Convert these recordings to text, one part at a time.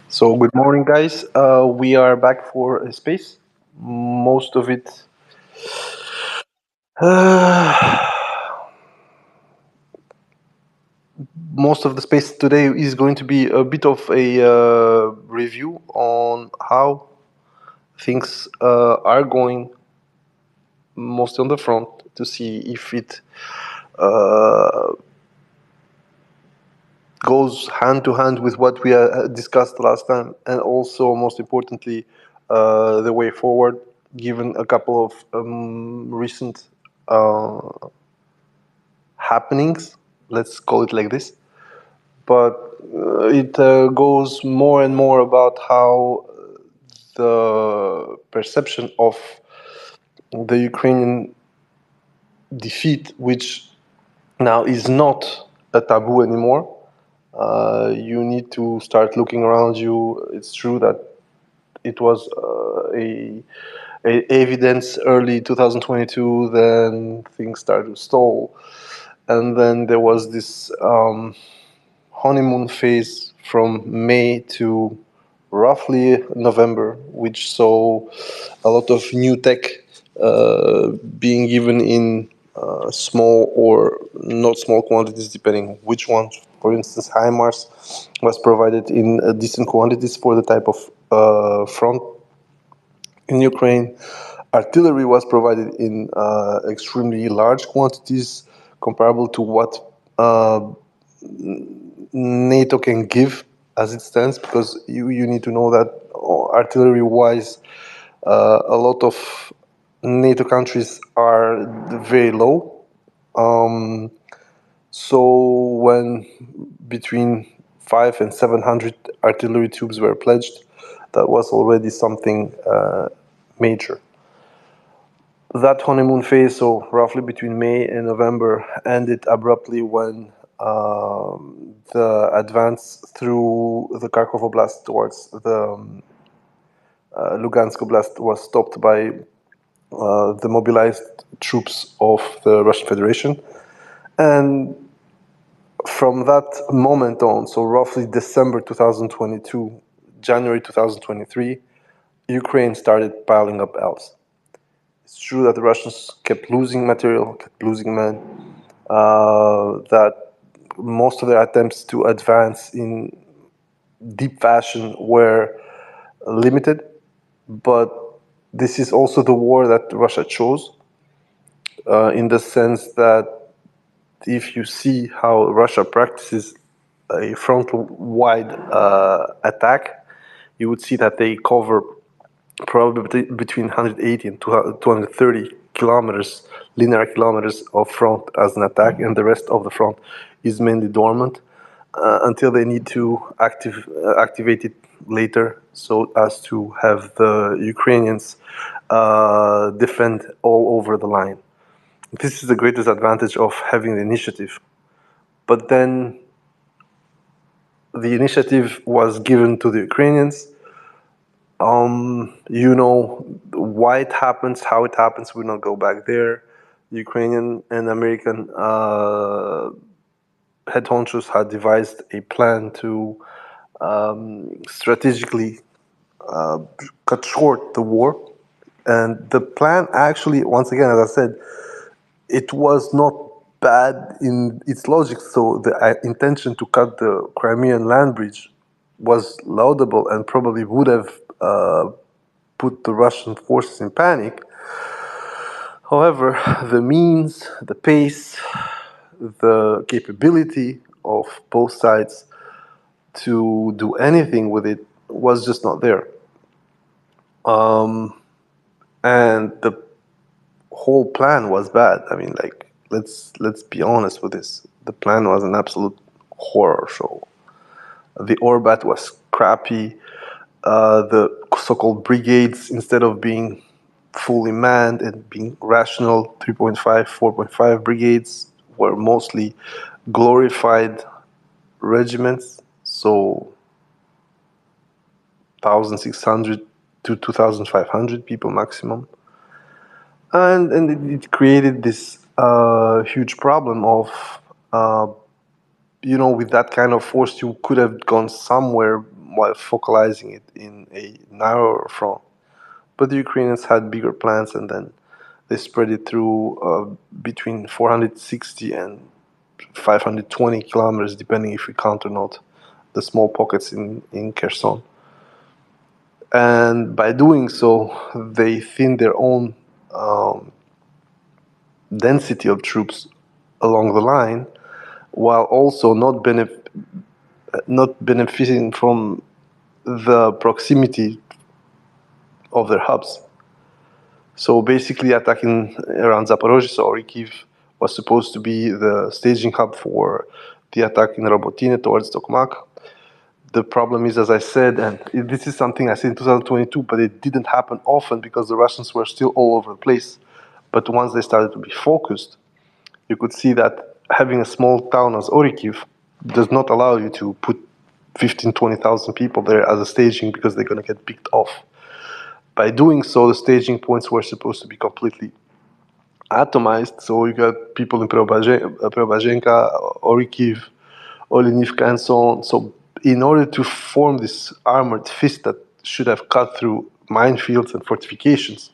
So, good morning, guys. We are back for a space. Most of it, uh, most of the space today is going to be a bit of a review on how things are going, mostly on the front, to see if it uh, goes hand to hand with what we discussed last time, and also, most importantly, the way forward, given a couple of recent uh, happenings, let's call it like this. But it goes more and more about how the perception of the Ukrainian defeat, which now is not a taboo anymore. You need to start looking around you. It's true that it was a evidence early 2022. Then things started to stall, and then there was this honeymoon phase from May to roughly November, which saw a lot of new tech being given in small or not small quantities, depending which one. For instance, HIMARS was provided in decent quantities for the type of front in Ukraine. Artillery was provided in extremely large quantities, comparable to what NATO can give as it stands, because you need to know that artillery-wise, a lot of NATO countries are very low. So when between 500 and 700 artillery tubes were pledged, that was already something major. That honeymoon phase, so roughly between May and November, ended abruptly when the advance through the Kharkov Oblast towards the Lugansk Oblast was stopped by the mobilized troops of the Russian Federation. And from that moment on, so roughly December 2022, January 2023, Ukraine started piling up L's. It's true that the Russians kept losing material, kept losing men, that most of their attempts to advance in deep fashion were limited, but this is also the war that Russia chose, in the sense that if you see how Russia practices a front-wide attack, you would see that they cover probably between 180 and 230 kilometers, linear kilometers of front as an attack, and the rest of the front is mainly dormant until they need to activate it later, so as to have the Ukrainians defend all over the line. This is the greatest advantage of having the initiative. But then the initiative was given to the Ukrainians. You know why it happens, how it happens. We'll not go back there. The Ukrainian and American head honchos had devised a plan to strategically cut short the war. And the plan actually, once again, as I said, it was not bad in its logic. So the intention to cut the Crimean land bridge was laudable and probably would have put the Russian forces in panic. However, the means, the pace, the capability of both sides to do anything with it was just not there. And the whole plan was bad. I mean, like, let's be honest with this. The plan was an absolute horror show. The Orbat was crappy. The so-called brigades, instead of being fully manned and being rational 3.5, 4.5 brigades, were mostly glorified regiments. So 1,600 to 2,500 people maximum. And it created this huge problem of, with that kind of force, you could have gone somewhere while focalizing it in a narrower front. But the Ukrainians had bigger plans, and then they spread it through between 460 and 520 kilometers, depending if we count or not the small pockets in Kherson. And by doing so, they thinned their own density of troops along the line, while also not benefiting from the proximity of their hubs. So basically, attacking around Zaporozhye or Kyiv was supposed to be the staging hub for the attack in Robotine towards Tokmak. The problem is, as I said, and this is something I said in 2022, but it didn't happen often because the Russians were still all over the place. But once they started to be focused, you could see that having a small town as Orikhiv does not allow you to put 15, 20,000 people there as a staging because they're going to get picked off. By doing so, the staging points were supposed to be completely atomized. So you got people in Preobrazhenka, Orikhiv, Olenivka, and so on. So in order to form this armored fist that should have cut through minefields and fortifications,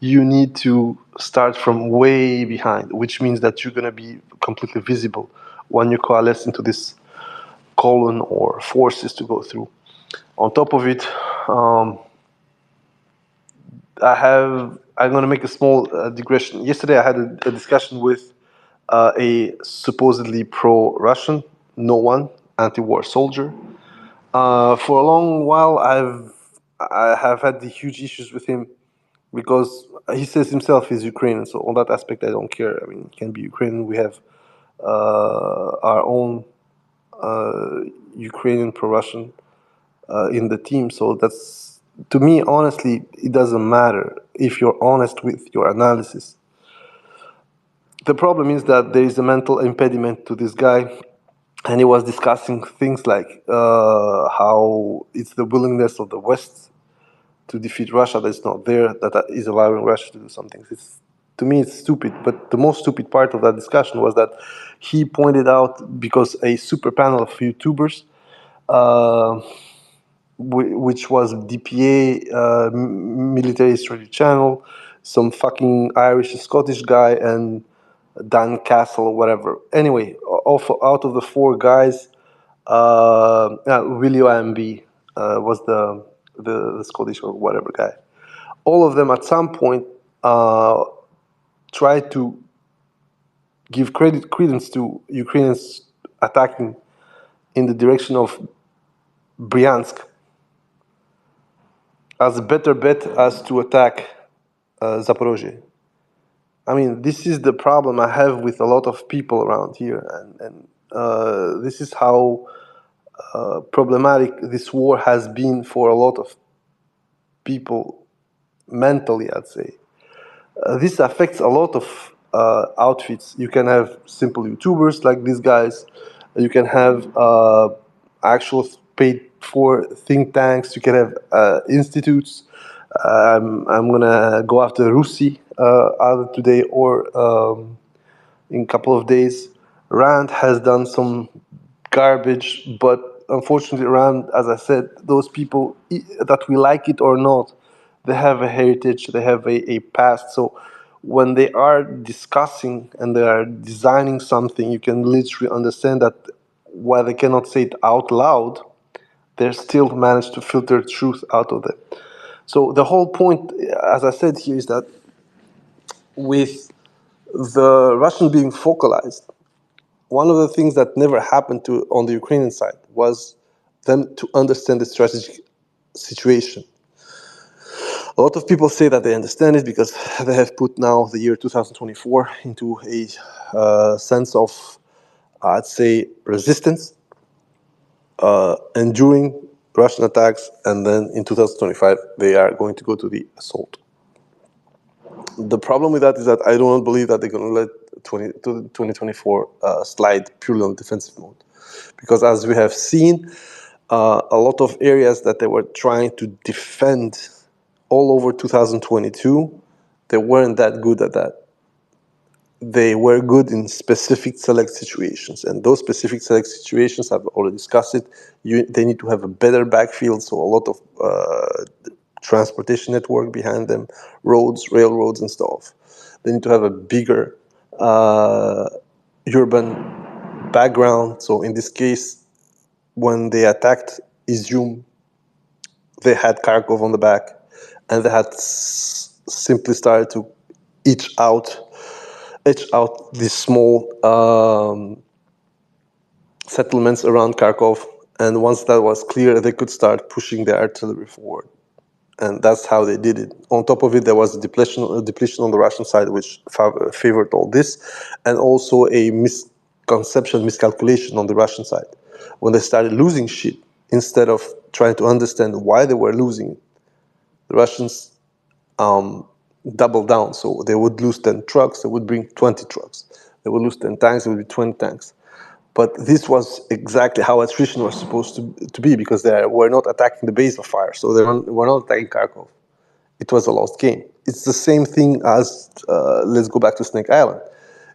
you need to start from way behind, which means that you're going to be completely visible when you coalesce into this column or forces to go through. On top of it, I'm going to make a small digression. Yesterday, I had a discussion with a supposedly pro-Russian, no one, anti-war soldier. For a long while, I have had the huge issues with him because he says himself he's Ukrainian. So on that aspect, I don't care. I mean, he can be Ukrainian. We have our own Ukrainian pro-Russian in the team. So that's, to me, honestly, it doesn't matter if you're honest with your analysis. The problem is that there is a mental impediment to this guy, and he was discussing things like how it's the willingness of the West to defeat Russia that's not there, that is allowing Russia to do some things. To me, it's stupid. But the most stupid part of that discussion was that he pointed out, because a super panel of YouTubers, which was DPA, Military Strategy Channel, some fucking Irish Scottish guy, and Dan Castle or whatever. Anyway, out of the four guys, Willie OMB was the Scottish or whatever guy. All of them at some point tried to give credence to Ukrainians attacking in the direction of Bryansk as a better bet as to attack Zaporozhye. I mean, this is the problem I have with a lot of people around here, and this is how problematic this war has been for a lot of people mentally, I'd say. This affects a lot of outfits. You can have simple YouTubers like these guys. You can have actual paid for think tanks. You can have institutes. I'm gonna go after Rusi either today or in a couple of days. Rand has done some garbage, but unfortunately, Rand, as I said, those people, that we like it or not, they have a heritage, they have a past. So when they are discussing and they are designing something, you can literally understand that while they cannot say it out loud, they still manage to filter truth out of it. So the whole point, as I said here, is that with the Russian being focalized, one of the things that never happened on the Ukrainian side was them to understand the strategic situation. A lot of people say that they understand it because they have put now the year 2024 into a sense of, I'd say, resistance. enduring Russian attacks, and then in 2025 they are going to go to the assault. The problem with that is that I do not believe that they're going to let 2024 slide purely on defensive mode, because as we have seen, a lot of areas that they were trying to defend all over 2022, they weren't that good at that. They were good in specific select situations, and those specific select situations, I've already discussed it, they need to have a better backfield, so a lot of transportation network behind them, roads, railroads and stuff. They need to have a bigger urban background. So in this case, when they attacked Izium, they had Kharkov on the back, and they had simply started to etch out these small settlements around Kharkov. And once that was clear, they could start pushing their artillery forward. And that's how they did it. On top of it, there was a depletion on the Russian side, which favored all this, and also a miscalculation on the Russian side. When they started losing shit, instead of trying to understand why they were losing it, the Russians doubled down. So they would lose 10 trucks, they would bring 20 trucks. They would lose 10 tanks, it would be 20 tanks. But this was exactly how attrition was supposed to be, because they were not attacking the base of fire. So they were not attacking Kharkov. It was a lost game. It's the same thing as, let's go back to Snake Island.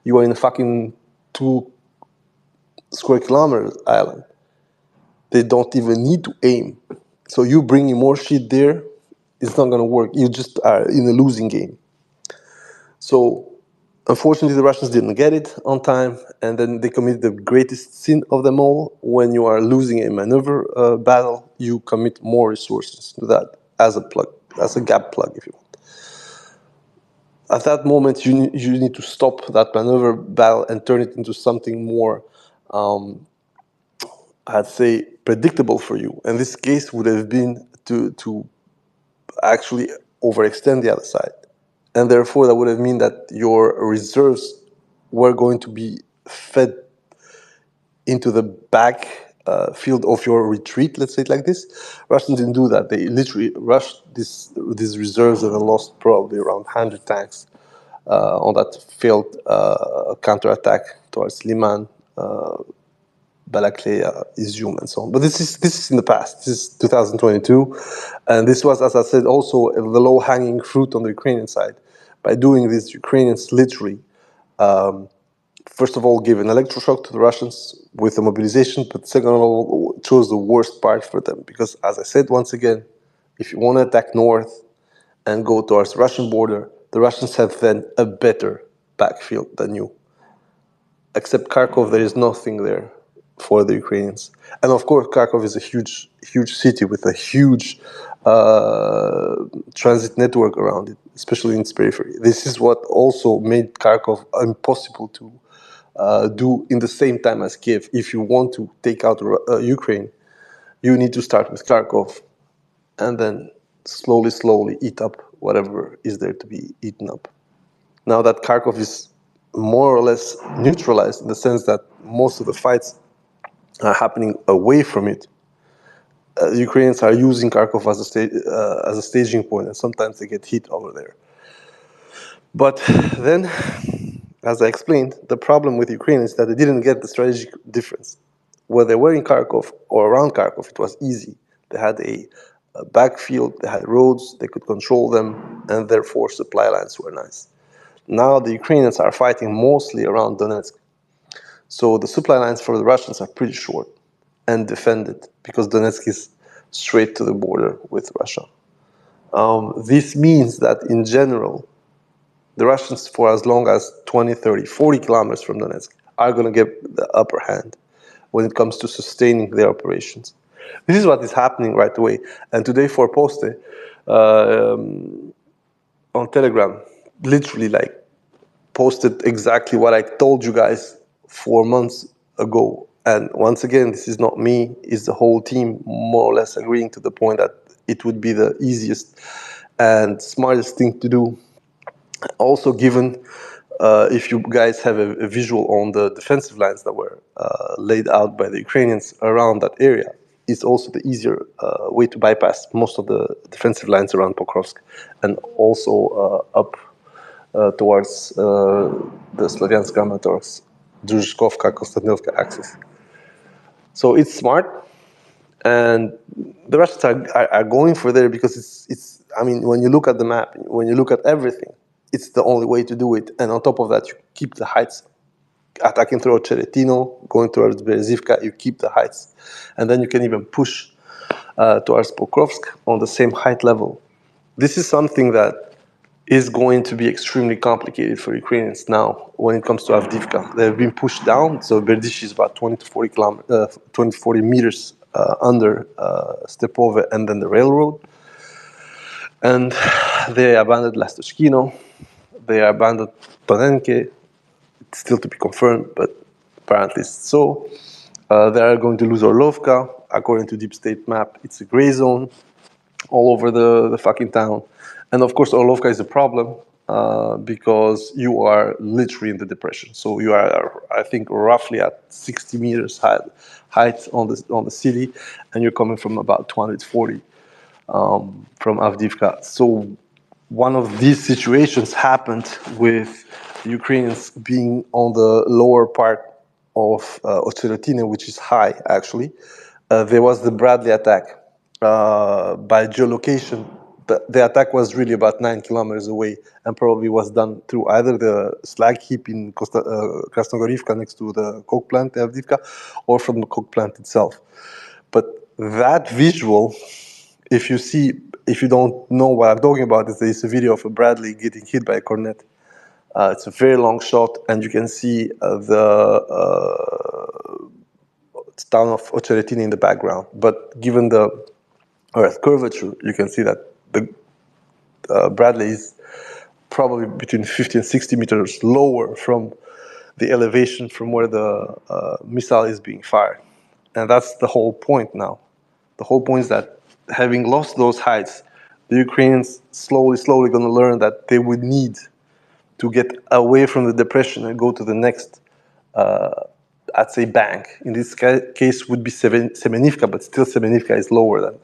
You are in a fucking 2 square kilometers island. They don't even need to aim. So you bringing more shit there, it's not going to work. You just are in a losing game. So unfortunately, the Russians didn't get it on time, and then they committed the greatest sin of them all. When you are losing a maneuver battle, you commit more resources to that as a gap plug, if you want. At that moment, you need to stop that maneuver battle and turn it into something more, I'd say, predictable for you. And this case would have been to actually overextend the other side. And therefore, that would have meant that your reserves were going to be fed into the back field of your retreat, let's say it like this. Russians didn't do that. They literally rushed these reserves, and they lost probably around 100 tanks on that failed counterattack towards Liman, Balakleya, Izium, and so on. But this is in the past. This is 2022, and this was, as I said, also the low-hanging fruit on the Ukrainian side. By doing this, Ukrainians literally, first of all, gave an electroshock to the Russians with the mobilization, but second of all, chose the worst part for them. Because, as I said once again, if you want to attack north and go towards the Russian border, the Russians have then a better backfield than you. Except Kharkov, there is nothing there for the Ukrainians. And of course, Kharkov is a huge city with a huge transit network around it, especially in its periphery. This is what also made Kharkov impossible to do in the same time as Kiev. If you want to take out Ukraine, you need to start with Kharkov and then slowly eat up whatever is there to be eaten up. Now that Kharkov is more or less neutralized, in the sense that most of the fights are happening away from it, the Ukrainians are using Kharkov as a staging point, and sometimes they get hit over there. But then, as I explained, the problem with Ukraine is that they didn't get the strategic difference. Where they were in Kharkov or around Kharkov, it was easy. They had a backfield, they had roads, they could control them, and therefore supply lines were nice. Now the Ukrainians are fighting mostly around Donetsk. So the supply lines for the Russians are pretty short and defended, because Donetsk is straight to the border with Russia. This means that in general, the Russians, for as long as 20, 30, 40 kilometers from Donetsk, are going to get the upper hand when it comes to sustaining their operations. This is what is happening right away. And today, for Poste, on Telegram, literally posted exactly what I told you guys 4 months ago. And once again, this is not me, it's the whole team more or less agreeing to the point that it would be the easiest and smartest thing to do. Also, given if you guys have a visual on the defensive lines that were laid out by the Ukrainians around that area, it's also the easier way to bypass most of the defensive lines around Pokrovsk, and also up towards the Slavyansk Gama, towards Druzhkovka, Konstantinovka axis. So it's smart, and the Russians are going for there because it's. I mean, when you look at the map, when you look at everything, it's the only way to do it. And on top of that, you keep the heights. Attacking through Cheretino, going towards Berezivka, you keep the heights, and then you can even push towards Pokrovsk on the same height level. This is something that is going to be extremely complicated for Ukrainians now when it comes to Avdiivka. They've been pushed down, so Berdish is about 20 to 40 meters under Stepove and then the railroad. And they abandoned Lastochkino, they abandoned Tonenke, it's still to be confirmed, but apparently it's so. They are going to lose Orlovka. According to Deep State map, it's a gray zone all over the fucking town. And of course, Orlovka is a problem because you are literally in the depression. So you are, I think, roughly at 60 meters height on the city, and you're coming from about 240 from Avdiivka. So one of these situations happened with the Ukrainians being on the lower part of Ocherotine, which is high, actually. There was the Bradley attack. By geolocation, the attack was really about 9 kilometers away and probably was done through either the slag heap in Krasnogorivka next to the coke plant, Avdiivka, or from the coke plant itself. But that visual, if you don't know what I'm talking about, there's a video of a Bradley getting hit by a cornet. It's a very long shot, and you can see the town of Ocheretini in the background. But given the earth curvature, you can see that the Bradley is probably between 50 and 60 meters lower from the elevation from where the missile is being fired. And that's the whole point now. The whole point is that having lost those heights, the Ukrainians slowly going to learn that they would need to get away from the depression and go to the next, I'd say, bank. In this case would be Semenivka, but still Semenivka is lower than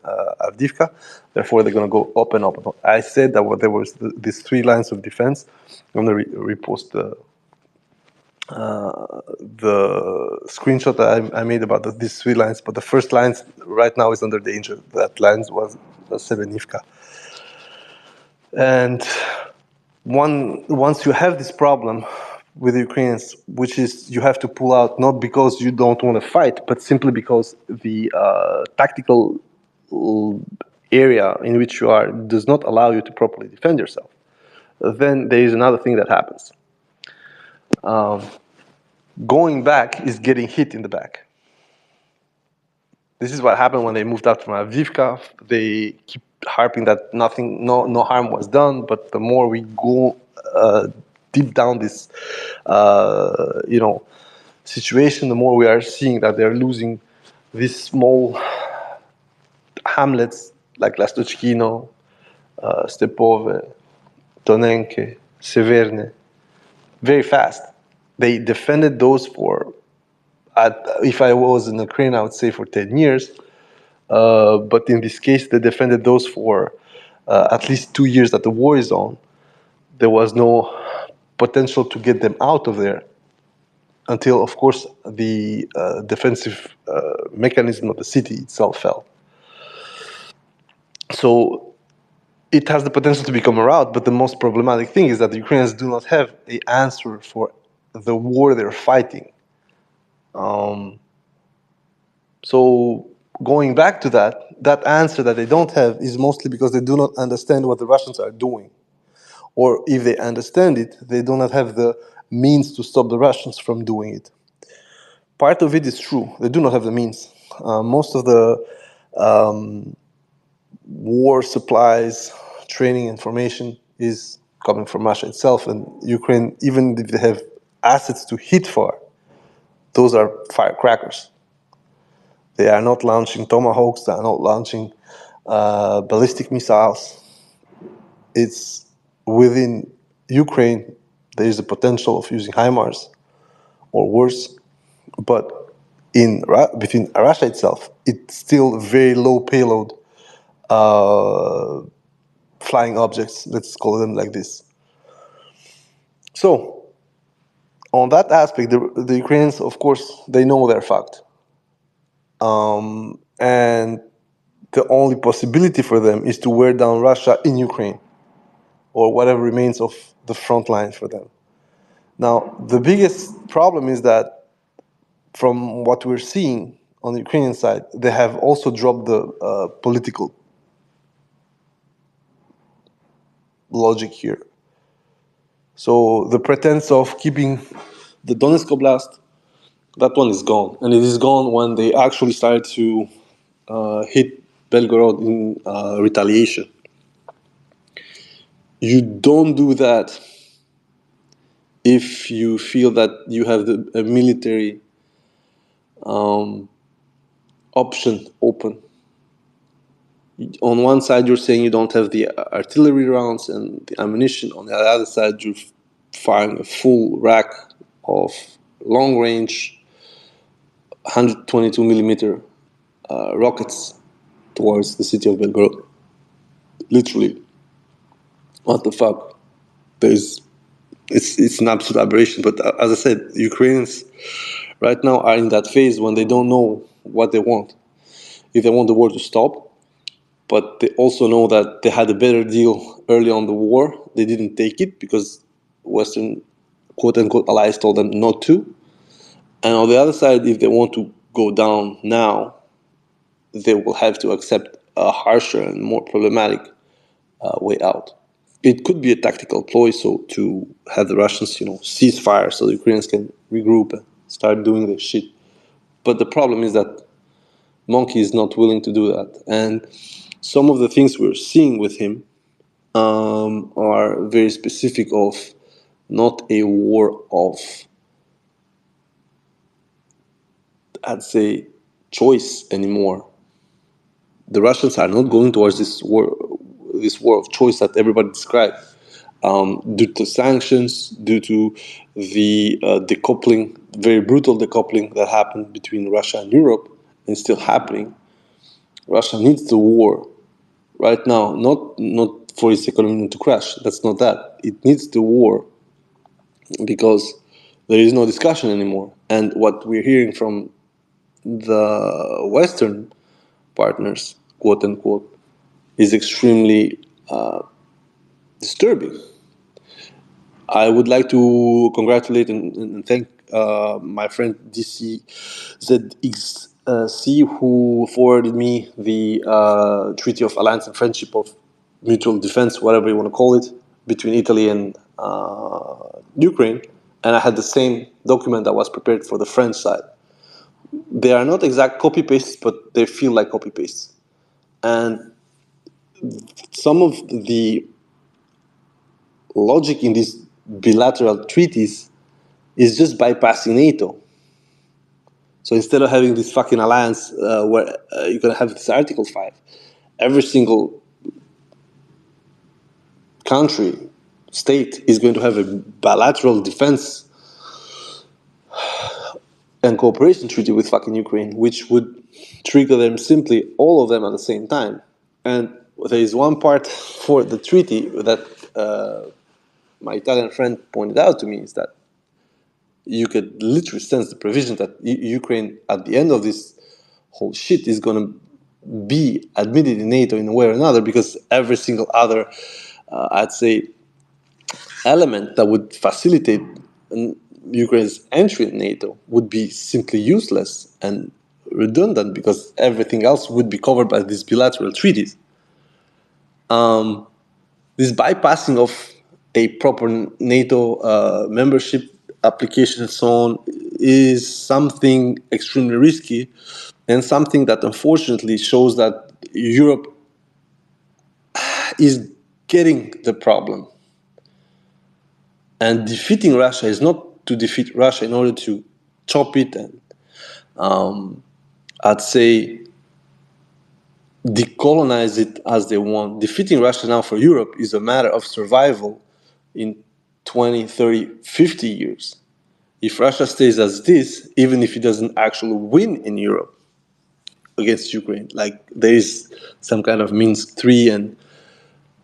Avdiivka. Therefore, they're going to go up and up and up. I said that there was these 3 lines of defense. I'm going to repost the screenshot that I made about these 3 lines, but the first line right now is under danger. That line was Semenivka. And once you have this problem with the Ukrainians, which is you have to pull out not because you don't want to fight, but simply because the tactical area in which you are does not allow you to properly defend yourself, then there is another thing that happens. Going back is getting hit in the back. This is what happened when they moved out from Avdiivka. They keep harping that no harm was done, but the more we go deep down this, situation, the more we are seeing that they're losing these small hamlets like Lastochkino, Stepove, Tonenke, Severne, very fast. They defended those for, if I was in Ukraine, I would say for 10 years. But in this case, they defended those for at least 2 years that the war is on. There was no potential to get them out of there until, of course, the defensive mechanism of the city itself fell. So it has the potential to become a rout, but the most problematic thing is that the Ukrainians do not have an answer for the war they're fighting. So going back to that answer that they don't have is mostly because they do not understand what the Russians are doing. Or if they understand it, they do not have the means to stop the Russians from doing it. Part of it is true. They do not have the means. Most of the war supplies, training, information is coming from Russia itself. And Ukraine, even if they have assets to hit for, those are firecrackers. They are not launching tomahawks. They are not launching ballistic missiles. It's within Ukraine. there is a potential of using HIMARS or worse. But between Russia itself, it's still very low payload flying objects, let's call them like this. So, on that aspect, the Ukrainians, of course, they know they're fucked. And the only possibility for them is to wear down Russia in Ukraine, or whatever remains of the front line for them. Now, the biggest problem is that from what we're seeing on the Ukrainian side, they have also dropped the political logic here. So the pretense of keeping the Donetsk Oblast, that one is gone. And it is gone when they actually started to hit Belgorod in retaliation. You don't do that if you feel that you have a military option open. On one side, you're saying you don't have the artillery rounds and the ammunition. On the other side, you're firing a full rack of long-range 122 millimeter rockets towards the city of Belgorod. Literally, what the fuck? It's an absolute aberration. But as I said, Ukrainians right now are in that phase when they don't know what they want. If they want the war to stop, but they also know that they had a better deal early on the war. They didn't take it because Western quote-unquote allies told them not to. And on the other side, if they want to go down now, they will have to accept a harsher and more problematic way out. It could be a tactical ploy, so to have the Russians, cease fire so the Ukrainians can regroup and start doing their shit. But the problem is that Monkey is not willing to do that. And some of the things we're seeing with him are very specific of not a war of, I'd say, choice anymore. The Russians are not going towards this war of choice that everybody described, due to sanctions, due to the decoupling, very brutal decoupling that happened between Russia and Europe, and still happening. Russia needs the war right now, not for its economy to crash. That's not that. It needs the war because there is no discussion anymore. And what we're hearing from the Western partners, quote unquote, is extremely disturbing. I would like to congratulate and thank my friend DCZXC who forwarded me the Treaty of Alliance and Friendship of Mutual Defense, whatever you want to call it, between Italy and Ukraine. And I had the same document that was prepared for the French side. They are not exact copy-pastes, but they feel like copy-pastes. And some of the logic in these bilateral treaties is just bypassing NATO. So instead of having this fucking alliance where you're going to have this Article 5, every single country, state, is going to have a bilateral defense and cooperation treaty with fucking Ukraine, which would trigger them simply, all of them at the same time. And there is one part for the treaty that my Italian friend pointed out to me, is that you could literally sense the provision that Ukraine, at the end of this whole shit, is going to be admitted in NATO in a way or another, because every single other, I'd say, element that would facilitate Ukraine's entry in NATO would be simply useless and redundant, because everything else would be covered by these bilateral treaties. This bypassing of a proper NATO membership application and so on is something extremely risky, and something that unfortunately shows that Europe is getting the problem. And defeating Russia is not to defeat Russia in order to chop it and, I'd say, decolonize it as they want. Defeating Russia now for Europe is a matter of survival in 20, 30, 50 years. If Russia stays as this, even if it doesn't actually win in Europe against Ukraine, like there is some kind of Minsk 3 and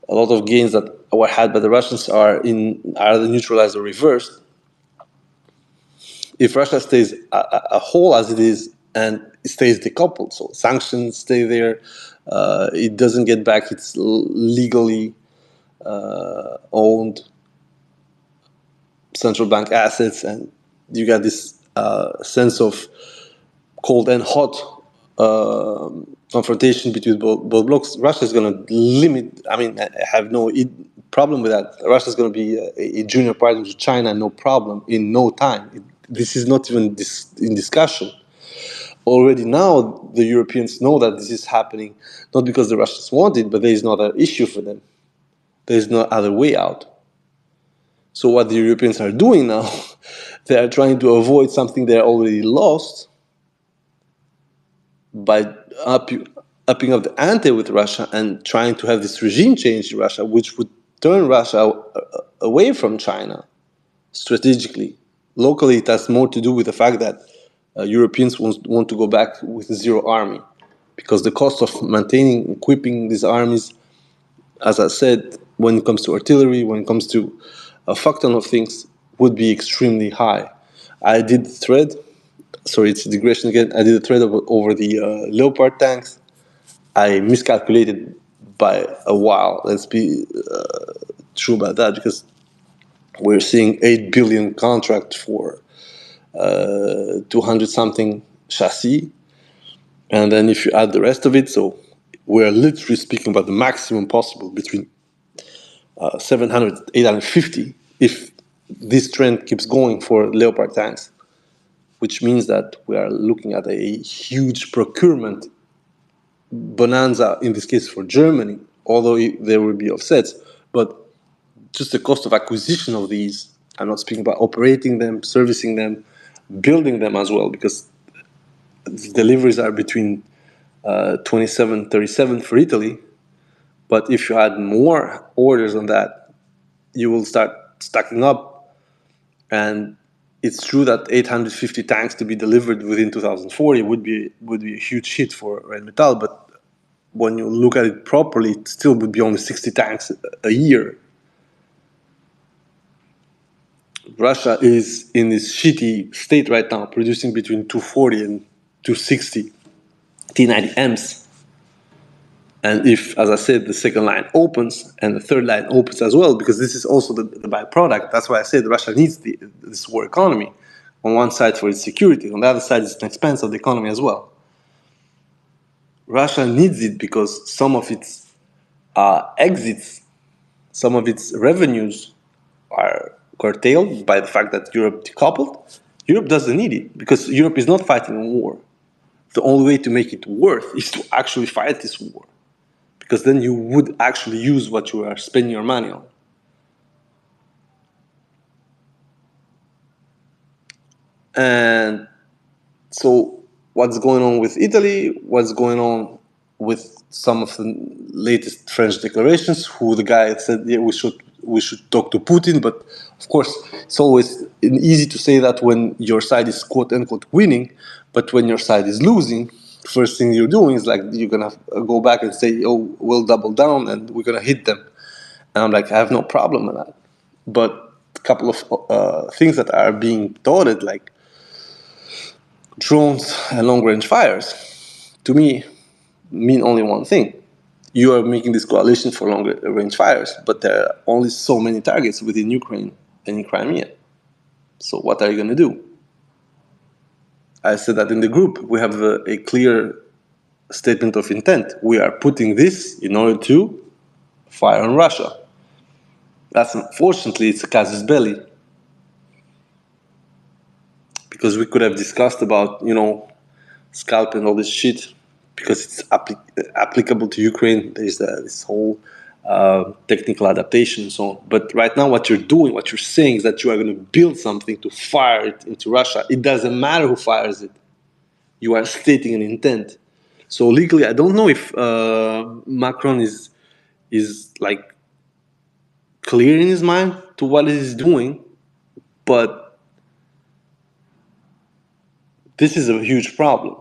a lot of gains that were had by the Russians are either neutralized or reversed. If Russia stays a whole as it is and it stays decoupled, so sanctions stay there, it doesn't get back its legally owned central bank assets, and you got this sense of cold and hot confrontation between both blocks. Russia is going to limit. I mean, I have no problem with that. Russia is going to be a junior partner to China, no problem, in no time. This is not even in discussion. Already now, the Europeans know that this is happening, not because the Russians want it, but there is no other issue for them. There is no other way out. So what the Europeans are doing now, they are trying to avoid something they already lost by upping up the ante with Russia and trying to have this regime change in Russia, which would turn Russia away from China strategically. Locally, it has more to do with the fact that Europeans want to go back with zero army, because the cost of maintaining, equipping these armies, as I said, when it comes to artillery, when it comes to a fuck ton of things, would be extremely high. I did the thread, sorry, it's a digression again. I did a thread over the Leopard tanks. I miscalculated by a while. Let's be true about that, because we're seeing 8 billion contract for 200 something chassis. And then if you add the rest of it, so we're literally speaking about the maximum possible between 700, 850 if this trend keeps going for Leopard tanks, which means that we are looking at a huge procurement bonanza, in this case for Germany, although there will be offsets. But just the cost of acquisition of these, I'm not speaking about operating them, servicing them, building them as well, because the deliveries are between 27, 37 for Italy. But if you add more orders on that, you will start stacking up. And it's true that 850 tanks to be delivered within 2040 would be a huge hit for Rheinmetall. But when you look at it properly, it still would be only 60 tanks a year. Russia is in this shitty state right now, producing between 240 and 260 T90Ms. And if, as I said, the second line opens and the third line opens as well, because this is also the byproduct. That's why I said Russia needs this war economy. On one side for its security, on the other side it's an expense of the economy as well. Russia needs it because some of its exits, some of its revenues are curtailed by the fact that Europe decoupled. Europe doesn't need it because Europe is not fighting a war. The only way to make it worth is to actually fight this war, because then you would actually use what you are spending your money on. And so what's going on with Italy, what's going on with some of the latest French declarations, who the guy said, yeah, we should talk to Putin. But of course, it's always easy to say that when your side is quote unquote winning, but when your side is losing, first thing you're doing is like, you're going to go back and say, oh, we'll double down and we're going to hit them. And I'm like, I have no problem with that. But a couple of things that are being touted, like drones and long-range fires, to me, mean only one thing. You are making this coalition for long-range fires, but there are only so many targets within Ukraine and in Crimea. So what are you going to do? I said that in the group, we have a clear statement of intent. We are putting this in order to fire on Russia. That's unfortunately, it's a casus belli. Because we could have discussed about, scalp and all this shit, because it's applicable to Ukraine. There's this whole technical adaptation and so on. But right now, what you're doing, what you're saying is that you are going to build something to fire it into Russia. It doesn't matter who fires it. You are stating an intent. So legally, I don't know if Macron is like clear in his mind to what he's doing, but this is a huge problem.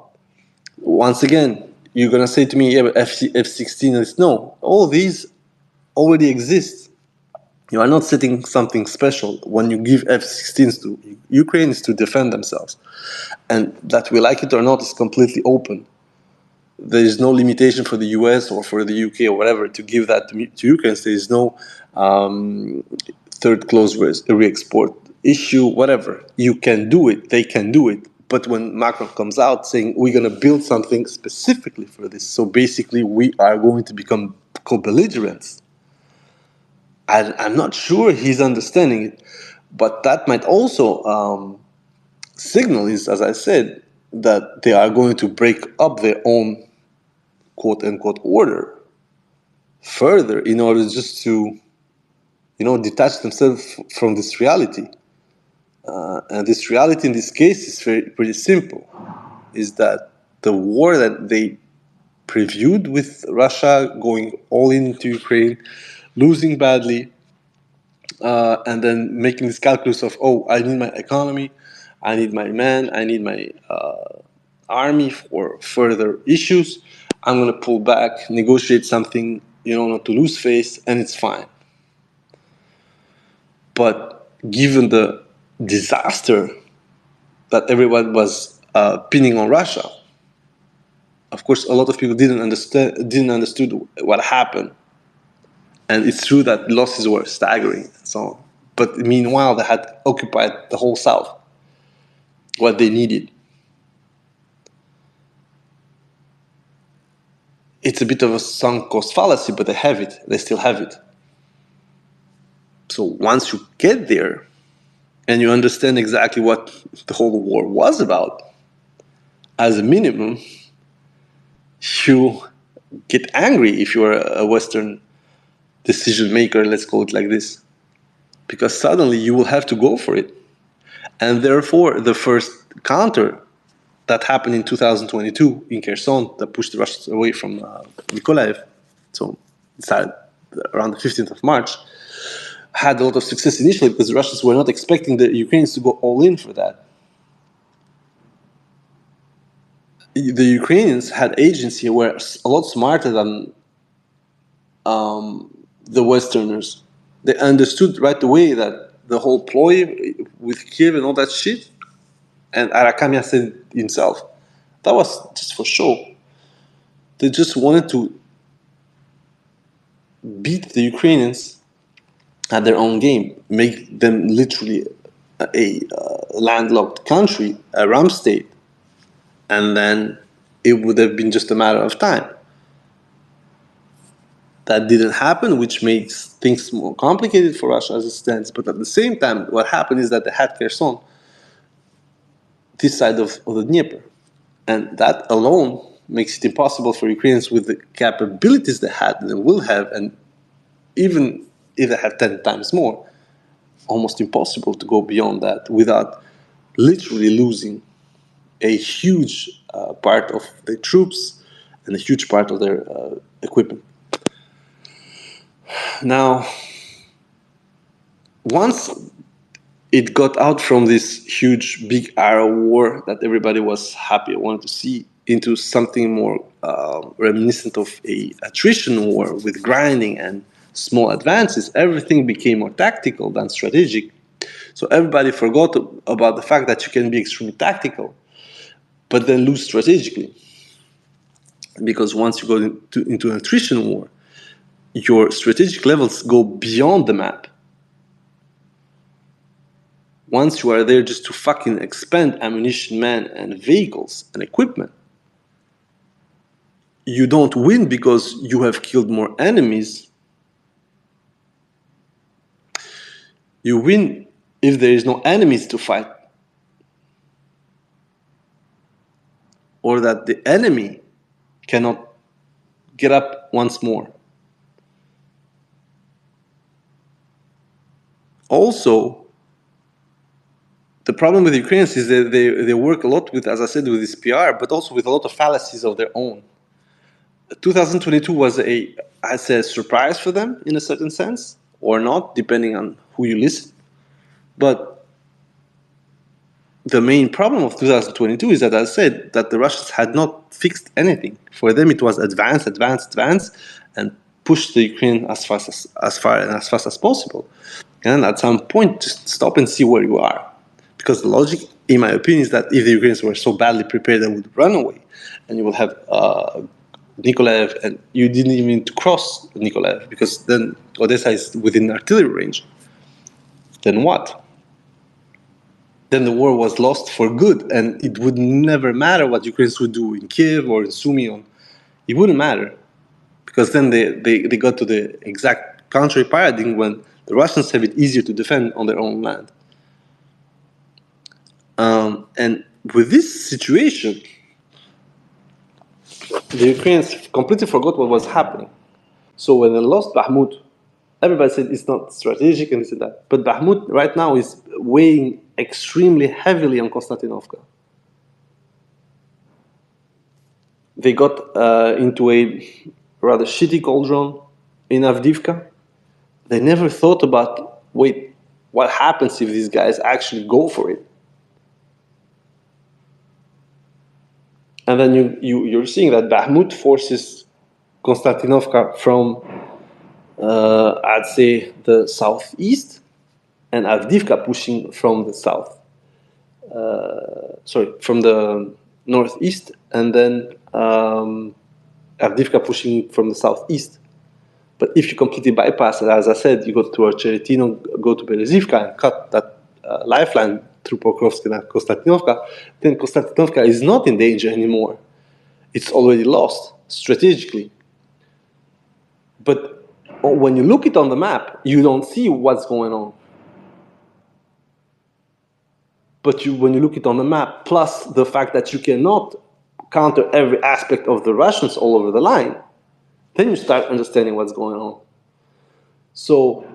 Once again, you're gonna say to me, yeah, but F-16 is no. All these already exist. You are not setting something special when you give F-16s to Ukraine is to defend themselves, and that we like it or not is completely open. There is no limitation for the US or for the UK or whatever to give that to Ukraine. There is no third clause re-export issue, whatever. You can do it, they can do it. But when Macron comes out saying we're going to build something specifically for this, so basically we are going to become co-belligerents, I'm not sure he's understanding it. But that might also signal is, as I said, that they are going to break up their own quote-unquote order further in order just to, detach themselves from this reality. And this reality in this case is pretty simple, is that the war that they previewed with Russia going all into Ukraine, losing badly, and then making this calculus of, oh, I need my economy, I need my men, I need my army for further issues. I'm going to pull back, negotiate something, not to lose face, and it's fine. But given the disaster that everyone was pinning on Russia, of course, a lot of people didn't understood what happened, and it's true that losses were staggering and so on. But meanwhile, they had occupied the whole south, what they needed. It's a bit of a sunk cost fallacy, but they have it. They still have it. So once you get there and you understand exactly what the whole war was about, as a minimum, you get angry if you're a Western decision maker, let's call it like this, because suddenly you will have to go for it. And therefore, the first counter that happened in 2022 in Kherson that pushed the Russians away from Mykolaiv, so it started around the 15th of March, had a lot of success initially because the Russians were not expecting the Ukrainians to go all in for that. The Ukrainians had agency, were a lot smarter than the Westerners. They understood right away that the whole ploy with Kiev and all that shit, and Arakamian said himself, that was just for show. They just wanted to beat the Ukrainians at their own game, make them literally a landlocked country, a rum state, and then it would have been just a matter of time. That didn't happen, which makes things more complicated for Russia as it stands. But at the same time, what happened is that they had Kherson, this side of the Dnieper. And that alone makes it impossible for Ukrainians with the capabilities they had and will have, and even if they have 10 times more, almost impossible to go beyond that without literally losing a huge part of their troops and a huge part of their equipment. Now, once it got out from this huge big arrow war that everybody was happy, wanted to see, into something more reminiscent of a attrition war with grinding and small advances, everything became more tactical than strategic. So everybody forgot about the fact that you can be extremely tactical, but then lose strategically. Because once you go into an attrition war, your strategic levels go beyond the map. Once you are there just to fucking expend ammunition, men, and vehicles and equipment, you don't win because you have killed more enemies. You win if there is no enemies to fight, or that the enemy cannot get up once more. Also, the problem with Ukrainians is that they work a lot with, as I said, with this PR, but also with a lot of fallacies of their own. 2022 was a surprise for them in a certain sense, or not, depending on who you listen. But the main problem of 2022 is that, as I said, that the Russians had not fixed anything. For them, it was advance, and push the Ukraine as fast as possible. And at some point, just stop and see where you are. Because the logic, in my opinion, is that if the Ukrainians were so badly prepared, they would run away, and you will have Nikolaev, and you didn't even need to cross Nikolaev, because then Odessa is within artillery range. Then what? Then the war was lost for good, and it would never matter what Ukrainians would do in Kiev or in Sumy. It wouldn't matter, because then they got to the exact contrary paradigm when the Russians have it easier to defend on their own land. And with this situation, the Ukrainians completely forgot what was happening. So when they lost Bakhmut, everybody said it's not strategic and this and that. But Bakhmut right now is weighing extremely heavily on Konstantinovka. They got into a rather shitty cauldron in Avdiivka. They never thought about, wait, what happens if these guys actually go for it? And then you're seeing that Bakhmut forces Konstantinovka from, I'd say, the southeast, and Avdiivka pushing from the south. From the northeast, and then Avdiivka pushing from the southeast. But if you completely bypass it, as I said, you go to Cheretino, go to Berezivka, and cut that lifeline through Pokrovsk and Konstantinovka, then Konstantinovka is not in danger anymore. It's already lost strategically. But when you look it on the map, you don't see what's going on. But when you look it on the map, plus the fact that you cannot counter every aspect of the Russians all over the line, then you start understanding what's going on. So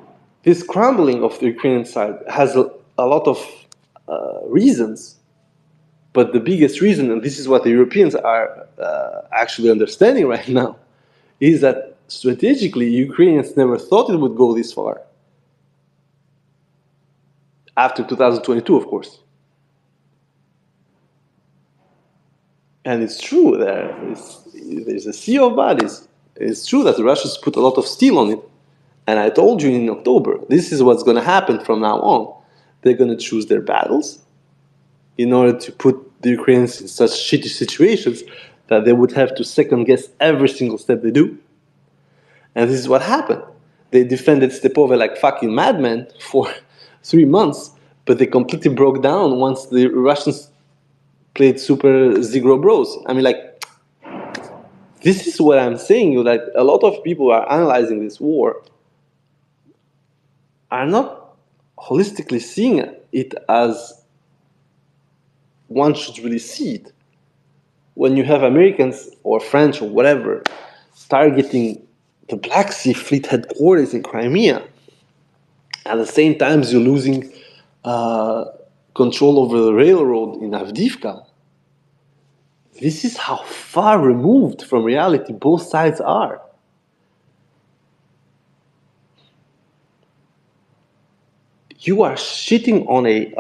this crumbling of the Ukrainian side has a lot of reasons, but the biggest reason, and this is what the Europeans are actually understanding right now, is that strategically Ukrainians never thought it would go this far. After 2022, of course. And it's true, there's a sea of bodies. It's true that the Russians put a lot of steel on it. And I told you in October, this is what's going to happen from now on. They're going to choose their battles in order to put the Ukrainians in such shitty situations that they would have to second guess every single step they do. And this is what happened. They defended Stepove like fucking madmen for 3 months, but they completely broke down once the Russians played Super Zigro Bros. I mean, like, this is what I'm saying. Like, a lot of people who are analyzing this war are not holistically seeing it as one should really see it. When you have Americans or French or whatever targeting the Black Sea Fleet headquarters in Crimea, at the same time you're losing control over the railroad in Avdiivka, this is how far removed from reality both sides are. You are shitting on a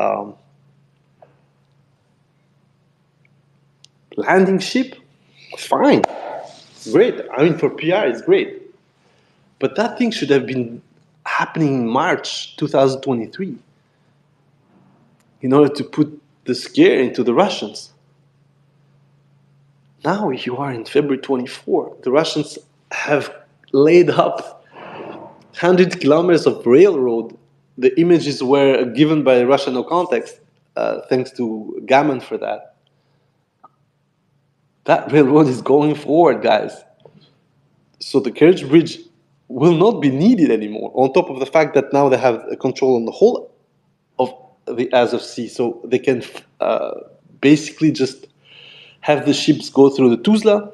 landing ship, fine, great. I mean, for PR, it's great. But that thing should have been happening in March 2023 in order to put the scare into the Russians. Now you are in February 24. The Russians have laid up 100 kilometers of railroad. The images were given by Russia No Context, thanks to Gammon for that. That railroad is going forward, guys. So the carriage bridge will not be needed anymore, on top of the fact that now they have control on the whole of the Azov Sea. So they can basically just have the ships go through the Tuzla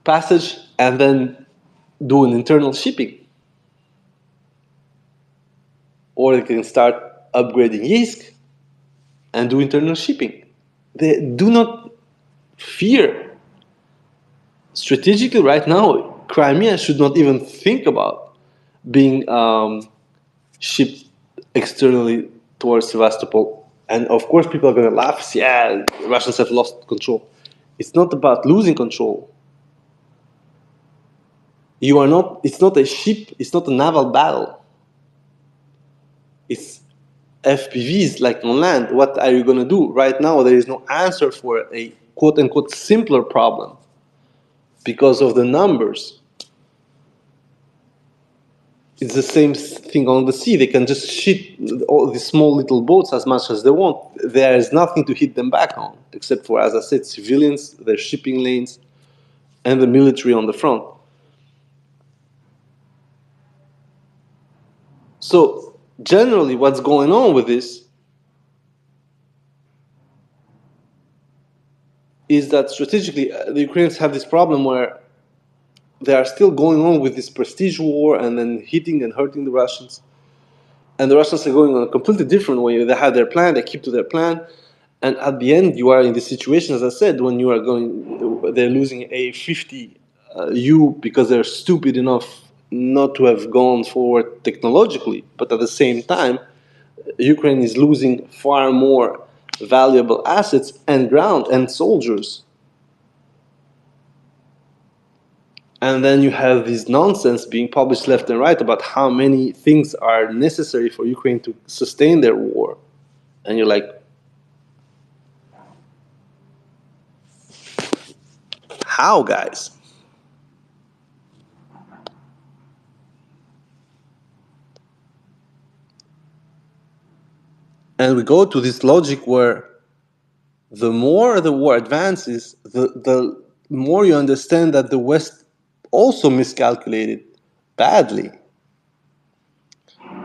passage and then do an internal shipping. Or they can start upgrading Yeisk and do internal shipping. They do not fear. Strategically, right now, Crimea should not even think about being shipped externally towards Sevastopol. And of course, people are going to laugh. Yeah, Russians have lost control. It's not about losing control. You are not. It's not a ship. It's not a naval battle. It's FPVs like on land. What are you going to do? Right now, there is no answer for a quote unquote simpler problem because of the numbers. It's the same thing on the sea. They can just shoot all these small little boats as much as they want. There is nothing to hit them back on, except for, as I said, civilians, their shipping lanes, and the military on the front. So generally, what's going on with this is that strategically, the Ukrainians have this problem where they are still going on with this prestige war and then hitting and hurting the Russians. And the Russians are going on a completely different way. They have their plan, they keep to their plan. And at the end, you are in this situation, as I said, when you are going, they're losing a 50 U because they're stupid enough not to have gone forward technologically. But at the same time, Ukraine is losing far more valuable assets and ground and soldiers. And then you have this nonsense being published left and right about how many things are necessary for Ukraine to sustain their war. And you're like, how, guys? And we go to this logic where the more the war advances, the more you understand that the West also miscalculated badly.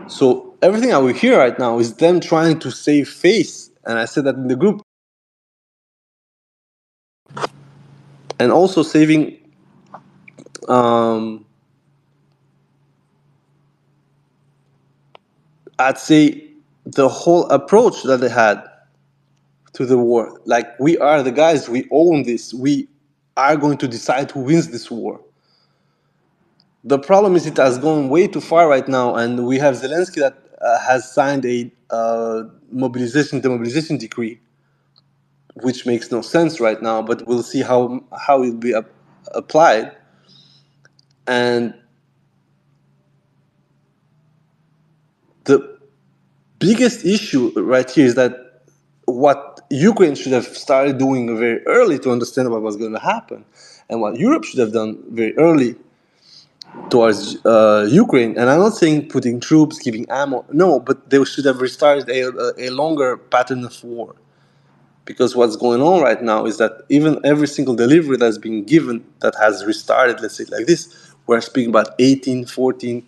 So everything that we hear right now is them trying to save face. And I said that in the group. And also saving I'd say the whole approach that they had to the war. Like, we are the guys, we own this, we are going to decide who wins this war. The problem is it has gone way too far right now, and we have Zelensky that has signed a demobilization decree, which makes no sense right now, but we'll see how it will be applied. And the biggest issue right here is that what Ukraine should have started doing very early to understand what was going to happen, and what Europe should have done very early towards Ukraine. And I'm not saying putting troops, giving ammo, no, but they should have restarted a longer pattern of war. Because what's going on right now is that even every single delivery that's been given that has restarted, let's say like this, we're speaking about 18, 14,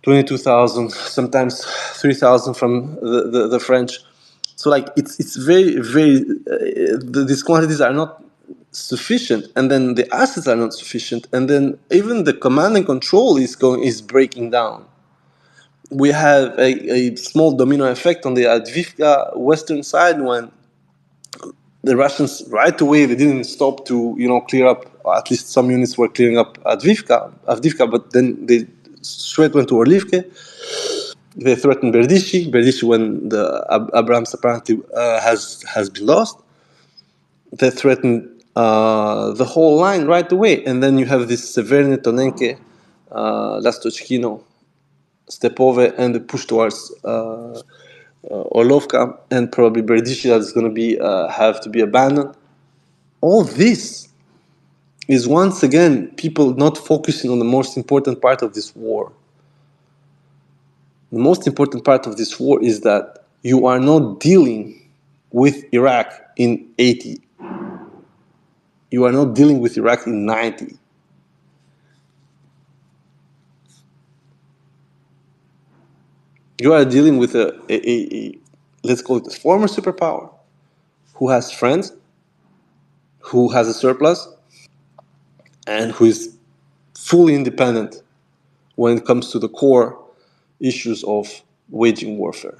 22,000, sometimes 3,000 from the French. So like it's very, very, these quantities are not sufficient, and then the assets are not sufficient, and then even the command and control is breaking down. We have a small domino effect on the Advivka western side when the Russians right away they didn't stop to clear up. At least some units were clearing up Avdivka, but then they straight went to Orlivke. They threatened Berdishi when the Abrams apparently has been lost. They threatened the whole line right away, and then you have this Severne, Tonenke, Lastochkino, Stepove, and the push towards Orlovka, and probably Berdishi that's going to be have to be abandoned. All this is once again people not focusing on the most important part of this war. The most important part of this war is that you are not dealing with Iraq in 80. You are not dealing with Iraq in 90. You are dealing with a let's call it a former superpower who has friends, who has a surplus, and who is fully independent when it comes to the core issues of waging warfare.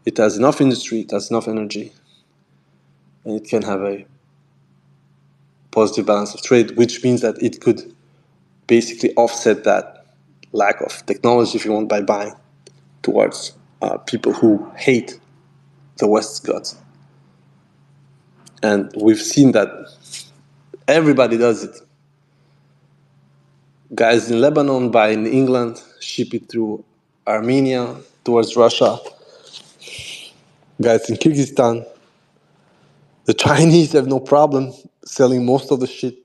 It has enough industry, it has enough energy, and it can have a positive balance of trade, which means that it could basically offset that lack of technology, if you want, by buying towards people who hate the West's guts. And we've seen that everybody does it. Guys in Lebanon buy in England, ship it through Armenia towards Russia. Guys in Kyrgyzstan. The Chinese have no problem selling most of the shit.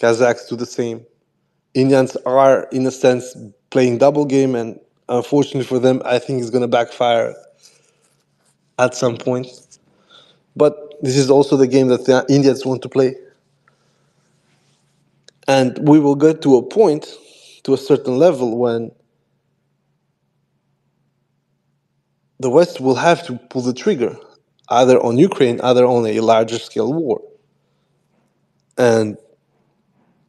Kazakhs do the same. Indians are, in a sense, playing double game, and unfortunately for them, I think it's going to backfire at some point. But this is also the game that the Indians want to play. And we will get to a point, to a certain level, when the West will have to pull the trigger, either on Ukraine, either on a larger scale war. And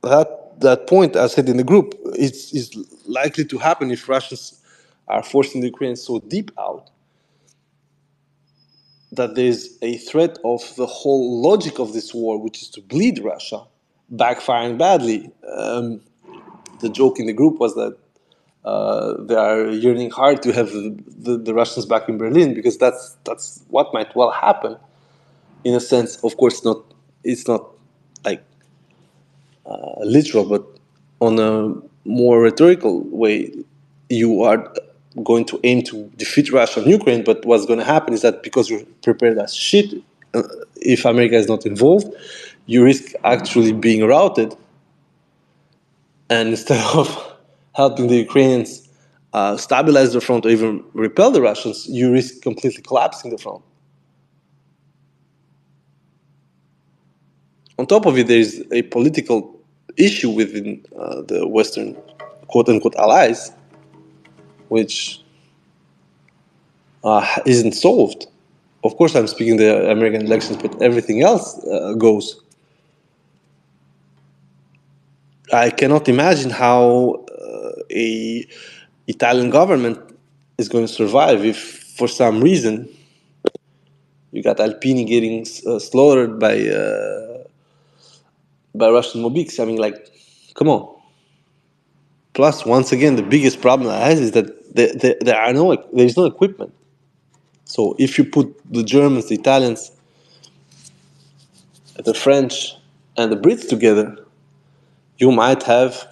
that point, I said in the group, is likely to happen if Russians are forcing the Ukraine so deep out that there's a threat of the whole logic of this war, which is to bleed Russia, backfiring badly. The joke in the group was that they are yearning hard to have the Russians back in Berlin, because that's what might well happen. In a sense, of course, it's not like literal, but on a more rhetorical way, you are going to aim to defeat Russia and Ukraine, but what's going to happen is that because you're prepared as shit, if America is not involved, you risk actually being routed, and instead of helping the Ukrainians stabilize the front or even repel the Russians, you risk completely collapsing the front. On top of it, there is a political issue within the Western quote-unquote allies, which isn't solved. Of course, I'm speaking the American elections, but everything else goes. I cannot imagine how a Italian government is going to survive if, for some reason, you got Alpini getting slaughtered by Russian Mobiks. I mean, like, come on. Plus, once again, the biggest problem I have is that there is no equipment. So if you put the Germans, the Italians, the French, and the Brits together, you might have,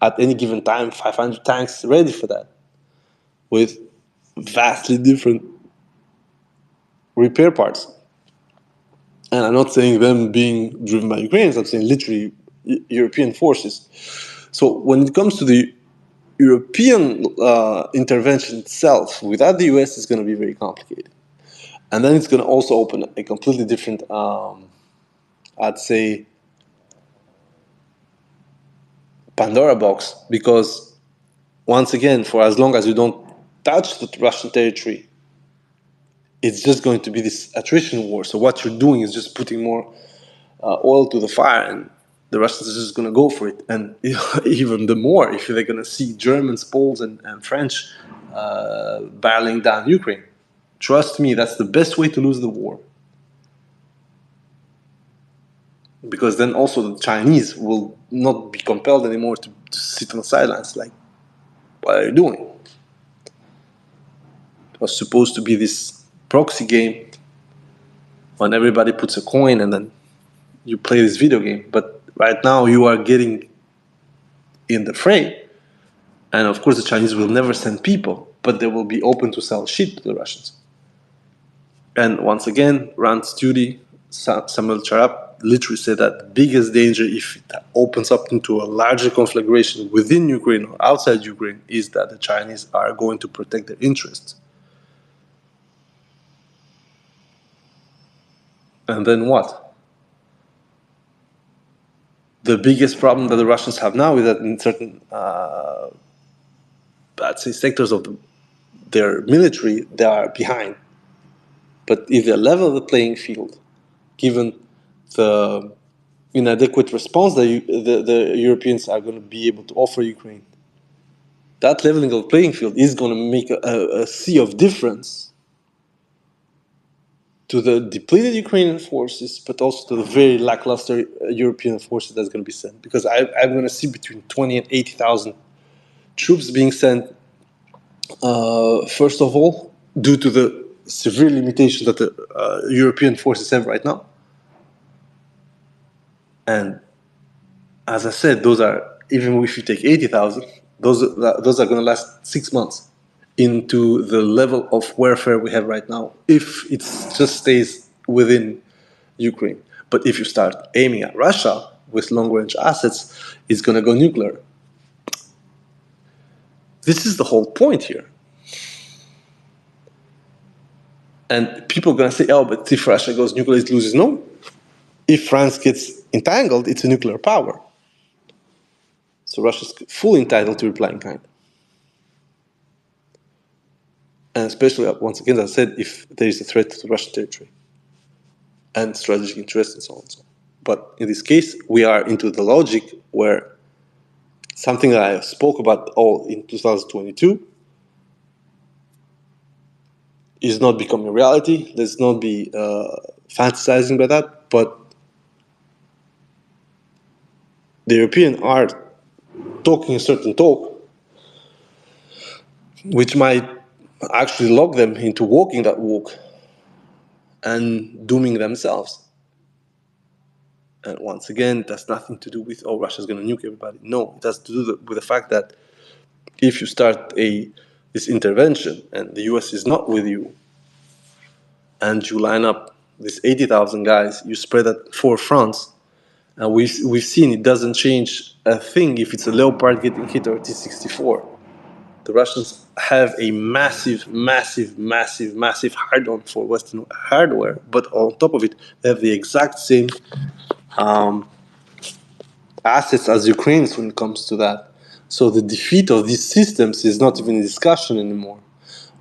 at any given time, 500 tanks ready for that, with vastly different repair parts. And I'm not saying them being driven by Ukrainians, I'm saying literally European forces. So when it comes to the European intervention itself, without the US, it's going to be very complicated. And then it's going to also open a completely different, I'd say, Pandora box, because once again, for as long as you don't touch the Russian territory, it's just going to be this attrition war. So what you're doing is just putting more oil to the fire, and the Russians are just going to go for it. And even the more, if they're going to see Germans, Poles, and French barreling down Ukraine. Trust me, that's the best way to lose the war. Because then also the Chinese will not be compelled anymore to sit on the sidelines like, what are you doing? It was supposed to be this proxy game when everybody puts a coin and then you play this video game. But right now you are getting in the fray. And of course the Chinese will never send people, but they will be open to sell shit to the Russians. And once again, Rand Studi, Samuel Charap, literally said that the biggest danger, if it opens up into a larger conflagration within Ukraine or outside Ukraine, is that the Chinese are going to protect their interests. And then what? The biggest problem that the Russians have now is that in certain, I'd say, sectors of their military, they are behind. But if they level the playing field, given the inadequate response that the Europeans are going to be able to offer Ukraine, that leveling of the playing field is going to make a sea of difference to the depleted Ukrainian forces, but also to the very lackluster European forces that's going to be sent. Because I'm going to see between 20 and 80,000 troops being sent, first of all, due to the severe limitations that the European forces have right now. And as I said, those are, even if you take 80,000, those are going to last 6 months into the level of warfare we have right now, if it just stays within Ukraine. But if you start aiming at Russia with long-range assets, it's going to go nuclear. This is the whole point here. And people are going to say, oh, but if Russia goes nuclear, it loses. No. If France gets entangled, it's a nuclear power. So Russia's fully entitled to reply in kind. And especially, once again, as I said, if there is a threat to Russian territory and strategic interests and so on and so on. But in this case, we are into the logic where something that I spoke about all in 2022 is not becoming reality. Let's not be fantasizing by that. But the Europeans are talking a certain talk, which might actually lock them into walking that walk and dooming themselves. And once again, that's nothing to do with, oh, Russia's going to nuke everybody. No, it has to do with the fact that if you start this intervention and the US is not with you, and you line up these 80,000 guys, you spread that 4 fronts, and we've seen it doesn't change a thing if it's a Leopard getting hit or a T-64. The Russians have a massive hard-on for Western hardware, but on top of it, they have the exact same assets as Ukrainians when it comes to that. So the defeat of these systems is not even a discussion anymore.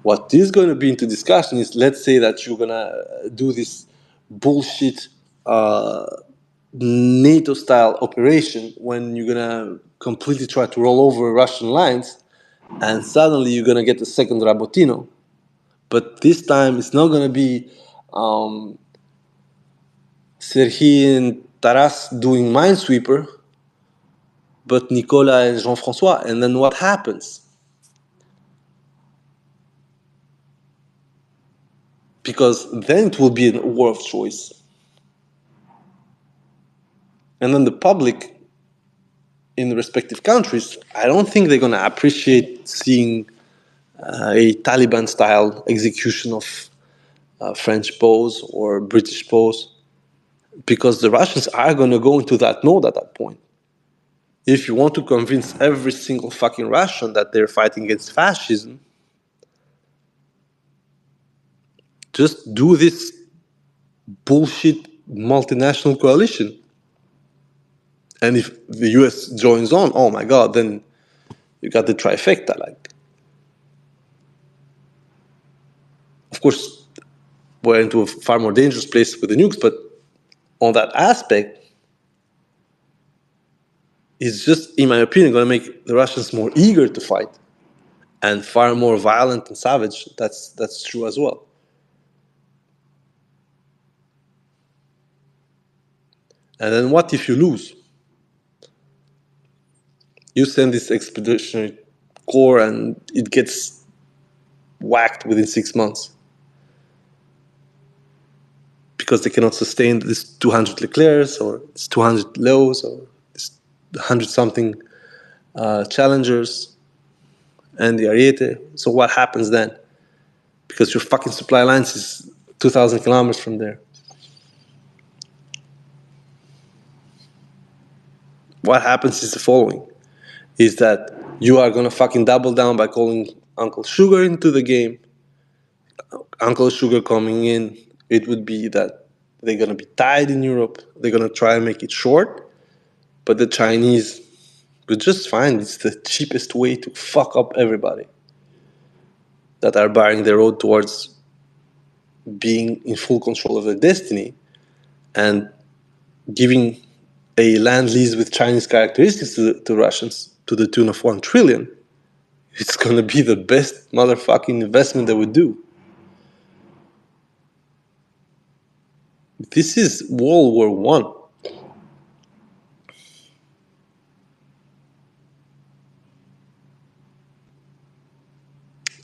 What is going to be into discussion is, let's say that you're going to do this bullshit NATO-style operation when you're going to completely try to roll over Russian lines, and suddenly you're going to get a second Rabotino. But this time it's not going to be Serhiy and Taras doing Minesweeper, but Nicola and Jean-François. And then what happens? Because then it will be a war of choice. And then the public in the respective countries, I don't think they're going to appreciate seeing a Taliban-style execution of French bows or British bows, because the Russians are going to go into that mode at that point. If you want to convince every single fucking Russian that they're fighting against fascism, just do this bullshit multinational coalition. And if the US joins on, oh my God, then you got the trifecta. Like, of course, we're into a far more dangerous place with the nukes, but on that aspect, it's just, in my opinion, going to make the Russians more eager to fight and far more violent and savage. That's true as well. And then what if you lose? You send this expeditionary corps and it gets whacked within 6 months because they cannot sustain this 200 Leclercs or this 200 Lows or this 100-something Challengers and the Ariete. So what happens then? Because your fucking supply lines is 2,000 kilometers from there. What happens is the following, is that you are going to fucking double down by calling Uncle Sugar into the game. Uncle Sugar coming in, it would be that they're going to be tied in Europe. They're going to try and make it short, but the Chinese would just find it's the cheapest way to fuck up everybody that are barring the road towards being in full control of their destiny and giving a land lease with Chinese characteristics to Russians to the tune of 1 trillion. It's going to be the best motherfucking investment they would do. This is World War One.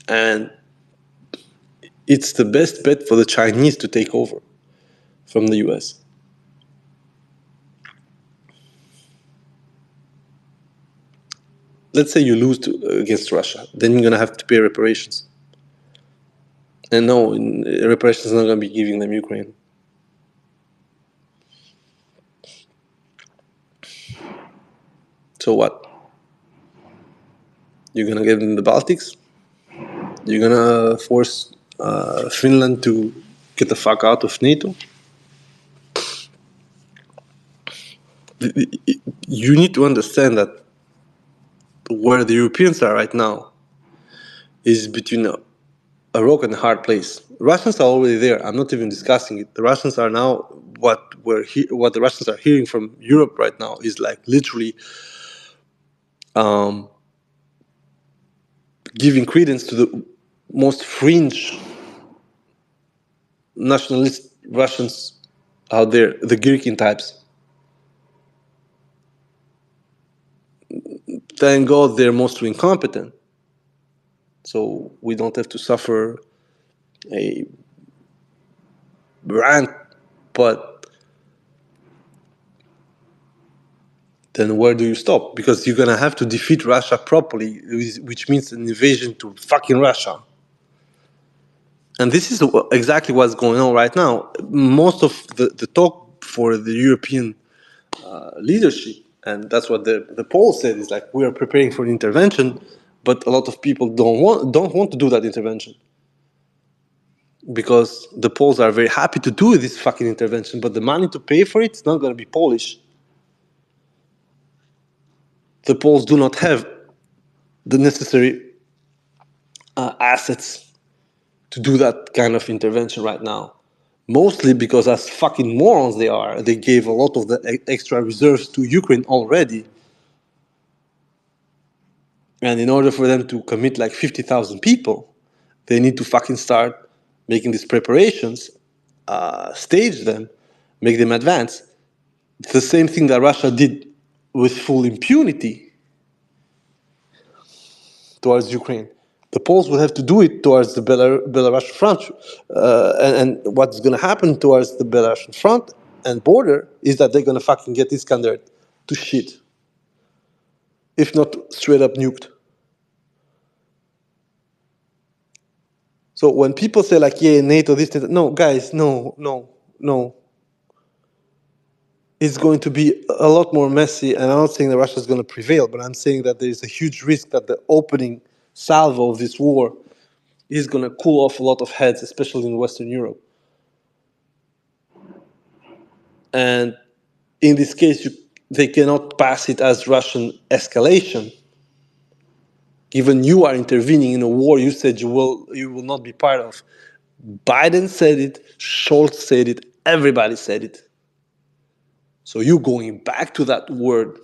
And it's the best bet for the Chinese to take over from the US. Let's say you lose against Russia, then you're going to have to pay reparations. And no, reparations is not going to be giving them Ukraine. So what? You're going to give them the Baltics? You're going to force Finland to get the fuck out of NATO? You need to understand that where the Europeans are right now is between a rock and a hard place. Russians are already there. I'm not even discussing it. The Russians are now what the Russians are hearing from Europe right now is like literally giving credence to the most fringe nationalist Russians out there, the Gherkin types. Thank God they're mostly incompetent, so we don't have to suffer a rant. But then where do you stop? Because you're gonna have to defeat Russia properly, which means an invasion to fucking Russia. And this is exactly what's going on right now. Most of the talk for the European leadership, and that's what the poll said, is like we are preparing for an intervention, but a lot of people don't want to do that intervention. Because the Poles are very happy to do this fucking intervention, but the money to pay for it is not going to be Polish. The Poles do not have the necessary assets to do that kind of intervention right now. Mostly because as fucking morons they are, they gave a lot of the extra reserves to Ukraine already. And in order for them to commit like 50,000 people, they need to fucking start making these preparations, stage them, make them advance. It's the same thing that Russia did with full impunity towards Ukraine. The Poles will have to do it towards the Belarusian front. And what's going to happen towards the Belarusian front and border is that they're going to fucking get Iskander to shit. If not straight up nuked. So when people say like, yeah, NATO, this, no, guys, no. It's going to be a lot more messy, and I'm not saying that Russia is going to prevail, but I'm saying that there is a huge risk that the opening salvo of this war is going to cool off a lot of heads, especially in Western Europe. And in this case, they cannot pass it as Russian escalation. Given you are intervening in a war you said you will not be part of. Biden said it, Scholz said it, everybody said it. So you going back to that word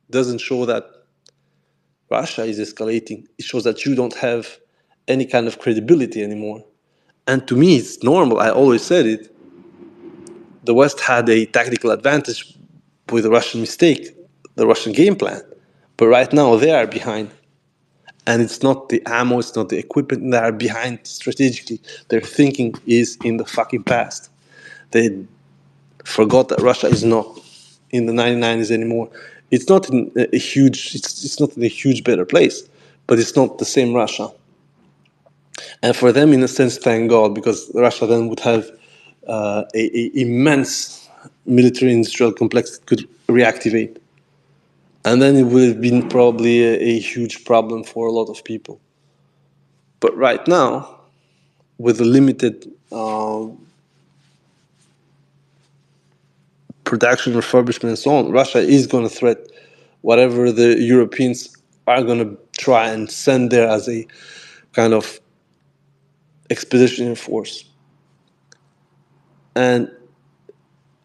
doesn't show that Russia is escalating. It shows that you don't have any kind of credibility anymore. And to me, it's normal. I always said it. The West had a tactical advantage with the Russian mistake, the Russian game plan. But right now, they are behind. And it's not the ammo, it's not the equipment. They are behind strategically. Their thinking is in the fucking past. They forgot that Russia is not in the 1990s anymore. It's not in a huge. It's not in a huge better place, but it's not the same Russia. And for them, in a sense, thank God, because Russia then would have a immense military-industrial complex that could reactivate, and then it would have been probably a huge problem for a lot of people. But right now, with the limited production, refurbishment, and so on, Russia is going to threat whatever the Europeans are going to try and send there as a kind of expeditionary force. And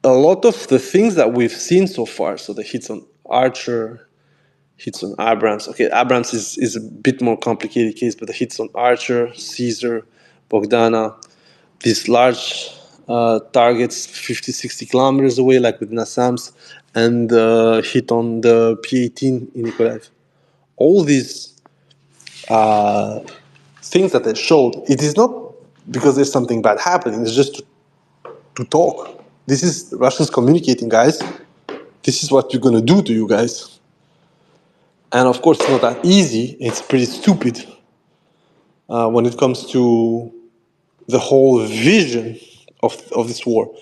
a lot of the things that we've seen so far, so the hits on Archer, hits on Abrams. Okay, Abrams is a bit more complicated case, but the hits on Archer, Caesar, Bogdana, these large targets 50, 60 kilometers away, like with Nassams, and hit on the P-18 in Nikolaev. All these things that they showed, it is not because there's something bad happening, it's just to talk. This is Russians communicating, guys. This is what we're going to do to you guys. And of course, it's not that easy. It's pretty stupid when it comes to the whole vision of this war.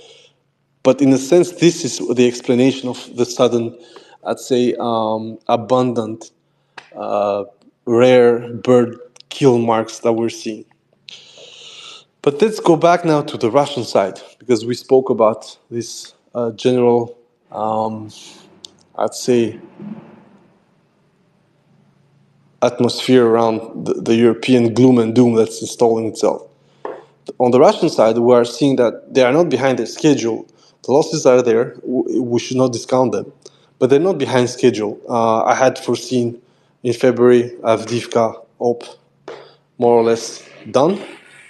But in a sense, this is the explanation of the sudden, I'd say, abundant, rare bird kill marks that we're seeing. But let's go back now to the Russian side, because we spoke about this general, I'd say, atmosphere around the European gloom and doom that's installing itself. On the Russian side, we are seeing that they are not behind their schedule. The losses are there. We should not discount them. But they're not behind schedule. I had foreseen in February Avdiivka op more or less done.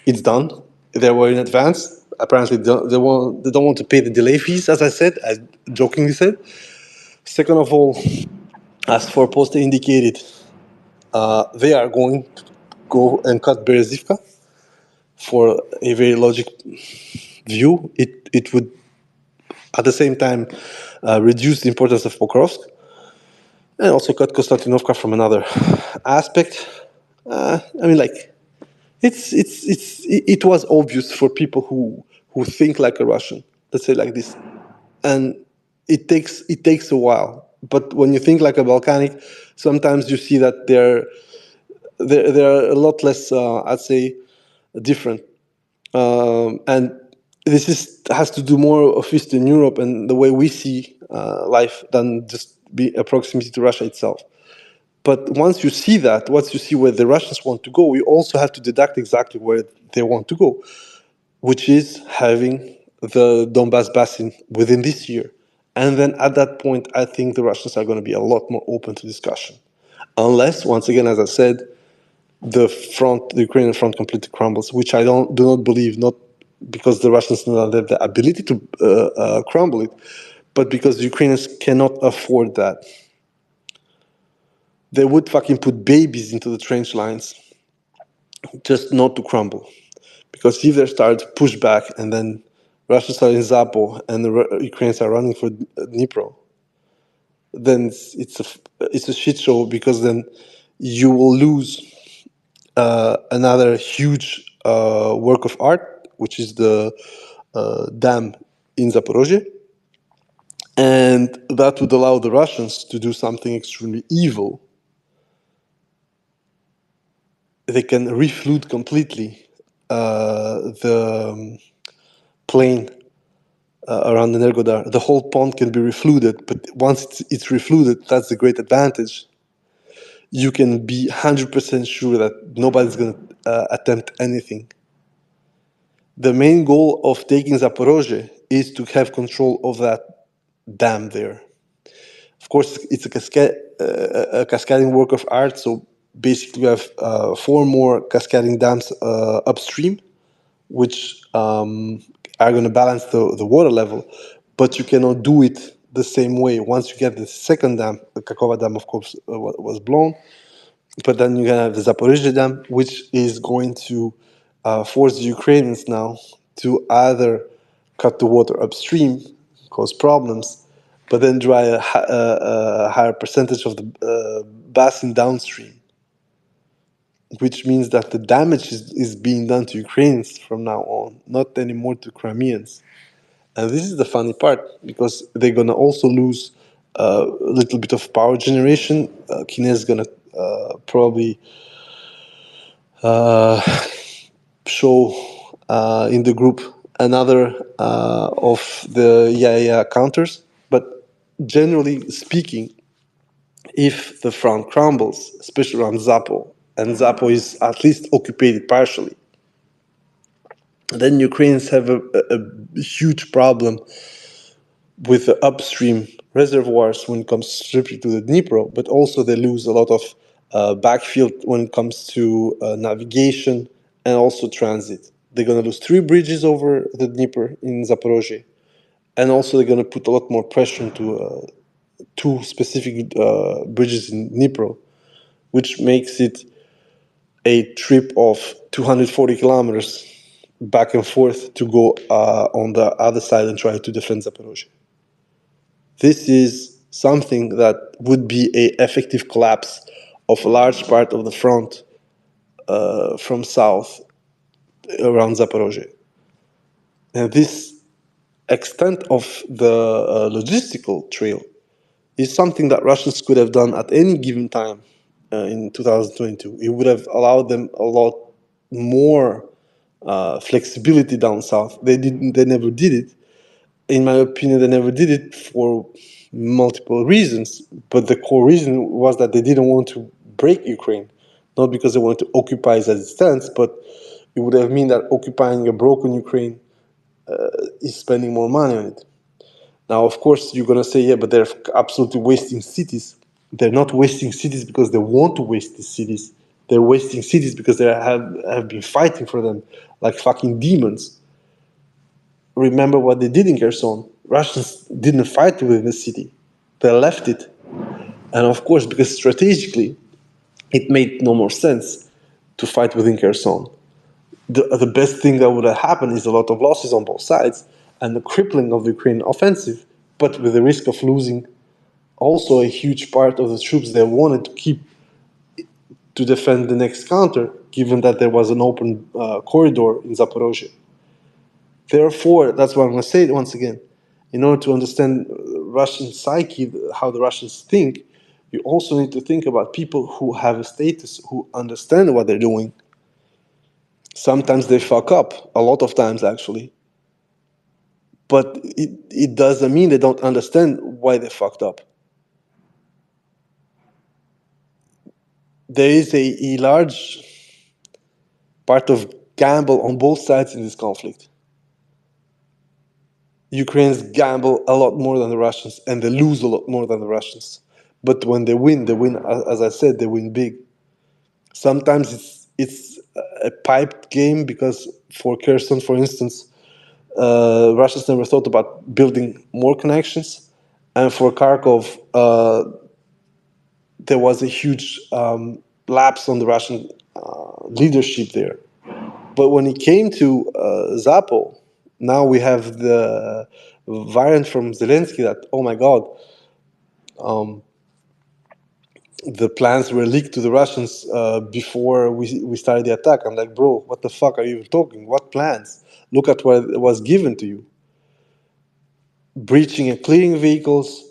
It's done. They were in advance. Apparently, they don't want to pay the delay fees, as I said, I jokingly said. Second of all, as for Posta indicated, they are going to go and cut Berezivka. For a very logic view, it would at the same time reduce the importance of Pokrovsk and also cut Konstantinovka from another aspect. I mean, like, it was obvious for people who think like a Russian, let's say like this, and it takes a while. But when you think like a Balkanic, sometimes you see that they're a lot less, I'd say, different. And this has to do more of Eastern Europe and the way we see life than just be a proximity to Russia itself. But once you see that, once you see where the Russians want to go, you also have to deduct exactly where they want to go, which is having the Donbass basin within this year. And then at that point, I think the Russians are going to be a lot more open to discussion. Unless, once again, as I said, the Ukrainian front completely crumbles, which I do not believe, not because the Russians do not have the ability to crumble it, but because the Ukrainians cannot afford that. They would fucking put babies into the trench lines just not to crumble. Because if they start to push back and then Russians are in Zapo and the Ukrainians are running for Dnipro, then it's a shit show, because then you will lose another huge work of art, which is the dam in Zaporozhye. And that would allow the Russians to do something extremely evil. They can reflood completely the plain around Energodar. The whole pond can be reflooded, but once it's reflooded, that's the great advantage. You can be 100% sure that nobody's going to attempt anything. The main goal of taking Zaporozhye is to have control of that dam there. Of course, it's a cascading work of art, so basically we have 4 more cascading dams upstream, which are going to balance the water level, but you cannot do it the same way. Once you get the second dam, the Kakova Dam, of course, was blown, but then you're going to have the Zaporizhzhia Dam, which is going to force the Ukrainians now to either cut the water upstream, cause problems, but then dry a higher percentage of the basin downstream, which means that the damage is being done to Ukrainians from now on, not anymore to Crimeans. And this is the funny part, because they're going to also lose a little bit of power generation. Kines is going to probably show in the group another of the counters. But generally speaking, if the front crumbles, especially around Zapo, and Zapo is at least occupied partially, then Ukrainians have a huge problem with the upstream reservoirs when it comes strictly to the Dnipro, but also they lose a lot of backfield when it comes to navigation and also transit. They're going to lose 3 bridges over the Dnieper in Zaporozhye. And also they're going to put a lot more pressure into 2 specific bridges in Dnipro, which makes it a trip of 240 kilometers back and forth to go on the other side and try to defend Zaporozhye. This is something that would be an effective collapse of a large part of the front from south around Zaporozhye. And this extent of the logistical trail is something that Russians could have done at any given time in 2022. It would have allowed them a lot more flexibility down south. They didn't. They never did it. In my opinion, they never did it for multiple reasons. But the core reason was that they didn't want to break Ukraine, not because they wanted to occupy it as it stands, but it would have meant that occupying a broken Ukraine is spending more money on it. Now, of course, you're going to say, yeah, but they're absolutely wasting cities. They're not wasting cities because they want to waste these cities. They're wasting cities because they have been fighting for them like fucking demons. Remember what they did in Kherson. Russians didn't fight within the city. They left it. And of course, because strategically, it made no more sense to fight within Kherson. The best thing that would have happened is a lot of losses on both sides and the crippling of the Ukrainian offensive, but with the risk of losing also a huge part of the troops they wanted to keep to defend the next counter, given that there was an open corridor in Zaporozhye. Therefore, that's what I'm going to say once again. In order to understand Russian psyche, how the Russians think, you also need to think about people who have a status, who understand what they're doing. Sometimes they fuck up, a lot of times actually. But it doesn't mean they don't understand why they fucked up. There is a large part of gamble on both sides in this conflict. Ukrainians gamble a lot more than the Russians, and they lose a lot more than the Russians. But when they win, as I said, they win big. Sometimes it's a piped game because for Kherson, for instance, Russians never thought about building more connections. And for Kharkov, there was a huge lapse on the Russian leadership there. But when it came to Zapo, now we have the variant from Zelensky that, oh my God, the plans were leaked to the Russians before we started the attack. I'm like, bro, what the fuck are you talking? What plans? Look at what was given to you. Breaching and clearing vehicles,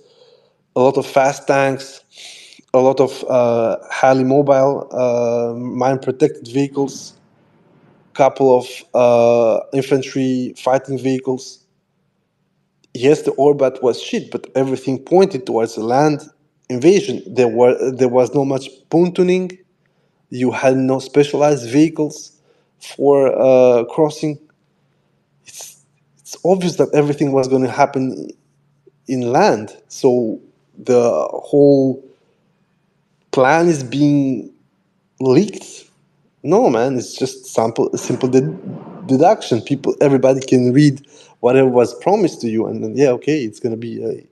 a lot of fast tanks, a lot of highly mobile mine-protected vehicles, couple of infantry fighting vehicles. Yes, the Orbat was shit, but everything pointed towards a land invasion. There was no much pontooning. You had no specialized vehicles for crossing. It's obvious that everything was going to happen in land. So the whole plan is being leaked. No, man, it's just simple deduction. Everybody can read whatever was promised to you, and then, yeah, okay, it's going to be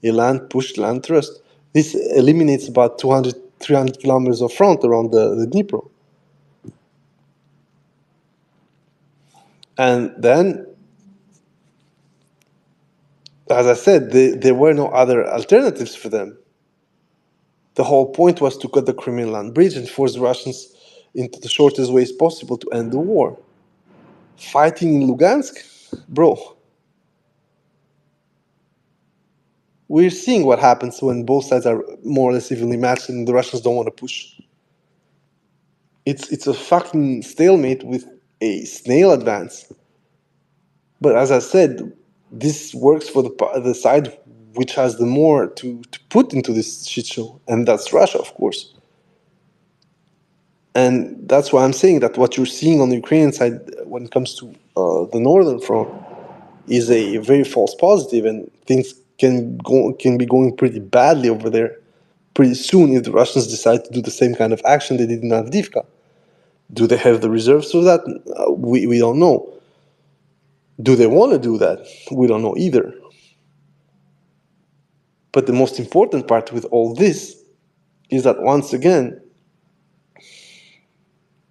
a land push, land thrust. This eliminates about 200, 300 kilometers of front around the Dnipro. And then, as I said, there were no other alternatives for them. The whole point was to cut the Crimean land bridge and force the Russians into the shortest ways possible to end the war. Fighting in Lugansk? Bro, we're seeing what happens when both sides are more or less evenly matched and the Russians don't want to push. It's a fucking stalemate with a snail advance. But as I said, this works for the side which has the more to put into this shit show, and that's Russia, of course. And that's why I'm saying that what you're seeing on the Ukrainian side when it comes to the northern front is a very false positive, and things can be going pretty badly over there pretty soon if the Russians decide to do the same kind of action they did in Avdiivka. Do they have the reserves for that? We don't know. Do they want to do that? We don't know either. But the most important part with all this is that once again,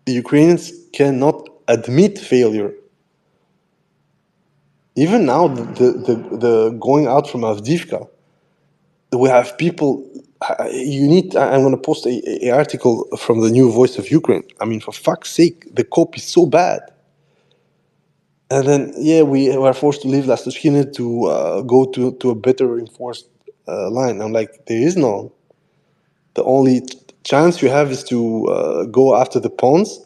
the Ukrainians cannot admit failure. Even now, the going out from Avdiivka, we have people. I'm going to post a article from the new Voice of Ukraine. I mean, for fuck's sake, the cop is so bad. And then, we were forced to leave Lastochkina to go to a better reinforced line. I'm like, there is none. The only chance you have is to go after the ponds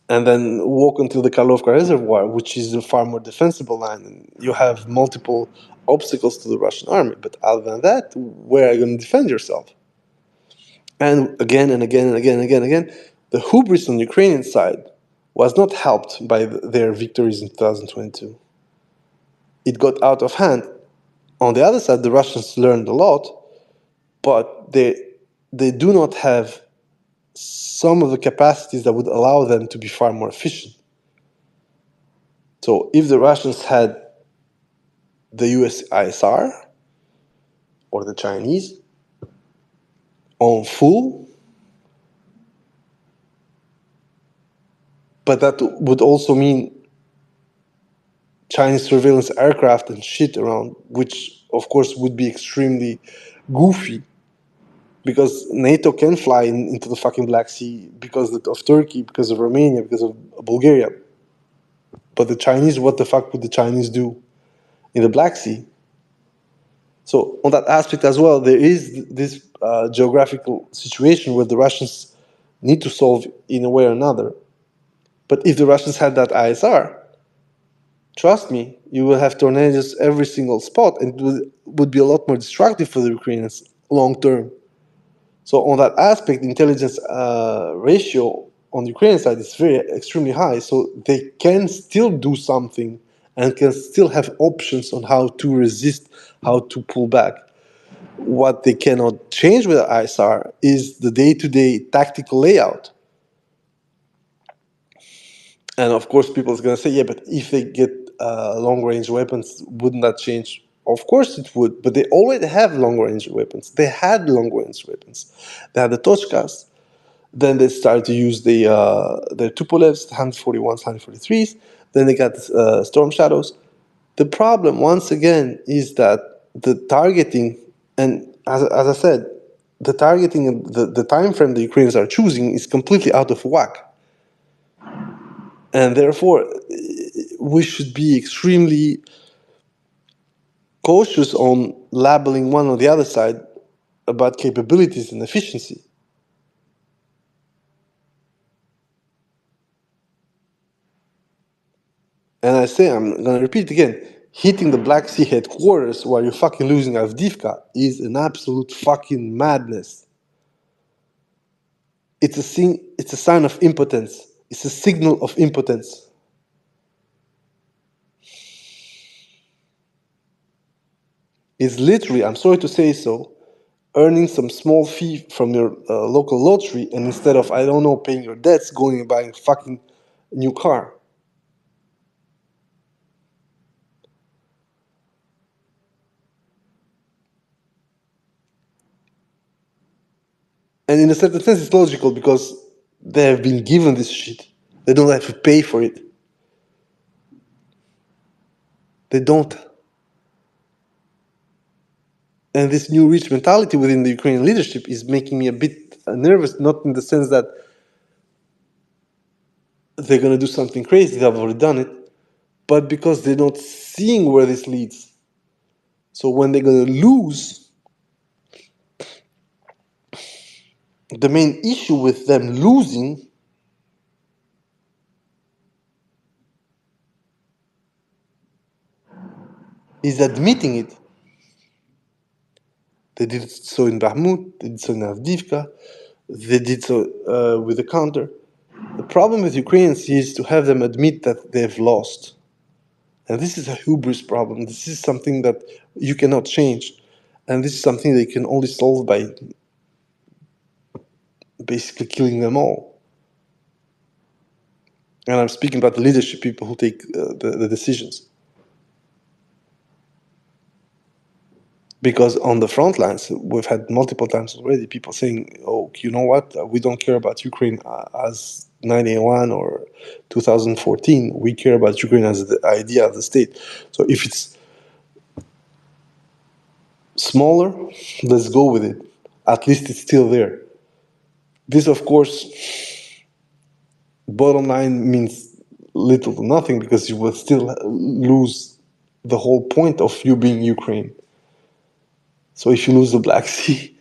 and then walk until the Karlovka Reservoir, which is a far more defensible line. And you have multiple obstacles to the Russian army. But other than that, where are you going to defend yourself? And again and again and again and again and again, the hubris on the Ukrainian side was not helped by their victories in 2022. It got out of hand. On the other side, the Russians learned a lot, but they do not have some of the capacities that would allow them to be far more efficient. So if the Russians had the USSR or the Chinese on full, but that would also mean Chinese surveillance aircraft and shit around, which of course would be extremely goofy because NATO can fly into the fucking Black Sea because of Turkey, because of Romania, because of Bulgaria. But the Chinese, what the fuck would the Chinese do in the Black Sea? So on that aspect as well, there is this geographical situation where the Russians need to solve in a way or another. But if the Russians had that ISR, trust me, you will have tornadoes every single spot, and it would be a lot more destructive for the Ukrainians long term. So on that aspect, the intelligence ratio on the Ukrainian side is extremely high. So they can still do something and can still have options on how to resist, how to pull back. What they cannot change with the ISR is the day-to-day tactical layout. And of course, people are going to say, yeah, but if they get long-range weapons, wouldn't that change? Of course it would, but they already have long-range weapons. They had long-range weapons. They had the Tochkas. Then they started to use the Tupolevs, 141s, 143s. Then they got Storm Shadows. The problem, once again, is that the targeting, and as I said, the targeting and the time frame the Ukrainians are choosing is completely out of whack. And therefore, we should be extremely cautious on labeling one or the other side about capabilities and efficiency. And I say, I'm going to repeat again, hitting the Black Sea headquarters while you're fucking losing Avdiivka is an absolute fucking madness. It's a sign of impotence. It's a signal of impotence. It's literally, I'm sorry to say so, earning some small fee from your local lottery, and instead of, I don't know, paying your debts, going and buying a fucking new car. And in a certain sense, it's logical because they have been given this shit. They don't have to pay for it. They don't. And this new rich mentality within the Ukrainian leadership is making me a bit nervous, not in the sense that they're going to do something crazy, they've already done it, but because they're not seeing where this leads. So when they're going to lose, the main issue with them losing is admitting it. They did so in Bakhmut, they did so in Avdiivka, they did so with the counter. The problem with Ukrainians is to have them admit that they've lost. And this is a hubris problem. This is something that you cannot change. And this is something they can only solve by basically killing them all. And I'm speaking about the leadership people who take the decisions. Because on the front lines, we've had multiple times already people saying, oh, you know what? We don't care about Ukraine as 1981 or 2014. We care about Ukraine as the idea of the state. So if it's smaller, let's go with it. At least it's still there. This, of course, bottom line means little to nothing because you will still lose the whole point of you being Ukraine. So if you lose the Black Sea,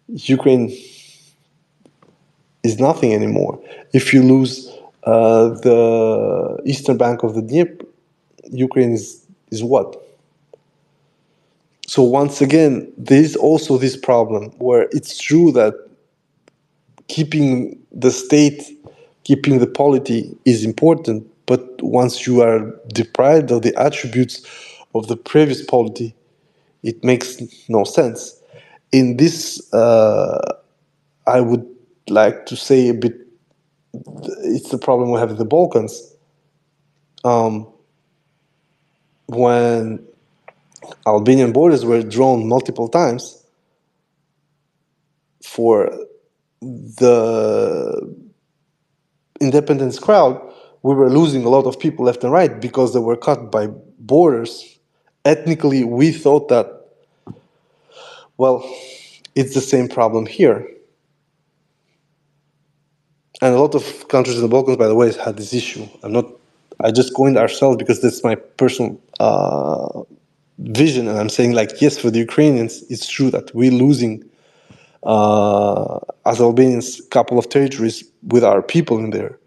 Ukraine is nothing anymore. If you lose the eastern bank of the Dnieper, Ukraine is what? So once again, there is also this problem where it's true that keeping the state, keeping the polity is important, but once you are deprived of the attributes of the previous polity, it makes no sense. In this, I would like to say a bit, it's the problem we have in the Balkans. When Albanian borders were drawn multiple times for the independence crowd, we were losing a lot of people left and right because they were cut by borders. Ethnically, we thought that, well, it's the same problem here. And a lot of countries in the Balkans, by the way, had this issue. I just coined ourselves because that's my personal vision. And I'm saying, like, yes, for the Ukrainians, it's true that we're losing, as Albanians, a couple of territories with our people in there.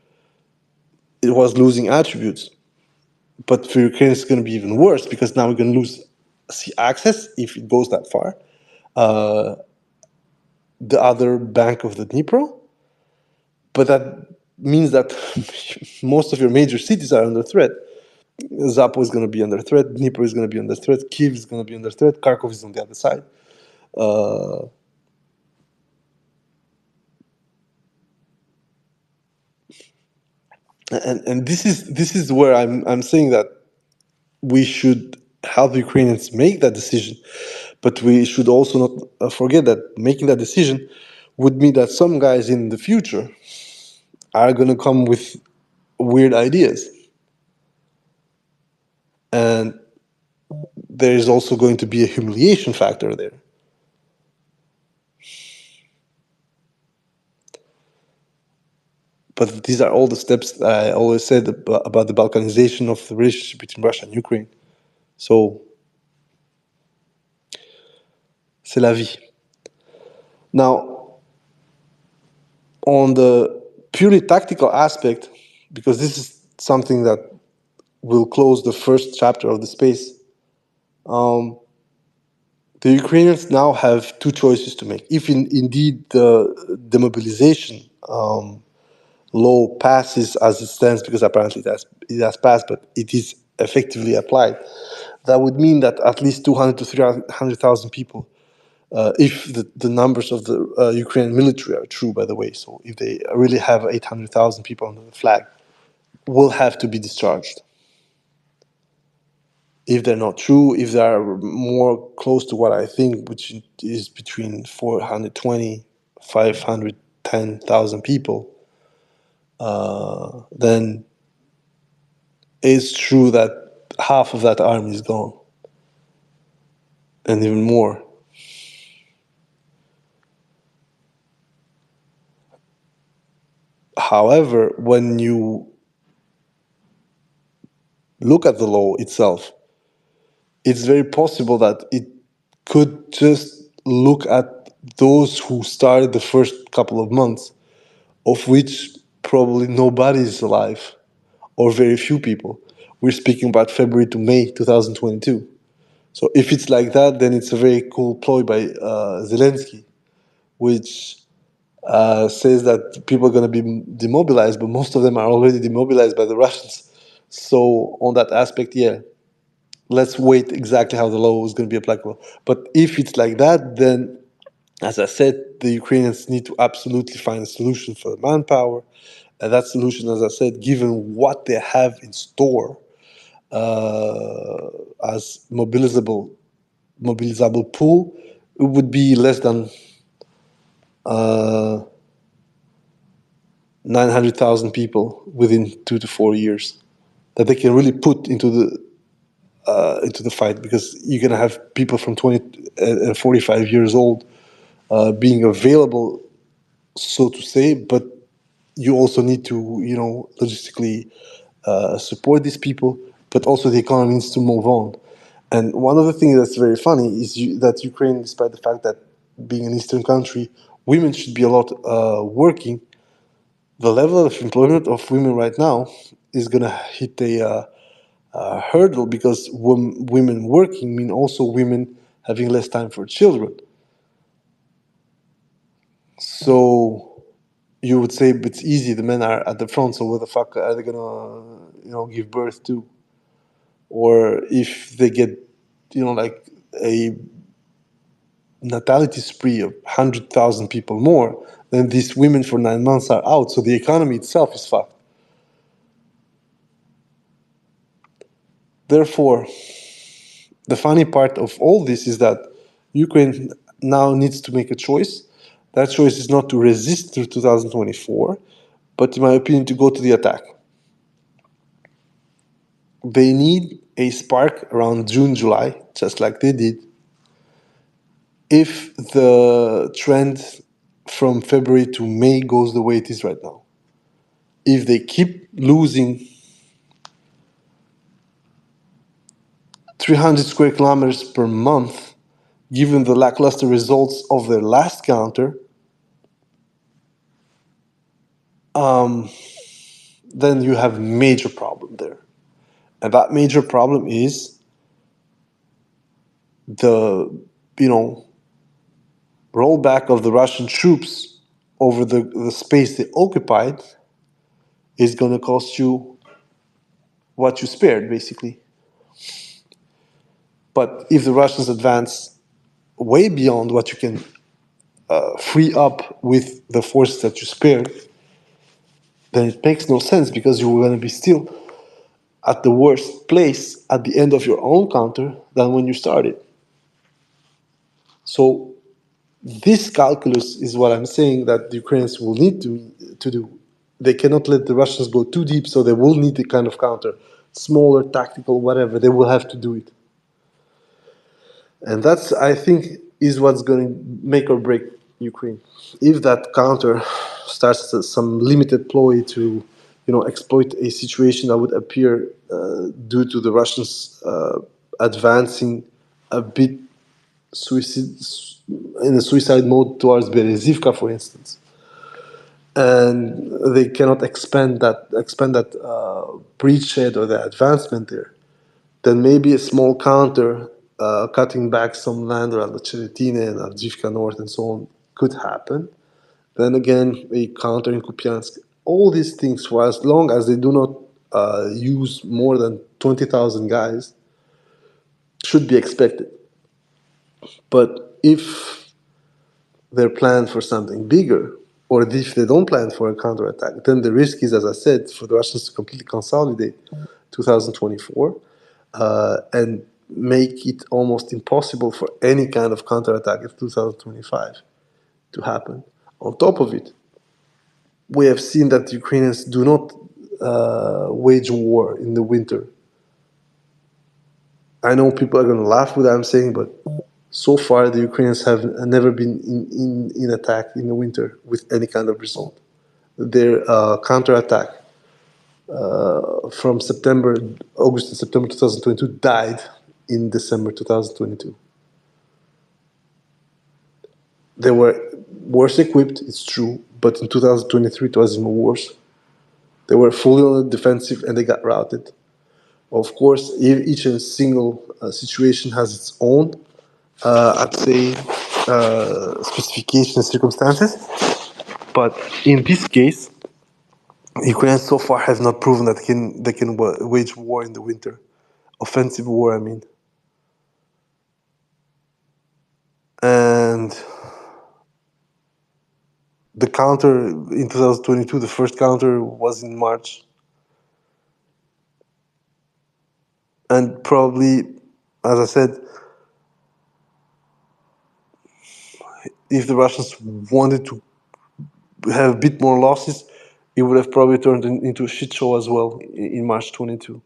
It was losing attributes. But for Ukraine, it's going to be even worse because now we're going to lose sea access if it goes that far. The other bank of the Dnipro. But that means that most of your major cities are under threat. Zapo is going to be under threat. Dnipro is going to be under threat. Kyiv is going to be under threat. Kharkov is on the other side. And this is where I'm saying that we should help the Ukrainians make that decision, but we should also not forget that making that decision would mean that some guys in the future are going to come with weird ideas, and there is also going to be a humiliation factor there. But these are all the steps that I always said about the balkanization of the relationship between Russia and Ukraine. So, c'est la vie. Now, on the purely tactical aspect, because this is something that will close the first chapter of the space, the Ukrainians now have two choices to make. If indeed the demobilization law passes as it stands, because apparently it has passed, but it is effectively applied, that would mean that at least 200 to 300,000 people, if the numbers of the Ukrainian military are true, by the way, so if they really have 800,000 people under the flag, will have to be discharged. If they're not true, if they are more close to what I think, which is between 420, 510,000 people, then it's true that half of that army is gone, and even more. However, when you look at the law itself, it's very possible that it could just look at those who started the first couple of months, of which probably nobody is alive, or very few people. We're speaking about February to May 2022. So if it's like that, then it's a very cool ploy by Zelensky, which says that people are going to be demobilized, but most of them are already demobilized by the Russians. So on that aspect, yeah, let's wait exactly how the law is going to be applicable. But if it's like that, then, as I said, the Ukrainians need to absolutely find a solution for the manpower, And that solution, as I said, given what they have in store as mobilizable pool, it would be less than 900,000 people within 2 to 4 years that they can really put into the fight, because you're gonna have people from 20 and 45 years old being available, so to say, but you also need to, logistically support these people, but also the economy needs to move on. And one of the things that's very funny is that Ukraine, despite the fact that being an Eastern country, women should be a lot working, the level of employment of women right now is going to hit a hurdle, because women working mean also women having less time for children. So you would say, but it's easy, the men are at the front, so where the fuck are they gonna give birth to? Or if they get like a natality spree of 100,000 people more, then these women for 9 months are out, so the economy itself is fucked. Therefore, the funny part of all this is that Ukraine now needs to make a choice. That choice is not to resist through 2024, but in my opinion, to go to the attack. They need a spark around June, July, just like they did. If the trend from February to May goes the way it is right now, if they keep losing 300 square kilometers per month, given the lackluster results of their last counter, then you have a major problem there. And that major problem is the, rollback of the Russian troops over the space they occupied is going to cost you what you spared, basically. But if the Russians advance way beyond what you can free up with the forces that you spared, then it makes no sense, because you're going to be still at the worst place at the end of your own counter than when you started. So this calculus is what I'm saying that the Ukrainians will need to do. They cannot let the Russians go too deep, so they will need the kind of counter, smaller, tactical, whatever. They will have to do it. And that's, I think, is what's going to make or break Ukraine. If that counter starts some limited ploy to, exploit a situation that would appear due to the Russians advancing a bit in a suicide mode towards Berezivka, for instance, and they cannot expand that breachhead or the advancement there, then maybe a small counter cutting back some land around the Cheretine and Avdiivka North and so on could happen. Then again, a counter in Kupiansk. All these things, for as long as they do not use more than 20,000 guys, should be expected. But if they're planned for something bigger, or if they don't plan for a counterattack, then the risk is, as I said, for the Russians to completely consolidate 2024 and make it almost impossible for any kind of counterattack in 2025 to happen. On top of it, we have seen that the Ukrainians do not wage war in the winter. I know people are going to laugh with what I'm saying, but so far the Ukrainians have never been in attack in the winter with any kind of result. Their counterattack from August and September 2022 died in December 2022. They were worse equipped, it's true, but in 2023 it was even worse. They were fully on the defensive and they got routed. Of course, each and single situation has its own, I'd say, specifications and circumstances. But in this case, Ukraine so far has not proven that they can wage war in the winter. Offensive war, I mean. And The counter in 2022, the first counter was in March. And probably, as I said, if the Russians wanted to have a bit more losses, it would have probably turned into a shit show as well in March 22,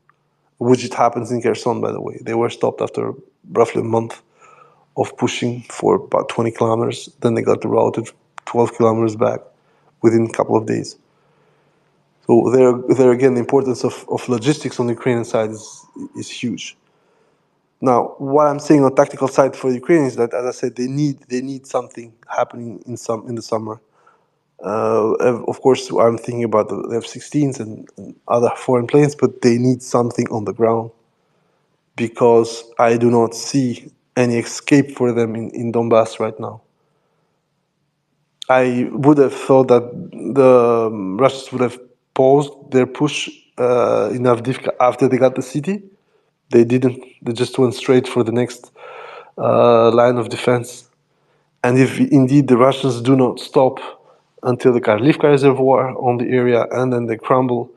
which it happens in Kherson, by the way. They were stopped after roughly a month of pushing for about 20 kilometers. Then they got routed 12 kilometers back within a couple of days. So there again, the importance of logistics on the Ukrainian side is huge. Now, what I'm saying on the tactical side for the Ukrainians is that, as I said, they need something happening in the summer. Of course, I'm thinking about the F-16s and other foreign planes, but they need something on the ground because I do not see any escape for them in Donbass right now. I would have thought that the Russians would have paused their push in Avdiivka after they got the city. They didn't. They just went straight for the next line of defense. And if indeed the Russians do not stop until the Karlivka reservoir on the area and then they crumble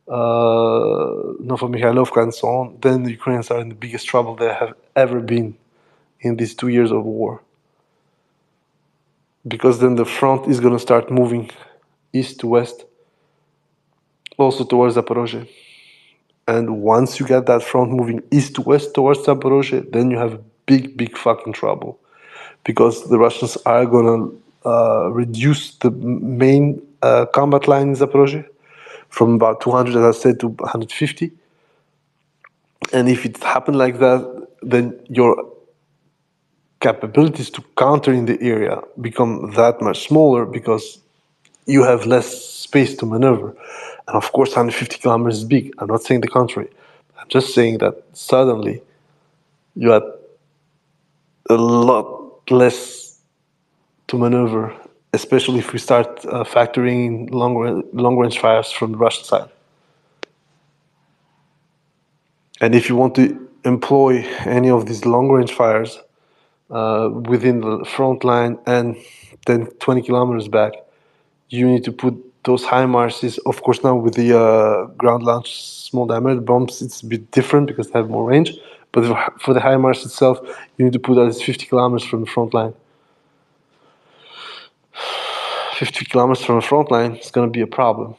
Novomihailovka and so on, then the Ukrainians are in the biggest trouble they have ever been in these 2 years of war. Because then the front is going to start moving east to west, also towards Zaporozhye. And once you get that front moving east to west towards Zaporozhye, then you have big fucking trouble. Because the Russians are going to reduce the main combat line in Zaporozhye from about 200, as I said, to 150. And if it happened like that, then your capabilities to counter in the area become that much smaller because you have less space to maneuver. And of course, 150 kilometers is big. I'm not saying the contrary. I'm just saying that suddenly you had a lot less to maneuver, especially if we start factoring in long-range fires from the Russian side. And if you want to employ any of these long-range fires within the front line and then 20 kilometers back, you need to put those HIMARSs. Of course, now with the ground-launched small diameter bombs, it's a bit different because they have more range. But for the HIMARS itself, you need to put at least 50 kilometers from the front line. 50 kilometers from the front line is going to be a problem.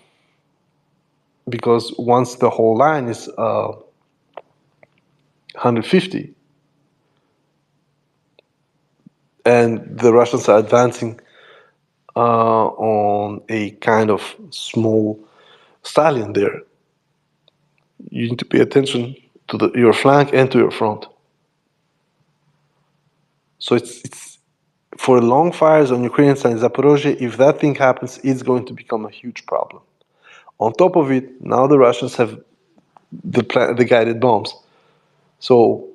Because once the whole line is 150, and the Russians are advancing on a kind of small stallion there, you need to pay attention to your flank and to your front. So it's for long fires on Ukrainian side in Zaporozhye, if that thing happens, it's going to become a huge problem. On top of it, now the Russians have the guided bombs. So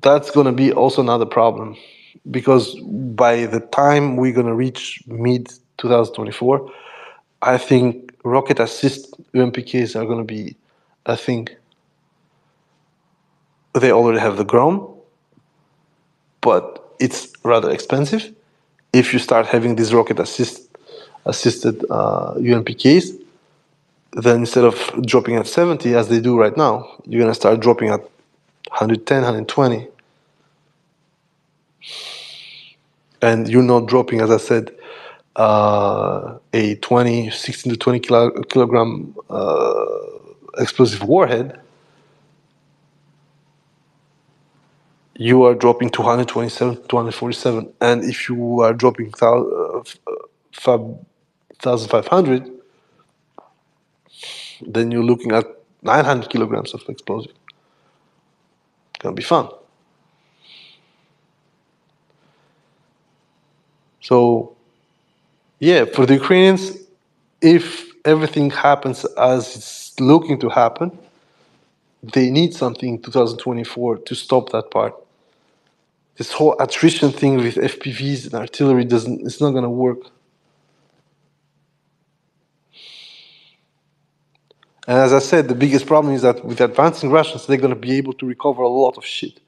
that's going to be also another problem. Because by the time we're going to reach mid 2024, I think rocket assist UMPKs are going to be a thing. They already have the Grom, but it's rather expensive. If you start having these rocket assisted UMPKs, then instead of dropping at 70 as they do right now, you're going to start dropping at 110, 120. And you're not dropping, as I said, a 16 to 20 kilogram explosive warhead. You are dropping 227, 247. And if you are dropping 1,500, then you're looking at 900 kilograms of explosive. It's going to be fun. So, yeah, for the Ukrainians, if everything happens as it's looking to happen, they need something in 2024 to stop that part. This whole attrition thing with FPVs and artillery it's not going to work. And as I said, the biggest problem is that with advancing Russians, they're going to be able to recover a lot of shit.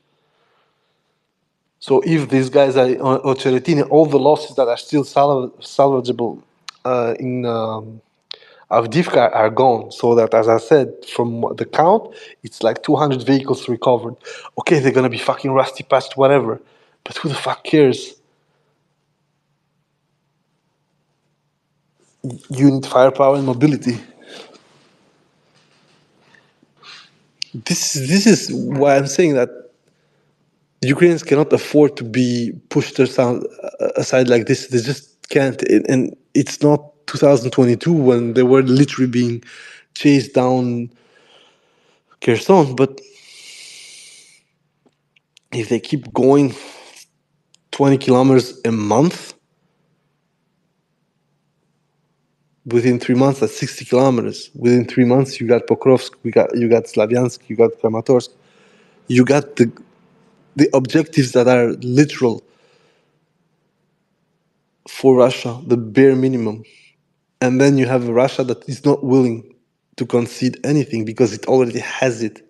So if these guys are on Ceretini, all the losses that are still salvageable in Avdiivka are gone. So that, as I said, from the count, it's like 200 vehicles recovered. Okay, they're gonna be fucking rusty patched, whatever. But who the fuck cares? You need firepower and mobility. This is why I'm saying that Ukrainians cannot afford to be pushed aside like this. They just can't. And it's not 2022 when they were literally being chased down Kherson. But if they keep going 20 kilometers a month, within 3 months, that's 60 kilometers. Within 3 months, you got Pokrovsk, you got Slavyansk, you got Kramatorsk. You got the objectives that are literal for Russia, the bare minimum. And then you have a Russia that is not willing to concede anything because it already has it.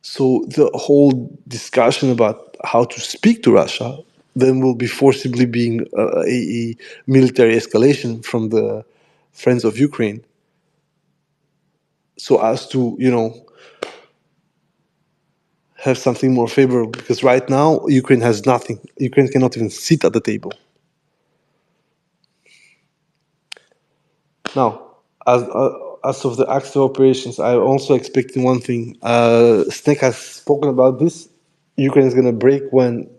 So the whole discussion about how to speak to Russia then will be forcibly being a military escalation from the friends of Ukraine. So as to, have something more favorable, because right now Ukraine has nothing. Ukraine cannot even sit at the table. Now, as of the active operations, I'm also expecting one thing. Snake has spoken about this. Ukraine is going to break when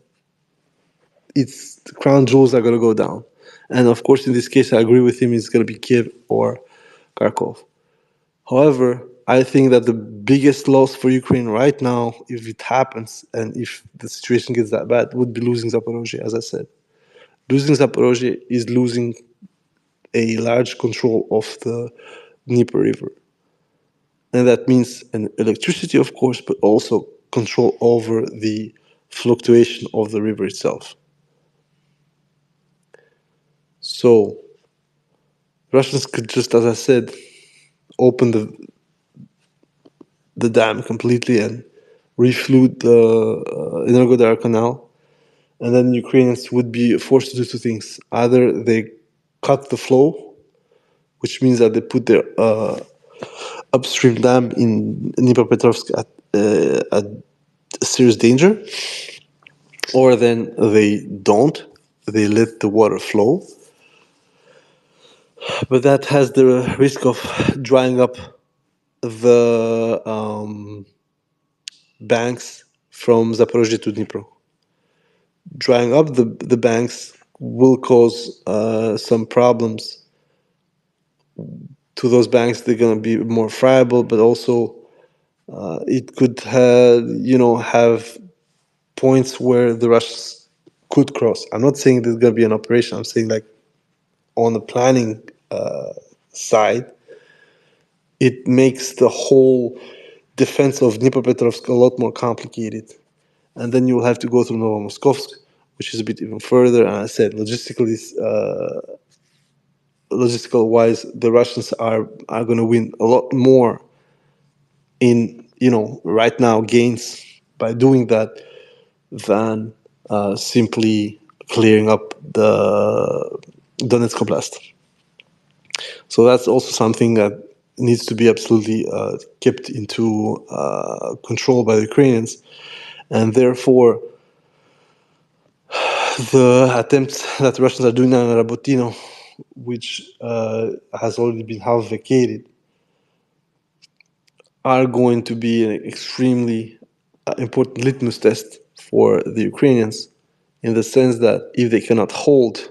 its crown jewels are going to go down. And of course, in this case, I agree with him, it's going to be Kiev or Kharkov. However, I think that the biggest loss for Ukraine right now, if it happens and if the situation gets that bad, would be losing Zaporozhye, as I said. Losing Zaporozhye is losing a large control of the Dnieper River. And that means an electricity, of course, but also control over the fluctuation of the river itself. So Russians could just, as I said, open the dam completely and reflood the Energodar Canal, and then Ukrainians would be forced to do two things. Either they cut the flow, which means that they put their upstream dam in Dnipropetrovsk at serious danger, or then they don't. They let the water flow, but that has the risk of drying up the banks from Zaporozhye to Dnipro. Drying up the banks will cause some problems to those banks. They're going to be more friable, but also it could have points where the Russians could cross. I'm not saying there's going to be an operation. I'm saying, like, on the planning side, it makes the whole defense of Dnipropetrovsk a lot more complicated. And then you will have to go through Novomoskovsk, which is a bit even further. And I said, logistical wise, the Russians are going to win a lot more in, right now, gains by doing that than simply clearing up the Donetsk Oblast. So that's also something that needs to be absolutely kept into control by the Ukrainians. And therefore, the attempts that the Russians are doing now in Rabotino, which has already been half vacated, are going to be an extremely important litmus test for the Ukrainians, in the sense that if they cannot hold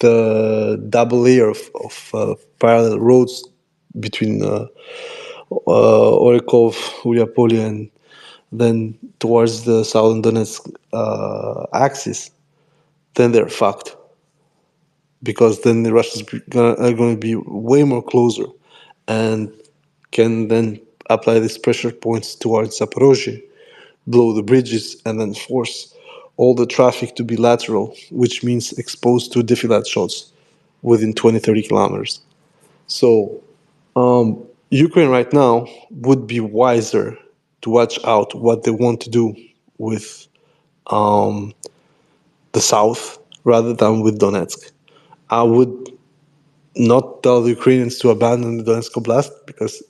the double layer of parallel roads between Orekov, Ulyapoli, and then towards the southern Donetsk axis, then they're fucked. Because then the Russians are going to be way more closer and can then apply these pressure points towards Zaporozhye, blow the bridges, and then force all the traffic to be lateral, which means exposed to defilade shots within 20-30 kilometers. So Ukraine right now would be wiser to watch out what they want to do with the south rather than with Donetsk. I would not tell the Ukrainians to abandon the Donetsk Oblast because,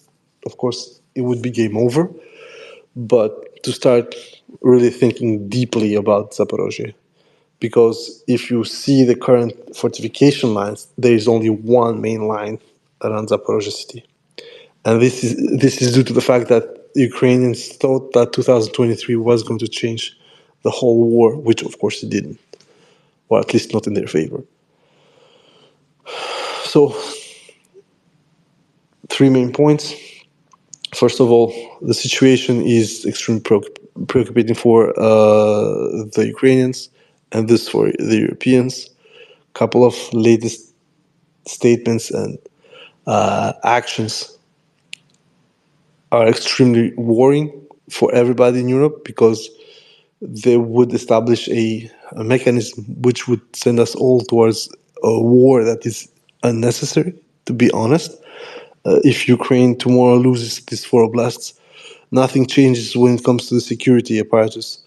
of course, it would be game over, but to start really thinking deeply about Zaporozhye. Because if you see the current fortification lines, there is only one main line around Zaporozhye city. And this is due to the fact that Ukrainians thought that 2023 was going to change the whole war, which of course it didn't, or at least not in their favor. So, three main points. First of all, the situation is extremely preoccupating for the Ukrainians and this for the Europeans. Couple of latest statements and actions are extremely worrying for everybody in Europe because they would establish a mechanism which would send us all towards a war that is unnecessary, to be honest. If Ukraine tomorrow loses these four oblasts, nothing changes when it comes to the security apparatus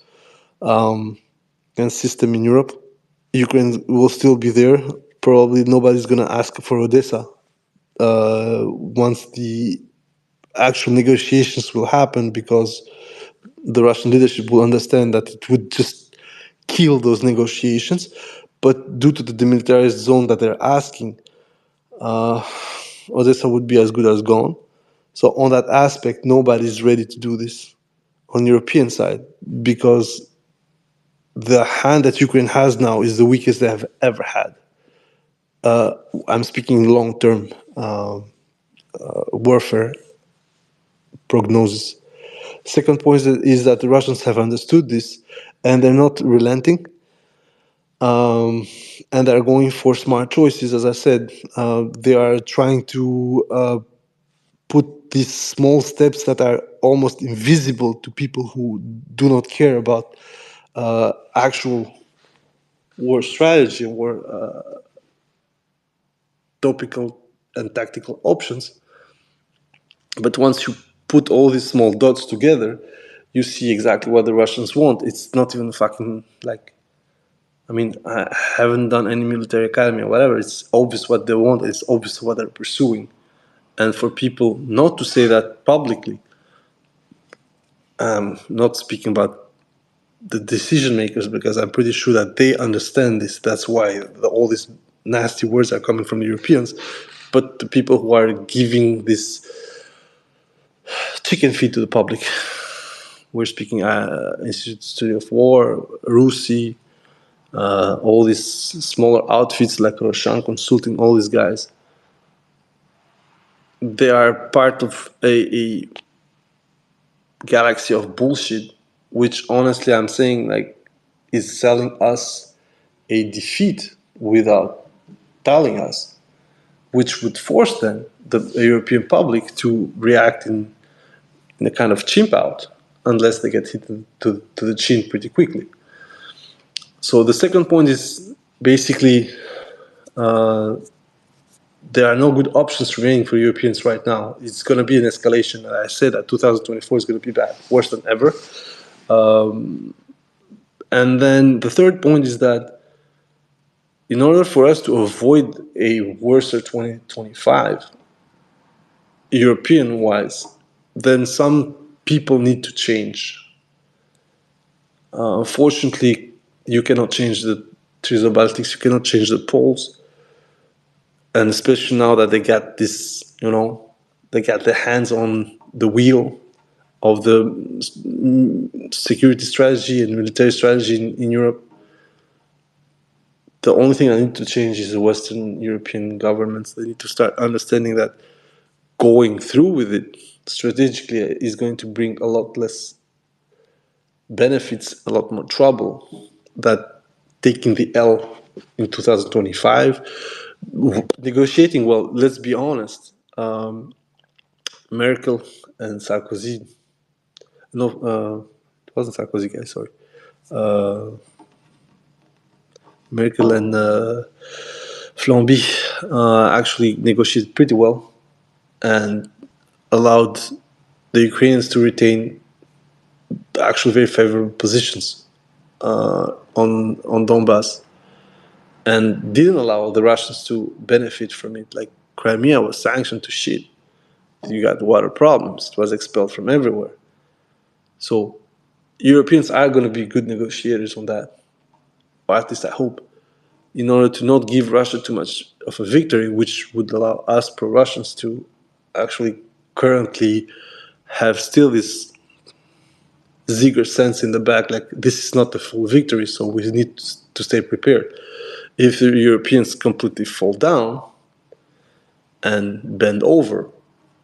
and system in Europe. Ukraine will still be there. Probably nobody's going to ask for Odessa once the actual negotiations will happen because the Russian leadership will understand that it would just kill those negotiations. But due to the demilitarized zone that they're asking, Odessa would be as good as gone. So on that aspect, nobody's ready to do this on European side because the hand that Ukraine has now is the weakest they have ever had. I'm speaking long-term warfare prognosis. Second point is that the Russians have understood this and they're not relenting. And they're going for smart choices. As I said, they are trying to put these small steps that are almost invisible to people who do not care about actual war strategy or topical and tactical options. But once you put all these small dots together, you see exactly what the Russians want. It's not even fucking like, I mean, I haven't done any military academy or whatever. It's obvious what they want. It's obvious what they're pursuing. And for people not to say that publicly, not speaking about the decision makers, because I'm pretty sure that they understand this. That's why all these nasty words are coming from the Europeans. But the people who are giving this chicken feed to the public, we're speaking Institute Study of War, RUSI, all these smaller outfits like Roshan Consulting, all these guys, they are part of a galaxy of bullshit, which honestly I'm saying like is selling us a defeat without telling us, which would force then the European public to react in a kind of chimp out unless they get hit to the chin pretty quickly. So the second point is basically there are no good options remaining for Europeans right now. It's going to be an escalation. I said that 2024 is going to be bad, worse than ever. And then the third point is that in order for us to avoid a worse 2025, European-wise, then some people need to change. Unfortunately, you cannot change the trees of Baltics, you cannot change the poles. And especially now that they got this, they got their hands on the wheel of the security strategy and military strategy in Europe. The only thing I need to change is the Western European governments. They need to start understanding that going through with it strategically is going to bring a lot less benefits, a lot more trouble, that taking the L in 2025. Negotiating, well, let's be honest, Merkel and Sarkozy, no, it wasn't Sarkozy, guys, sorry. Merkel and Flamby actually negotiated pretty well and allowed the Ukrainians to retain actually very favorable positions on Donbass, and didn't allow the Russians to benefit from it. Like Crimea was sanctioned to shit. You got water problems. It was expelled from everywhere. So Europeans are going to be good negotiators on that, or at least I hope, in order to not give Russia too much of a victory, which would allow us pro-Russians to actually currently have still this Ziegler sense in the back, like this is not the full victory, so we need to stay prepared. If the Europeans completely fall down and bend over,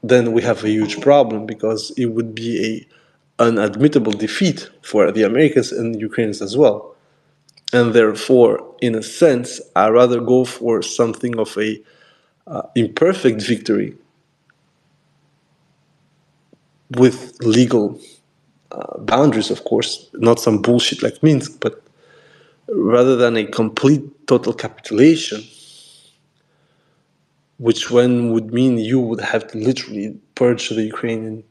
then we have a huge problem, because it would be an unadmittable defeat for the Americans and Ukrainians as well. And therefore, in a sense, I rather go for something of a imperfect victory with legal boundaries, of course, not some bullshit like Minsk, but rather than a complete total capitulation, which one would mean you would have to literally purge the Ukrainian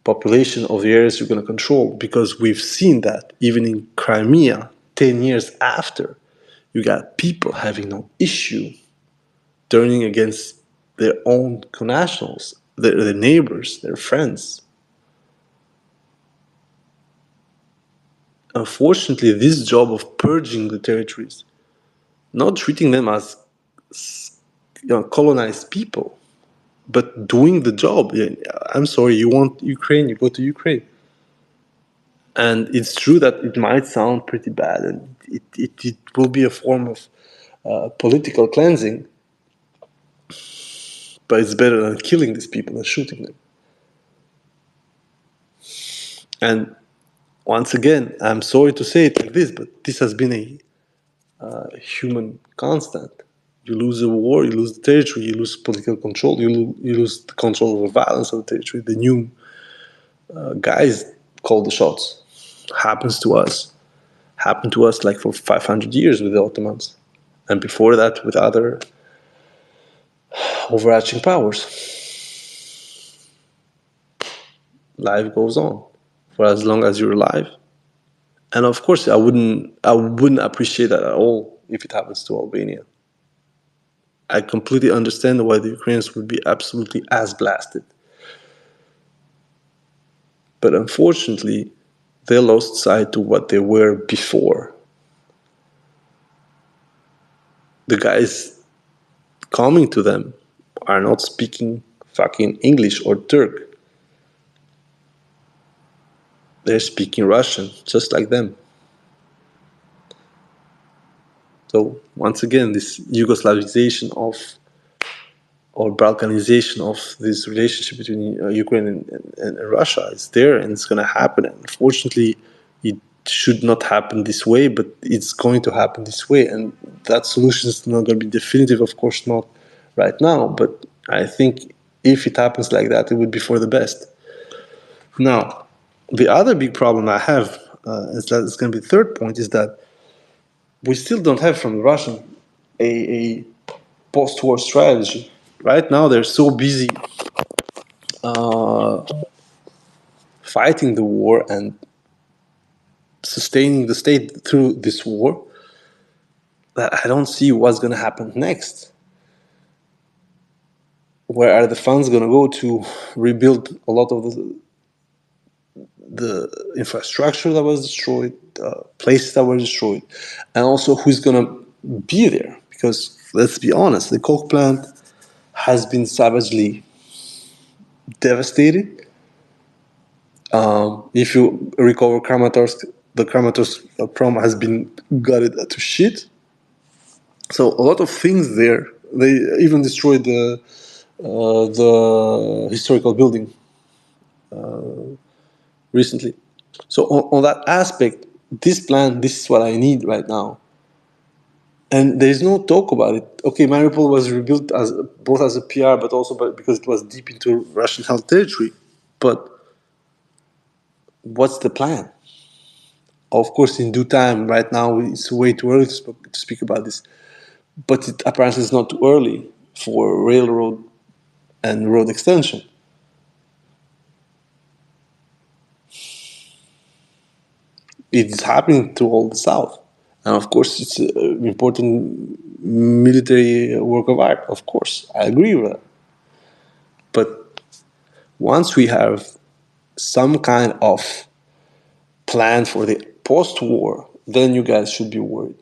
population of the areas you're going to control, because we've seen that even in Crimea 10 years after, you got people having no issue turning against their own connationals, their neighbors, their friends. Unfortunately, this job of purging the territories, not treating them as colonized people, but doing the job. I'm sorry, you want Ukraine, you go to Ukraine. And it's true that it might sound pretty bad, and it will be a form of political cleansing, but it's better than killing these people and shooting them. And once again, I'm sorry to say it like this, but this has been a human constant. You lose a war, you lose the territory, you lose political control, you lose the control of the violence of the territory. The new guys call the shots. Happens to us. Happened to us like for 500 years with the Ottomans. And before that with other overarching powers. Life goes on for as long as you're alive. And of course, I wouldn't appreciate that at all if it happens to Albania. I completely understand why the Ukrainians would be absolutely ass blasted. But unfortunately, they lost sight to what they were before. The guys coming to them are not speaking fucking English or Turk. They're speaking Russian, just like them. So once again, this Yugoslavization of, or Balkanization of this relationship between Ukraine and Russia is there, and it's going to happen. And unfortunately, it should not happen this way, but it's going to happen this way. And that solution is not going to be definitive, of course, not right now. But I think if it happens like that, it would be for the best. Now, the other big problem I have, is that it's going to be the third point, is that we still don't have from the Russian a post-war strategy. Right now, they're so busy fighting the war and sustaining the state through this war that I don't see what's going to happen next. Where are the funds going to go to rebuild a lot of the infrastructure that was destroyed, places that were destroyed, and also who's going to be there? Because let's be honest, the coke plant has been savagely devastated. If you recover Kramatorsk, the Kramatorsk prom has been gutted to shit. So a lot of things there. They even destroyed the historical building recently. So on that aspect, this plan, this is what I need right now. And there is no talk about it. Okay, Mariupol was rebuilt as both as a PR, but also because it was deep into Russian-held territory. But what's the plan? Of course, in due time, right now, it's way too early to speak about this. But it apparently is not too early for railroad and road extension. It's happening to all the South. And of course, it's an important military work of art. Of course, I agree with that. But once we have some kind of plan for the post-war, then you guys should be worried.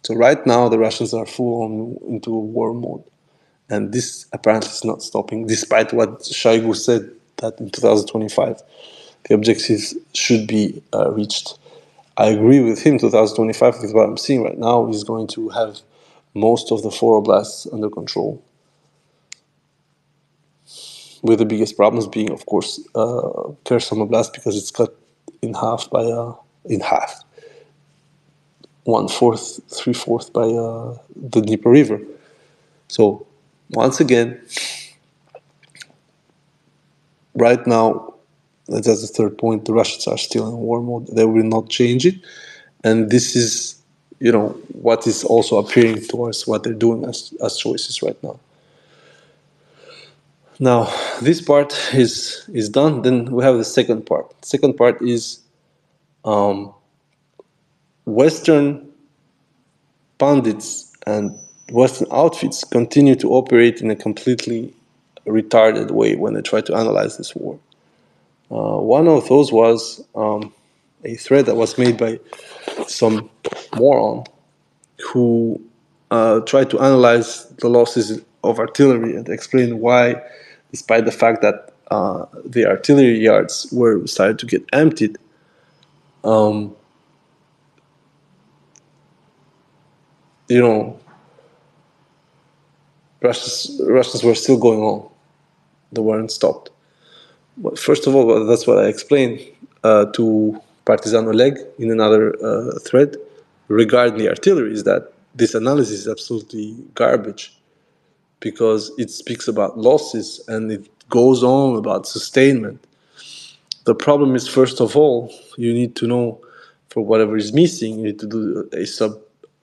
So right now, the Russians are full on into war mode. And this apparently is not stopping, despite what Shoigu said that in 2025, the objectives should be reached. I agree with him. 2025, with what I'm seeing right now, is going to have most of the four oblasts under control. With the biggest problems being, of course, Kherson Oblast, because it's cut in half by in half, 1/4, 3/4 by the Dnieper River. So once again, right now, that's the third point. The Russians are still in war mode. They will not change it, and this is, what is also appearing towards what they're doing as choices right now. Now, this part is done. Then we have the second part. The second part is Western pundits and Western outfits continue to operate in a completely retarded way when they try to analyze this war. One of those was a thread that was made by some moron who tried to analyze the losses of artillery and explain why, despite the fact that the artillery yards were started to get emptied, Russians were still going on. They weren't stopped. But first of all, that's what I explained to Partisan Oleg in another thread regarding the artillery, is that this analysis is absolutely garbage, because it speaks about losses and it goes on about sustainment. The problem is, first of all, you need to know for whatever is missing, you need to do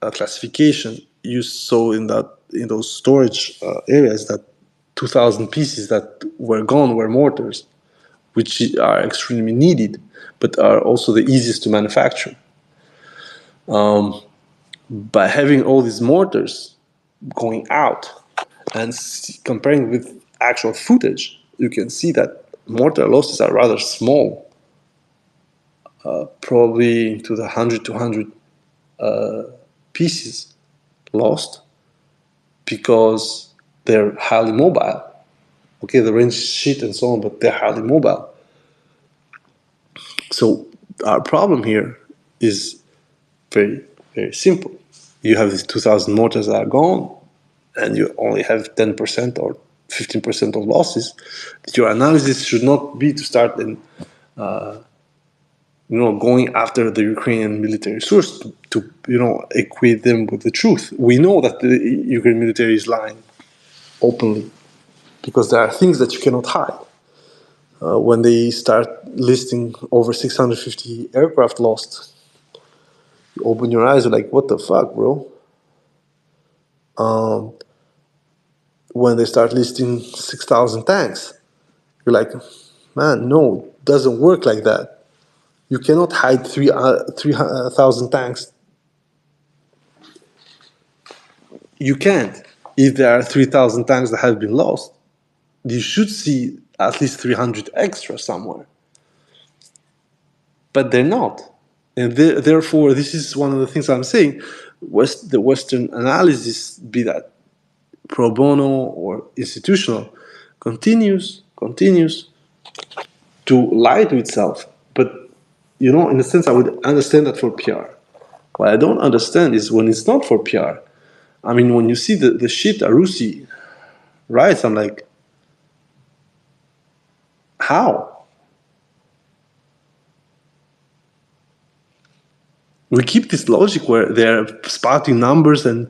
a classification. You saw in those storage areas that 2,000 pieces that were gone were mortars, which are extremely needed, but are also the easiest to manufacture. By having all these mortars going out and comparing with actual footage, you can see that mortar losses are rather small, probably to the 100 to 100 pieces lost, because they're highly mobile. Okay, the range is shit and so on, but they're highly mobile. So our problem here is very, very simple. You have these 2,000 mortars that are gone, and you only have 10% or 15% of losses. Your analysis should not be to start going after the Ukrainian military source to equate them with the truth. We know that the Ukrainian military is lying openly, because there are things that you cannot hide. When they start listing over 650 aircraft lost, you open your eyes, you're like, what the fuck, bro? When they start listing 6,000 tanks, you're like, man, no, it doesn't work like that. You cannot hide 3,000 tanks. You can't. If there are 3,000 tanks that have been lost, you should see at least 300 extra somewhere. But they're not. And therefore, this is one of the things I'm saying. The Western analysis, be that pro bono or institutional, continues to lie to itself. But, in a sense, I would understand that for PR. What I don't understand is when it's not for PR. I mean, when you see the shit Arusi writes, I'm like, how? We keep this logic where they're spouting numbers and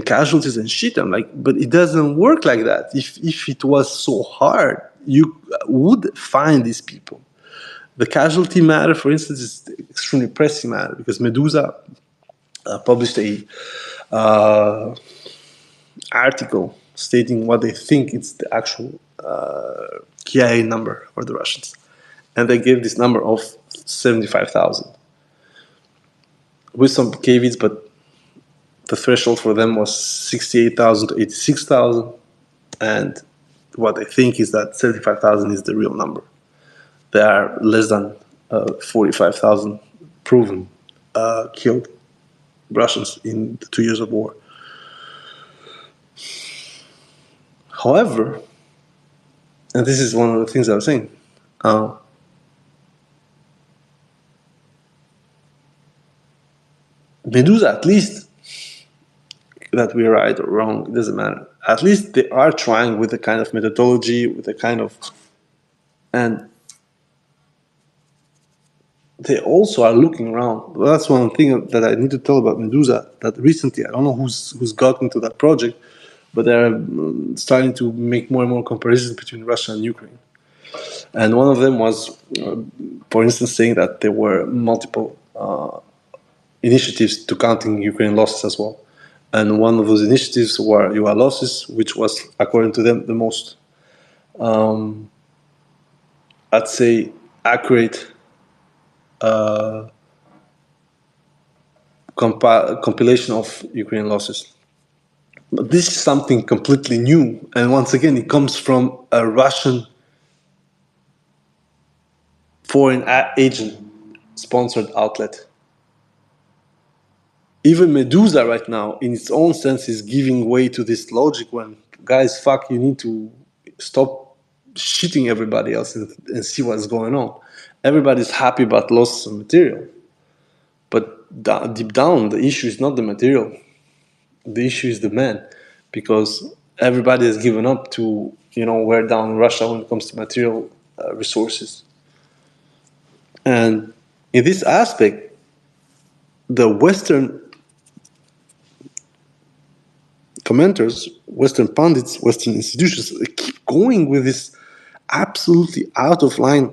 casualties and shit. I'm like, but it doesn't work like that. If it was so hard, you would find these people. The casualty matter, for instance, is extremely pressing matter, because Medusa published a article stating what they think it's the actual KIA number for the Russians. And they gave this number of 75,000. with some caveats, but the threshold for them was 68,000 to 86,000. And what I think is that 75,000 is the real number. There are less than 45,000 proven killed Russians in the 2 years of war. However, and this is one of the things I was saying, Medusa, at least, that we're right or wrong, it doesn't matter. At least they are trying with a kind of methodology, with a kind of, and they also are looking around. Well, that's one thing that I need to tell about Medusa. That recently, I don't know who's got into that project, but they're starting to make more and more comparisons between Russia and Ukraine. And one of them was, for instance, saying that there were multiple initiatives to counting Ukraine losses as well. And one of those initiatives were UA losses, which was, according to them, the most, I'd say, accurate compilation of Ukraine losses. But this is something completely new. And once again, it comes from a Russian foreign agent sponsored outlet. Even Medusa right now, in its own sense, is giving way to this logic when, guys, fuck, you need to stop shitting everybody else and see what's going on. Everybody's happy about loss of material. But deep down, the issue is not the material. The issue is the man. Because everybody has given up to, wear down Russia when it comes to material resources. And in this aspect, the Western commenters, Western pundits, Western institutions keep going with this absolutely out of line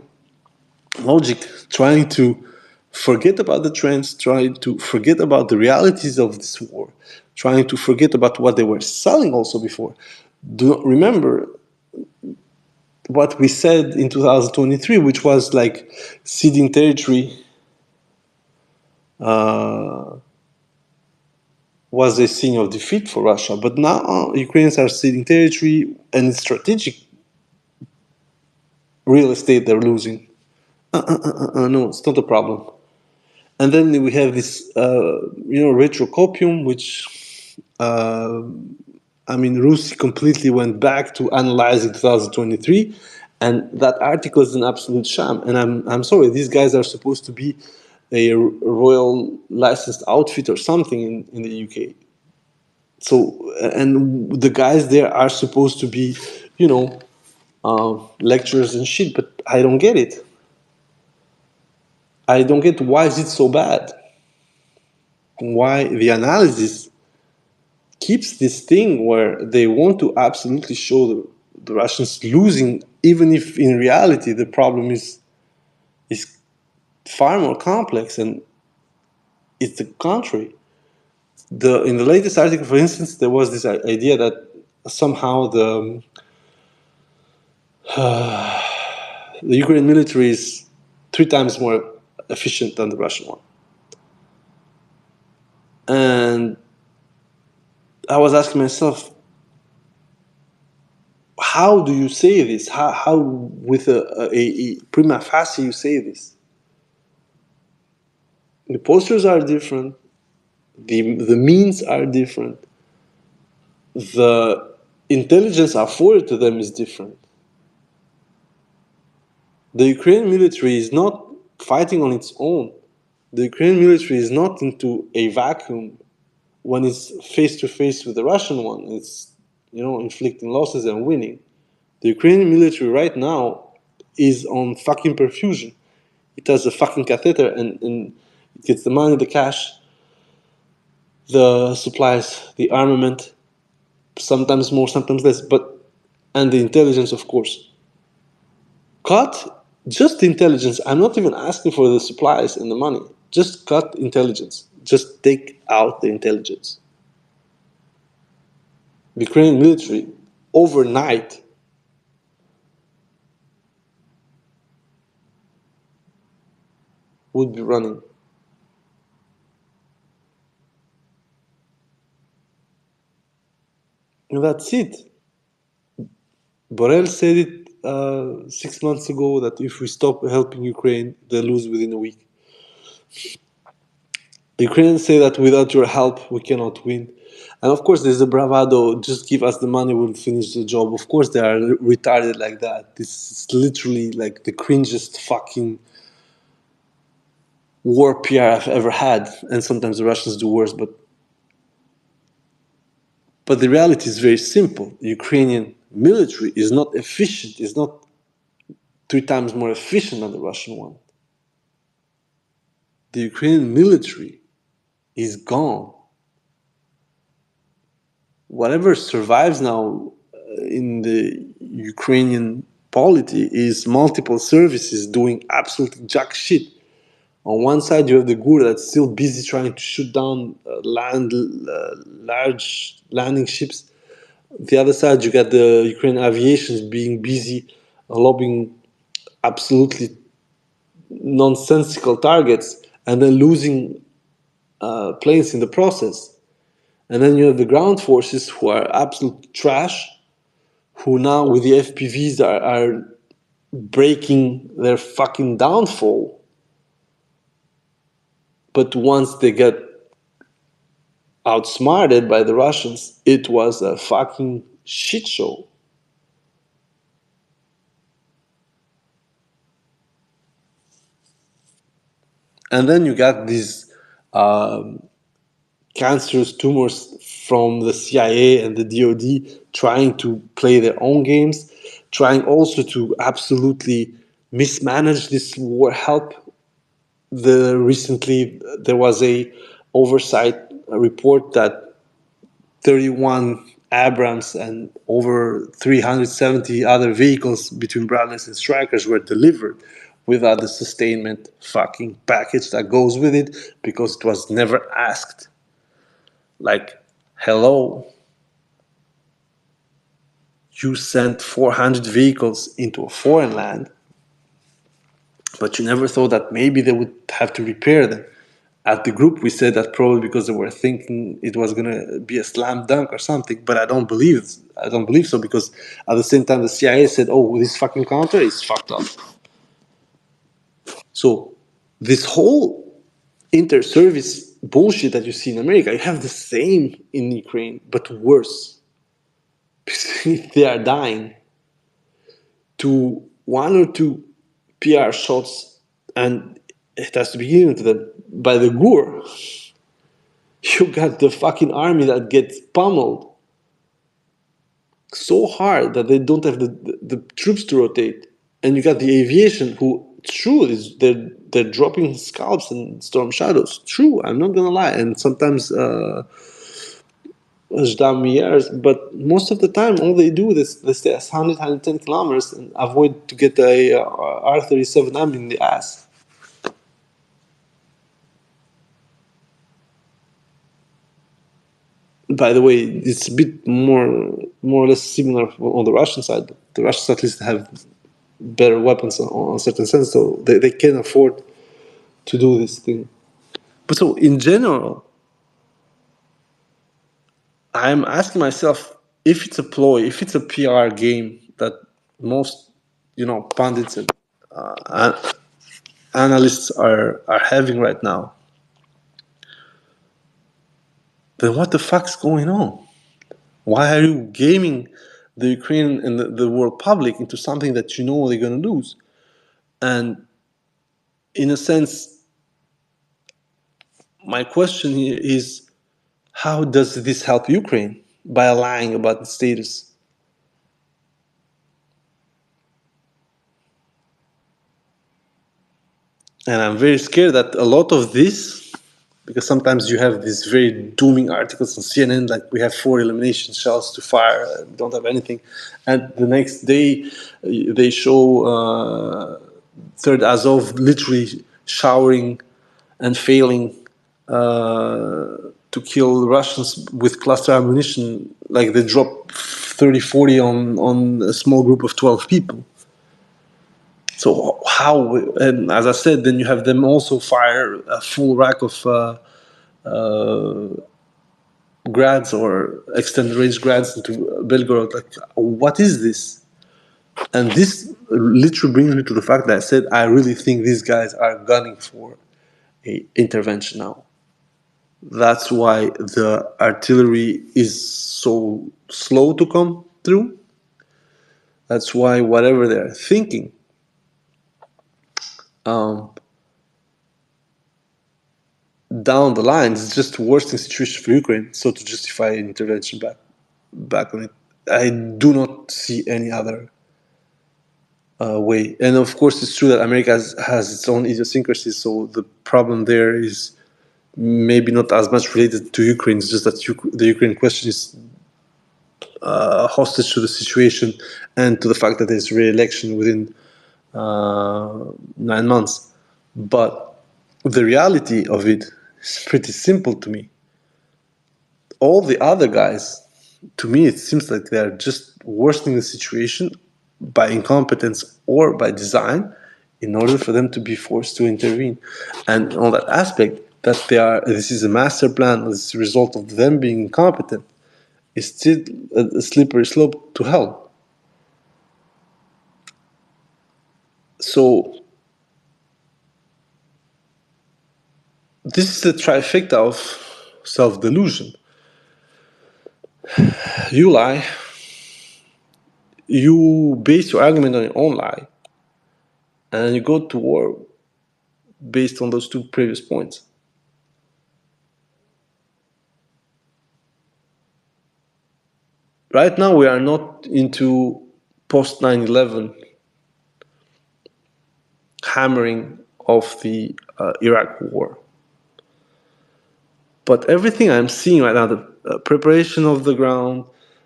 logic, trying to forget about the trends, trying to forget about the realities of this war, trying to forget about what they were selling also before. Do not remember what we said in 2023, which was like ceding territory was a sign of defeat for Russia. But now Ukrainians are ceding territory and strategic real estate they're losing. No, it's not a problem. And then we have this, retrocopium, which, Rusi completely went back to analyzing 2023, and that article is an absolute sham. And I'm sorry, these guys are supposed to be a royal licensed outfit or something in the UK. So, and the guys there are supposed to be, lecturers and shit, but I don't get it. I don't get why is it so bad? Why the analysis keeps this thing where they want to absolutely show the Russians losing, even if in reality the problem is far more complex and it's the contrary. In the latest article, for instance, there was this idea that somehow the Ukrainian military is 3 times more efficient than the Russian one. And I was asking myself, how do you say this? How with a prima facie you say this? The postures are different. The means are different. The intelligence afforded to them is different. The Ukrainian military is not fighting on its own. The Ukrainian military is not into a vacuum when it's face to face with the Russian one. It's, inflicting losses and winning. The Ukrainian military right now is on fucking perfusion. It has a fucking catheter and it gets the money, the cash, the supplies, the armament, sometimes more, sometimes less, and the intelligence, of course. Cut just the intelligence. I'm not even asking for the supplies and the money. Just cut intelligence. Just take out the intelligence. The Ukrainian military, overnight, would be running that's it. Borrell said it 6 months ago that if we stop helping Ukraine, they'll lose within a week. The Ukrainians say that without your help, we cannot win. And of course, there's a bravado, just give us the money, we'll finish the job. Of course, they are retarded like that. This is literally like the cringest fucking war PR I've ever had. And sometimes the Russians do worse, but the reality is very simple. The Ukrainian military is not efficient, is not 3 times more efficient than the Russian one. The Ukrainian military is gone. Whatever survives now in the Ukrainian polity is multiple services doing absolutely jack shit. On one side, you have the GUR that's still busy trying to shoot down large landing ships. The other side, you got the Ukrainian aviation being busy lobbing absolutely nonsensical targets and then losing planes in the process. And then you have the ground forces who are absolute trash, who now with the FPVs are breaking their fucking downfall. But once they get outsmarted by the Russians, it was a fucking shit show. And then you got these cancerous tumors from the CIA and the DOD trying to play their own games, trying also to absolutely mismanage this war help. Recently there was a oversight report that 31 Abrams and over 370 other vehicles between Bradleys and Strikers were delivered without the sustainment fucking package that goes with it because it was never asked. Like, hello, you sent 400 vehicles into a foreign land, but you never thought that maybe they would have to repair them. At the group, we said that probably because they were thinking it was going to be a slam dunk or something, but I don't believe so because at the same time the CIA said, oh, this fucking counter is fucked up. So this whole inter-service bullshit that you see in America, you have the same in Ukraine, but worse. They are dying to 1 or 2 PR shots, and it has to be given to them by the GUR. You got the fucking army that gets pummeled so hard that they don't have the troops to rotate, and you got the aviation who, true, they're dropping scalps and storm shadows. True, I'm not gonna lie, and sometimes years, but most of the time all they do is they stay 100, 110 kilometers and avoid to get a R-37M in the ass. By the way, it's a bit more or less similar on the Russian side. The Russians at least have better weapons on a certain sense, so they can afford to do this thing. But so in general, I'm asking myself if it's a ploy, if it's a PR game that most, pundits and analysts are having right now, then what the fuck's going on? Why are you gaming the Ukraine and the world public into something that you know they're going to lose? And in a sense, my question here is, how does this help Ukraine by lying about the status? And I'm very scared that a lot of this, because sometimes you have these very dooming articles on CNN, like we have 4 elimination shells to fire, don't have anything. And the next day they show Third Azov literally showering and failing to kill Russians with cluster ammunition. Like they drop 30, 40 on a small group of 12 people. So how, and as I said, then you have them also fire a full rack of grads or extended range grads into Belgorod. Like, what is this? And this literally brings me to the fact that I said I really think these guys are gunning for a intervention now. That's why the artillery is so slow to come through. That's why whatever they're thinking, um, down the line is just worsening situation for Ukraine. So to justify an intervention back on it, I do not see any other way. And of course, it's true that America has its own idiosyncrasies. So the problem there is maybe not as much related to Ukraine. It's just that the Ukraine question is hostage to the situation and to the fact that there's re-election within 9 months. But the reality of it is pretty simple to me. All the other guys, to me, it seems like they're just worsening the situation by incompetence or by design in order for them to be forced to intervene. And on that aspect, that this is a master plan, this is a result of them being incompetent, is still a slippery slope to hell. So this is the trifecta of self-delusion. You lie, you base your argument on your own lie, and you go to war based on those two previous points. Right now, we are not into post 9/11 hammering of the Iraq war. But everything I'm seeing right now, the preparation of the ground,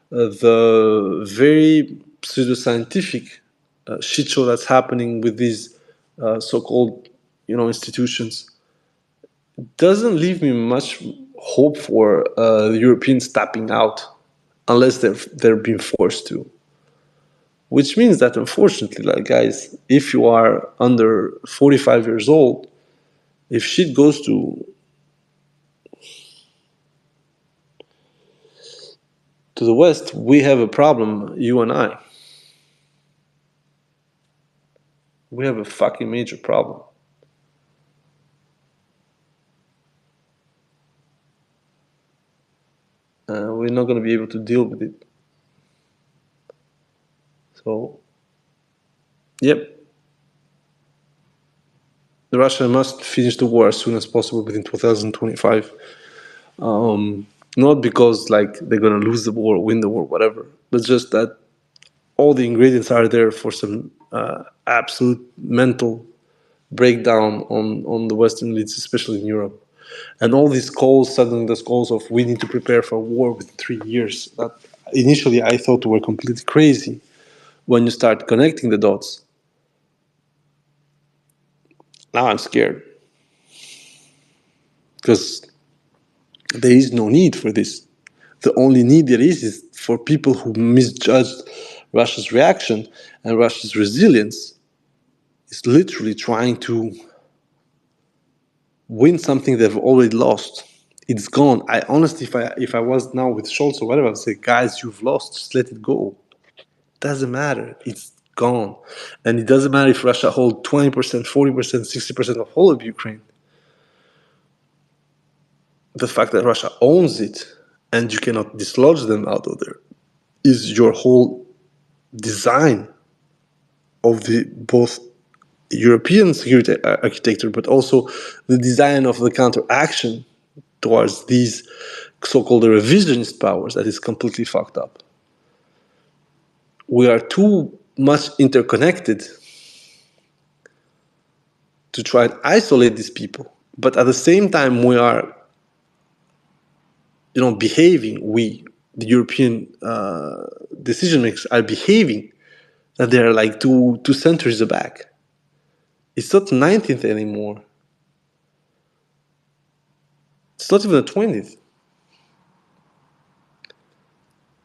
the very pseudoscientific shit show that's happening with these so-called, institutions, doesn't leave me much hope for the Europeans tapping out, unless they're being forced to. Which means that, unfortunately, like, guys, if you are under 45 years old, if shit goes to the West, we have a problem, you and I. We have a fucking major problem. We're not going to be able to deal with it. So, yep. Russia must finish the war as soon as possible within 2025. Not because they're going to lose the war, win the war, whatever, but just that all the ingredients are there for some absolute mental breakdown on the Western elites, especially in Europe. And all these calls, suddenly those calls of we need to prepare for war within 3 years, that initially I thought were completely crazy. When you start connecting the dots, now I'm scared. Because there is no need for this. The only need there is for people who misjudged Russia's reaction and Russia's resilience is literally trying to win something they've already lost. It's gone. I honestly, if I was now with Scholz or whatever, I'd say, guys, you've lost. Just let it go. Doesn't matter. It's gone. And it doesn't matter if Russia holds 20%, 40%, 60% of all of Ukraine. The fact that Russia owns it and you cannot dislodge them out of there is your whole design of the both European security architecture, but also the design of the counteraction towards these so-called revisionist powers that is completely fucked up. We are too much interconnected to try and isolate these people, but at the same time we are, behaving. The European decision makers, are behaving that they're like two centuries back. It's not the 19th anymore. It's not even the 20th.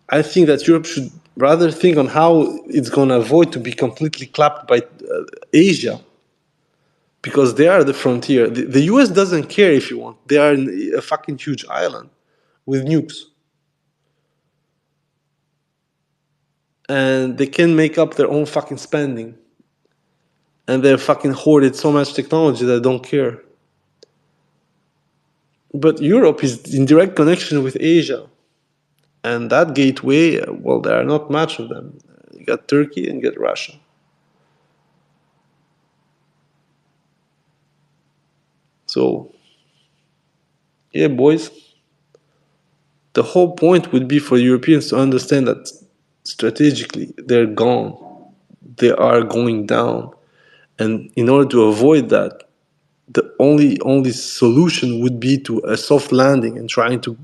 I think that Europe should rather think on how it's going to avoid to be completely clapped by Asia, because they are the frontier. The US doesn't care if you want. They are a fucking huge island. with nukes. And they can make up their own fucking spending. And they're fucking hoarded so much technology that they don't care. But Europe is in direct connection with Asia. And that gateway, well, there are not much of them. You got Turkey and you got Russia. So, yeah, boys, the whole point would be for Europeans to understand that strategically they're gone. They are going down. And in order to avoid that, the only solution would be to a soft landing and trying to,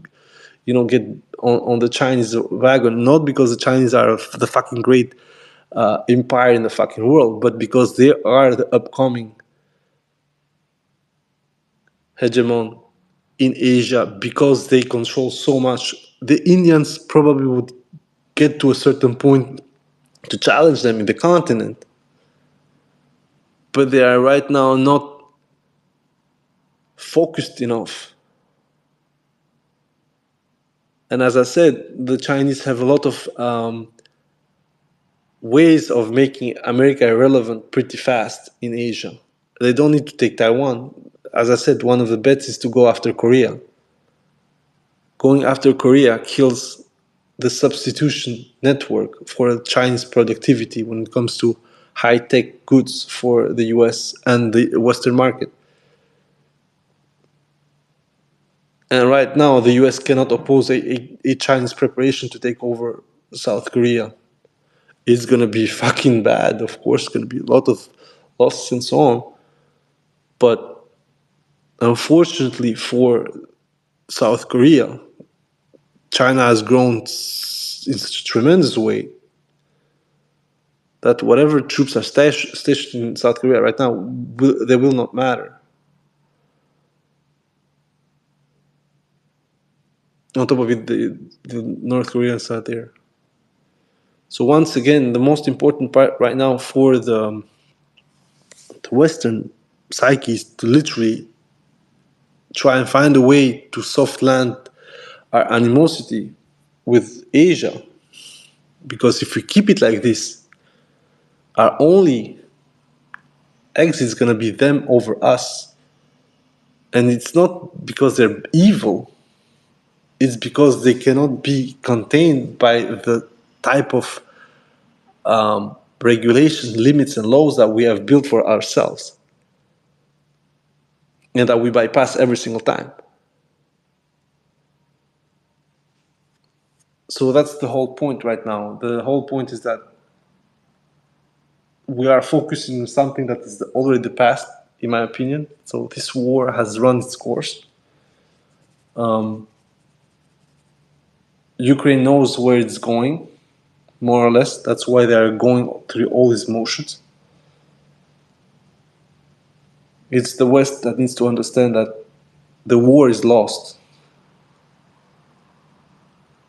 get on the Chinese wagon, not because the Chinese are the fucking great empire in the fucking world, but because they are the upcoming hegemon in Asia, because they control so much. The Indians probably would get to a certain point to challenge them in the continent, but they are right now not focused enough. And as I said, the Chinese have a lot of ways of making America irrelevant pretty fast in Asia. They don't need to take Taiwan. As I said, one of the bets is to go after Korea. Going after Korea kills the substitution network for Chinese productivity when it comes to high-tech goods for the US and the Western market. And right now, the US cannot oppose a Chinese preparation to take over South Korea. It's going to be fucking bad. Of course, going to be a lot of losses and so on. But unfortunately for South Korea, China has grown in such a tremendous way that whatever troops are stationed in South Korea right now, they will not matter. On top of it, the North Koreans are there. So once again, the most important part right now for the Western psyche is to literally try and find a way to soft land our animosity with Asia. Because if we keep it like this, our only exit is going to be them over us. And it's not because they're evil, it's because they cannot be contained by the type of regulations, limits, and laws that we have built for ourselves and that we bypass every single time. So that's the whole point right now. The whole point is that we are focusing on something that is already the past, in my opinion. So this war has run its course. Ukraine knows where it's going, more or less. That's why they are going through all these motions. It's the West that needs to understand that the war is lost.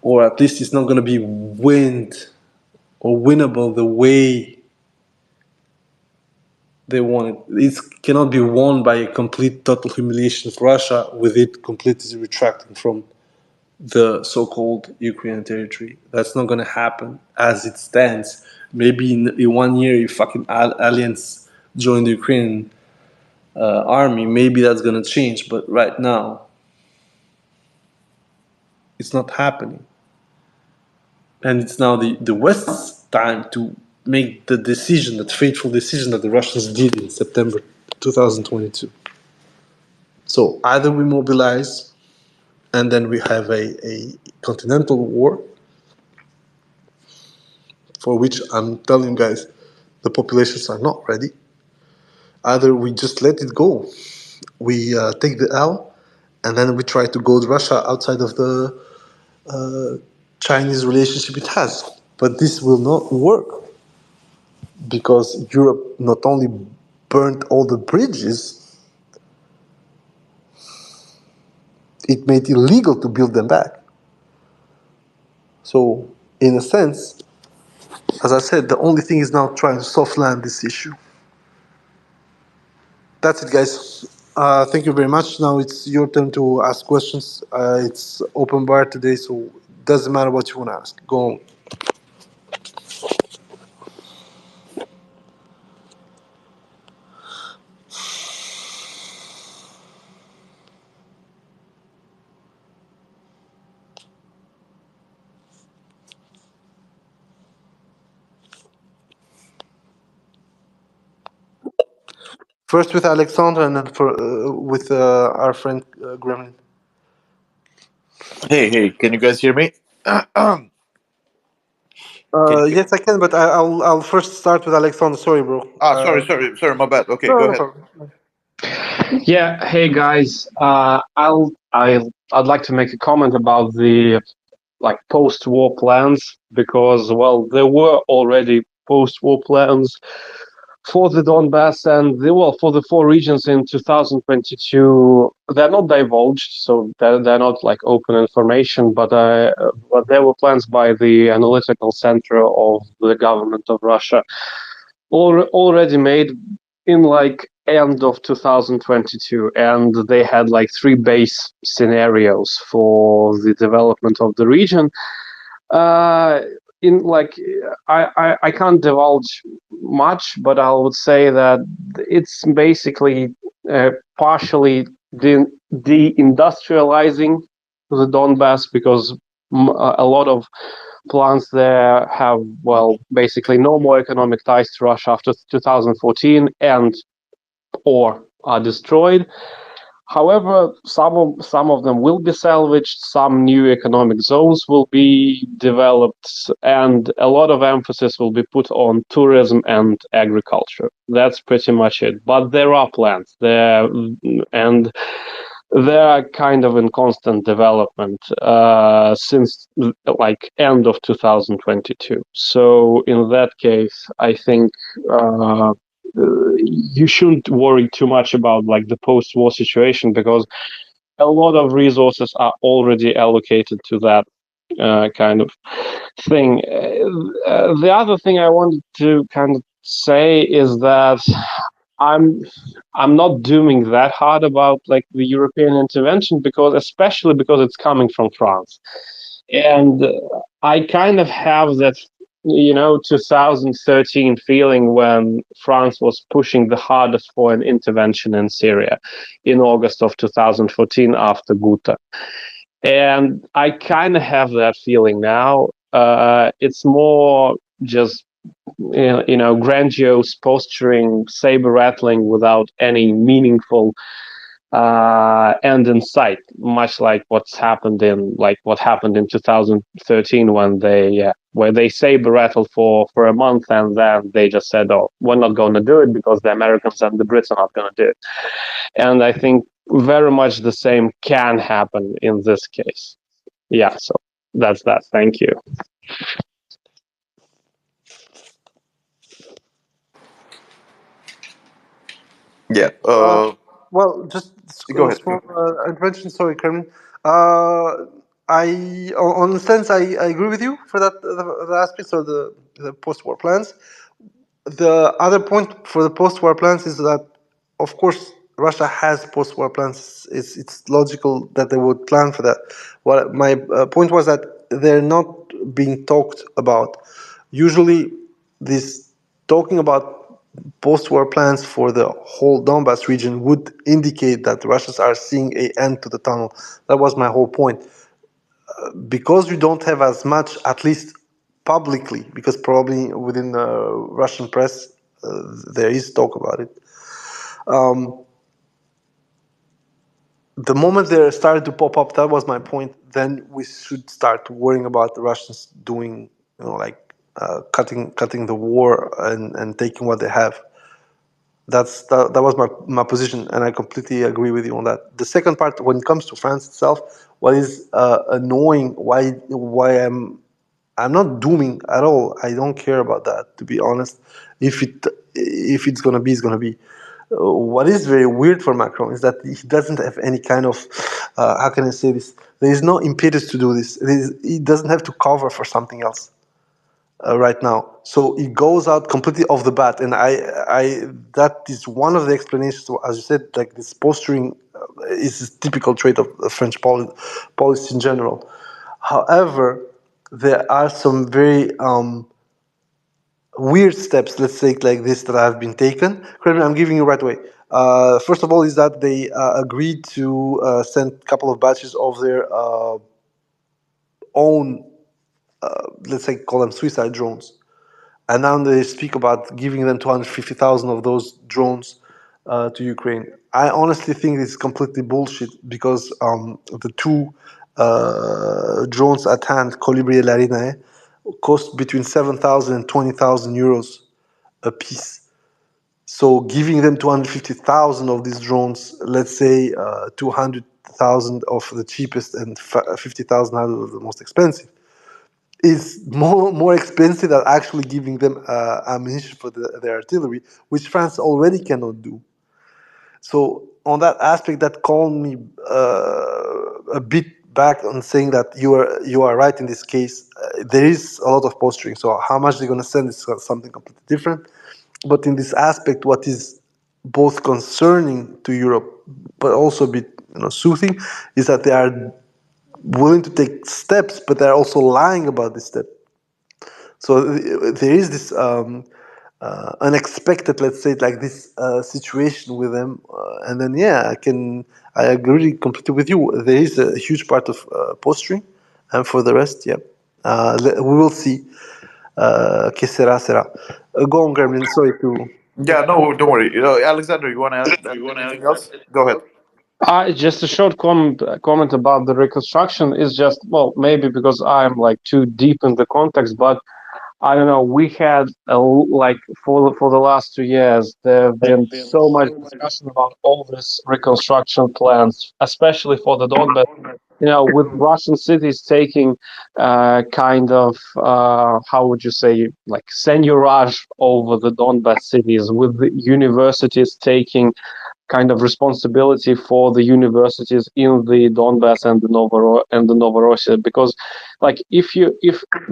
Or at least it's not going to be winnable the way they want it. It cannot be won by a complete total humiliation of Russia with it completely retracting from the so-called Ukrainian territory. That's not going to happen as it stands. Maybe in 1 year, if fucking aliens join the Ukrainian army, maybe that's going to change. But right now, it's not happening. And it's now the West's time to make the decision, that fateful decision that the Russians did in September 2022. So either we mobilize and then we have a continental war, for which I'm telling you guys, the populations are not ready. Either we just let it go, we take the L, and then we try to goad Russia outside of the Chinese relationship it has. But this will not work because Europe not only burnt all the bridges, it made it illegal to build them back. So, in a sense, as I said, the only thing is now trying to soft land this issue. That's it, guys. Thank you very much. Now it's your turn to ask questions. It's open bar today, so doesn't matter what you want to ask. Go on. First with Alexandra, and then with our friend Gremlin. Hey, can you guys hear me? Can you? Yes, I can, but I'll first start with Alexandra. Sorry, bro. Sorry, my bad. Okay, No, go no ahead. problem. Yeah, hey guys. I'd like to make a comment about the post-war plans because there were already post-war plans for the Donbass and for the four regions in 2022. They're not divulged, so they're not like open information, but there were plans by the analytical center of the government of Russia already made in end of 2022, and they had three base scenarios for the development of the region. In I can't divulge much, but I would say that it's basically partially deindustrializing the Donbass because a lot of plants there have basically no more economic ties to Russia after 2014 and or are destroyed. However, some of them will be salvaged, some new economic zones will be developed, and a lot of emphasis will be put on tourism and agriculture. That's pretty much it. But there are plans there, and they are kind of in constant development since end of 2022. So in that case, I think you shouldn't worry too much about the post-war situation because a lot of resources are already allocated to that kind of thing. The other thing I wanted to kind of say is that I'm not dooming that hard about the European intervention especially because it's coming from France, and I kind of have that 2013 feeling when France was pushing the hardest for an intervention in Syria in August of 2014 after Ghouta. And I kind of have that feeling now. It's more just grandiose posturing, saber rattling without any meaningful end in sight, much like what happened in 2013 when where they saber rattled for a month and then they just said, "Oh, we're not going to do it because the Americans and the Brits are not going to do it." And I think very much the same can happen in this case. Yeah, so that's that. Thank you. Yeah. Well, just Go a ahead. small intervention. Sorry, Carmen. On the sense, I agree with you for that the aspects of the post-war plans. The other point for the post-war plans is that, of course, Russia has post-war plans. It's logical that they would plan for that. What my point was that they're not being talked about. Usually, this talking about post-war plans for the whole Donbass region would indicate that Russians are seeing a end to the tunnel. That was my whole point. Because we don't have as much, at least publicly, because probably within the Russian press there is talk about it. The moment they started to pop up, that was my point. Then we should start worrying about the Russians doing, cutting the war and taking what they have. That was my position, and I completely agree with you on that. The second part, when it comes to France itself, what is annoying, why I'm not dooming at all. I don't care about that, to be honest. If it's gonna be, it's gonna be. What is very weird for Macron is that he doesn't have any kind of how can I say this? There is no impetus to do this. He doesn't have to cover for something else. right now. So it goes out completely off the bat, and that is one of the explanations. As you said, like this posturing is a typical trait of French policy in general. However, there are some very weird steps, let's say it like this, that have been taken. Kremlin, I'm giving you right away. First of all, is that they agreed to send a couple of batches of their own, let's say, call them suicide drones. And now they speak about giving them 250,000 of those drones to Ukraine. I honestly think this is completely bullshit because the two drones at hand, Colibri and Larinae, cost between 7,000 and 20,000 euros a piece. So giving them 250,000 of these drones, let's say 200,000 of the cheapest and 50,000 out of the most expensive, is more expensive than actually giving them ammunition for their artillery, which France already cannot do. So on that aspect, that called me a bit back on saying that you are right in this case. There is a lot of posturing. So how much they're going to send is something completely different. But in this aspect, what is both concerning to Europe, but also a bit soothing, is that they are willing to take steps, but they're also lying about this step. So there is this unexpected, let's say it like this, situation with them, and then I agree completely with you. There is a huge part of posturing, and for the rest, we will see. Que sera sera. Go on, Gremlin. Sorry to. Yeah, no, don't worry. Alexander, you want to add anything else? Go ahead. Just a short comment about the reconstruction is just, well, maybe because I'm like too deep in the context, but I don't know. We had like for the last 2 years, there have been so much discussion about all these reconstruction plans, especially for the Donbass. With Russian cities taking kind of how would you say, like seigneurage over the Donbass cities, with the universities taking kind of responsibility for the universities in the Donbass and the Novorossiya, because like if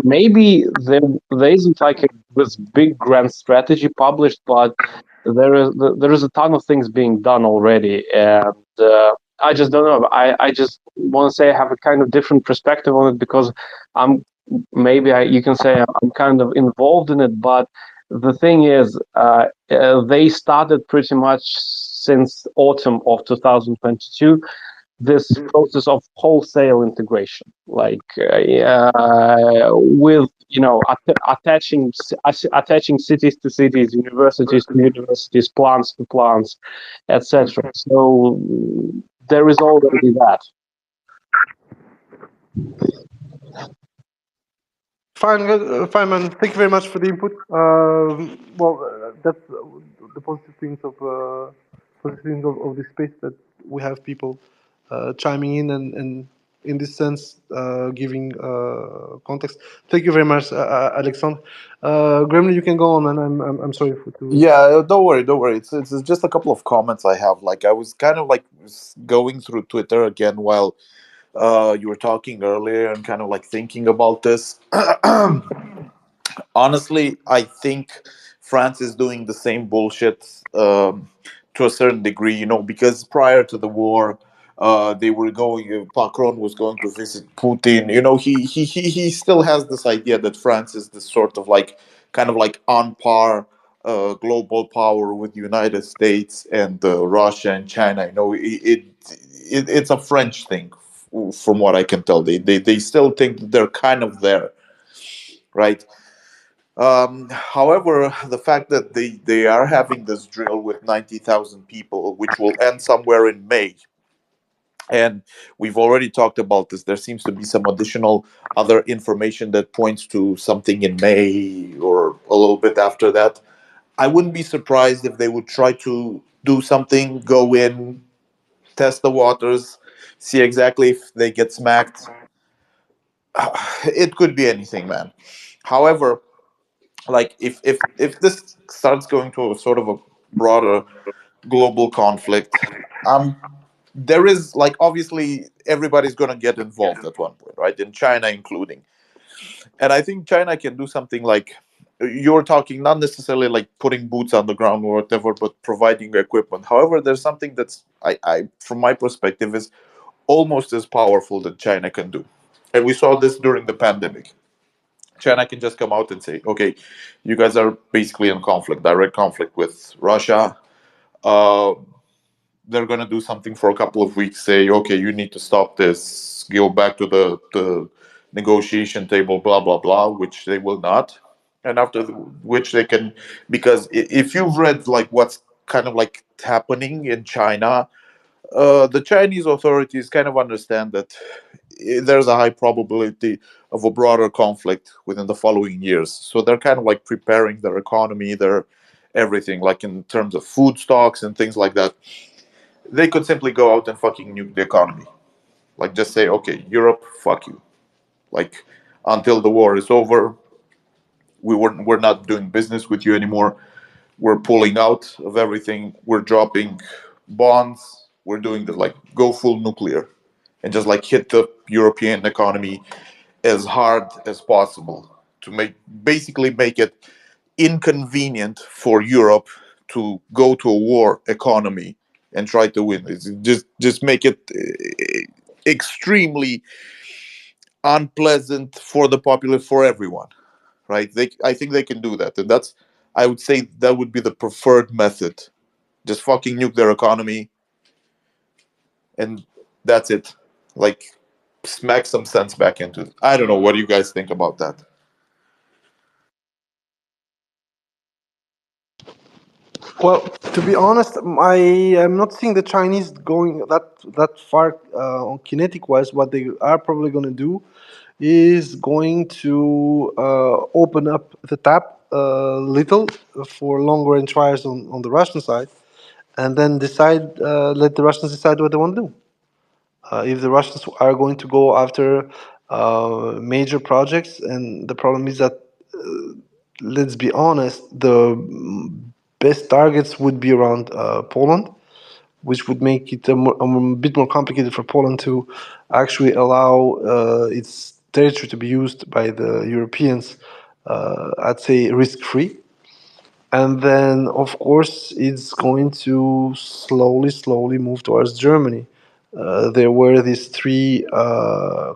maybe there isn't like this big grand strategy published, but there is a ton of things being done already, and I just don't know. I just want to say I have a kind of different perspective on it because I'm you can say I'm kind of involved in it, but the thing is, they started pretty much since autumn of 2022 this process of wholesale integration, like with attaching cities to cities, universities to universities, plants to plants, etc. So there is already that. Fine, man. Thank you very much for the input. That's the positive things of this space, that we have people chiming in and in this sense giving context. Thank you very much, Alexander. Gremlin, you can go on, and I'm sorry for to. Yeah, don't worry, don't worry. It's just a couple of comments I have. Like I was kind of like going through Twitter again while you were talking earlier and kind of like thinking about this. Honestly, I think France is doing the same bullshit to a certain degree, because prior to the war, they were going. Macron was going to visit Putin. He still has this idea that France is this sort of like kind of like on par global power with the United States and Russia and China. It's a French thing, from what I can tell. They still think that they're kind of there, right? However, the fact that they are having this drill with 90,000 people, which will end somewhere in May, and we've already talked about this, there seems to be some additional other information that points to something in May or a little bit after that. I wouldn't be surprised if they would try to do something, go in, test the waters, see exactly if they get smacked. It could be anything, man. However, like if this starts going to a sort of a broader global conflict, there is, like, obviously everybody's going to get involved at one point, right? In China including. And I think China can do something like you're talking, not necessarily like putting boots on the ground or whatever, but providing equipment. However, there's something that's I from my perspective is almost as powerful that China can do. And we saw this during the pandemic. China can just come out and say, okay, you guys are basically in conflict, direct conflict with Russia. Uh, they're going to do something for a couple of weeks, say, okay, you need to stop this, go back to the negotiation table, blah, blah, blah, which they will not. And after which they can, because if you've read like what's kind of like happening in China, the Chinese authorities kind of understand that there's a high probability of a broader conflict within the following years. So they're kind of like preparing their economy, their everything, like in terms of food stocks and things like that. They could simply go out and fucking nuke the economy. Like just say, okay, Europe, fuck you. Like until the war is over, we're not doing business with you anymore. We're pulling out of everything. We're dropping bonds. We're doing the like go full nuclear and just like hit the European economy as hard as possible to make it inconvenient for Europe to go to a war economy and try to win. It's just make it extremely unpleasant for the populace, for everyone, right? I think they can do that, and that's I would say that would be the preferred method. Just fucking nuke their economy, and that's it. Like smack some sense back into it. I don't know. What do you guys think about that? Well, to be honest, I am not seeing the Chinese going that far on kinetic wise. What they are probably going to do is going to open up the tap a little for long range fires on the Russian side, and then let the Russians decide what they want to do. If the Russians are going to go after major projects, and the problem is that, let's be honest, the best targets would be around Poland, which would make it a bit more complicated for Poland to actually allow its territory to be used by the Europeans, I'd say risk free. And then, of course, it's going to slowly move towards Germany. There were these three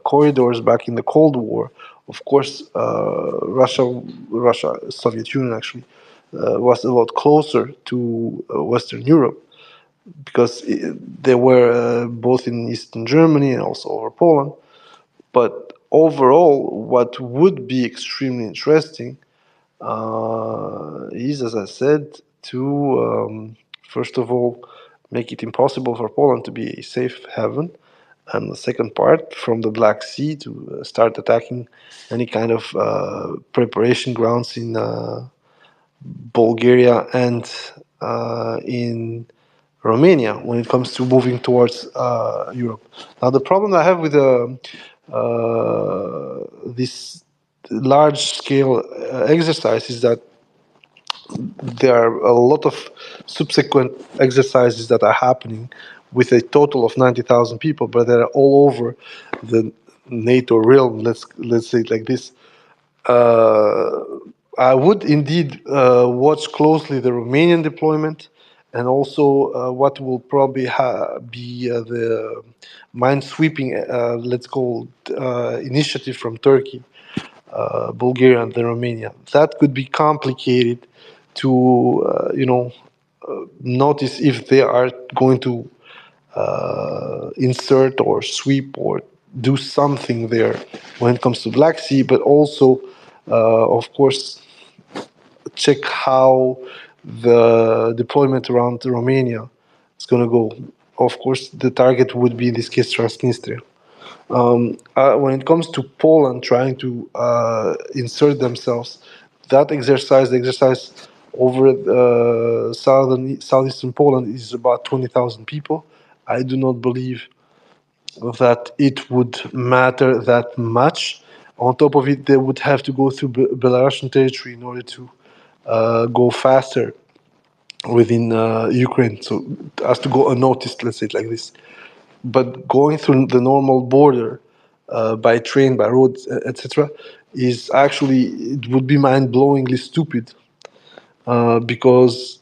corridors back in the Cold War. Of course, Russia, Soviet Union actually was a lot closer to Western Europe because they were both in Eastern Germany and also over Poland. But overall, what would be extremely interesting is, as I said, to first of all make it impossible for Poland to be a safe haven, and the second part from the Black Sea to start attacking any kind of preparation grounds in Bulgaria and in Romania when it comes to moving towards Europe. Now, the problem I have with this large scale exercise is that there are a lot of subsequent exercises that are happening with a total of 90,000 people, but they're all over the NATO realm. Let's say it like this. Uh, I would indeed watch closely the Romanian deployment, and also what will probably be the mind-sweeping, let's call it, initiative from Turkey, Bulgaria, and then Romania. That could be complicated to, notice if they are going to insert or sweep or do something there when it comes to Black Sea, but also, of course, check how the deployment around Romania is going to go. Of course, the target would be in this case Transnistria. When it comes to Poland trying to insert themselves, the exercise over southeastern Poland is about 20,000 people. I do not believe that it would matter that much. On top of it, they would have to go through Belarusian territory in order to go faster within Ukraine, so as to go unnoticed, let's say it like this. But going through the normal border by train, by roads, etc., is actually, it would be mind-blowingly stupid, because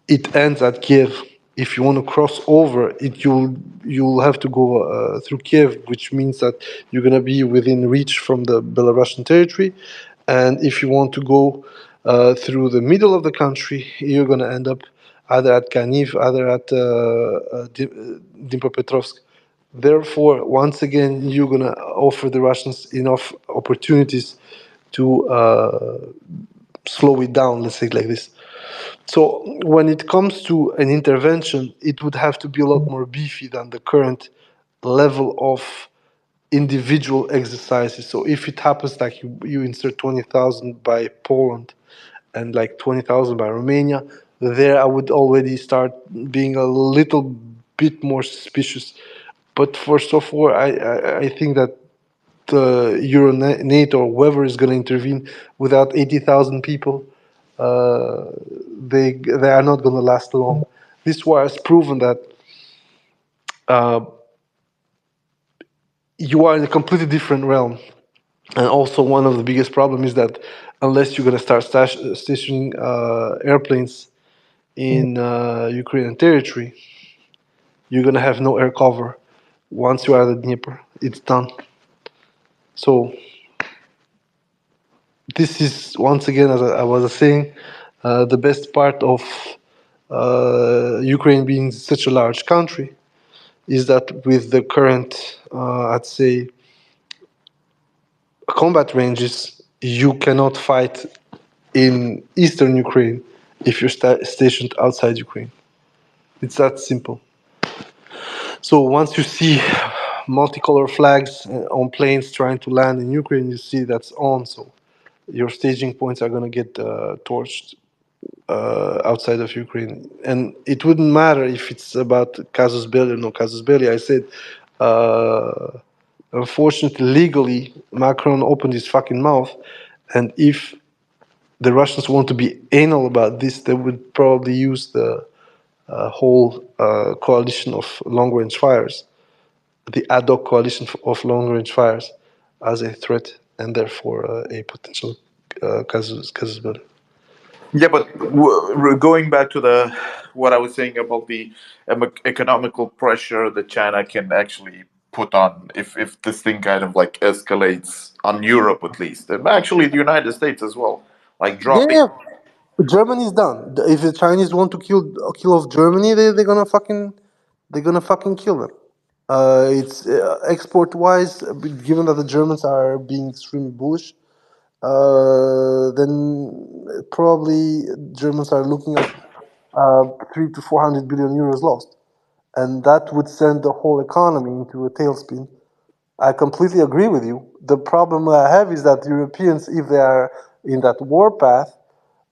it ends at Kiev. If you want to cross over, you'll have to go through Kiev, which means that you're gonna be within reach from the Belarusian territory. And if you want to go through the middle of the country, you're gonna end up either at Kaniv, either at Dnipropetrovsk. Therefore, once again, you're gonna offer the Russians enough opportunities to slow it down. Let's say it like this. So when it comes to an intervention, it would have to be a lot more beefy than the current level of individual exercises. So if it happens like you insert 20,000 by Poland and like 20,000 by Romania, there I would already start being a little bit more suspicious. But for so far, I think that the NATO or whoever is going to intervene without 80,000 people, they are not going to last long. This war has proven that uh, you are in a completely different realm. And also, one of the biggest problems is that unless you're going to start stationing airplanes in Ukrainian territory, you're going to have no air cover. Once you are at the Dnieper, it's done. So this is, once again, as I was saying, the best part of Ukraine being such a large country is that with the current, I'd say, combat ranges, you cannot fight in eastern Ukraine if you're stationed outside Ukraine. It's that simple. So once you see multicolor flags on planes trying to land in Ukraine, you see that's on. So your staging points are going to get torched outside of Ukraine. And it wouldn't matter if it's about casus belli or no casus belli. I said, unfortunately, legally, Macron opened his fucking mouth. And if the Russians want to be anal about this, they would probably use the whole coalition of long-range fires, the ad hoc coalition of long-range fires, as a threat and therefore a potential casus belli. Yeah, but going back to the what I was saying about the economical pressure that China can actually put on if this thing kind of like escalates on Europe at least, and actually the United States as well, like Yeah, dropping. yeah. Germany's done. If the Chinese want to kill off Germany, they're gonna fucking kill them. It's export wise, given that the Germans are being extremely bullish, then probably Germans are looking at 300 to 400 billion euros lost, and that would send the whole economy into a tailspin. I completely agree with you. The problem I have is that Europeans, if they are in that war path,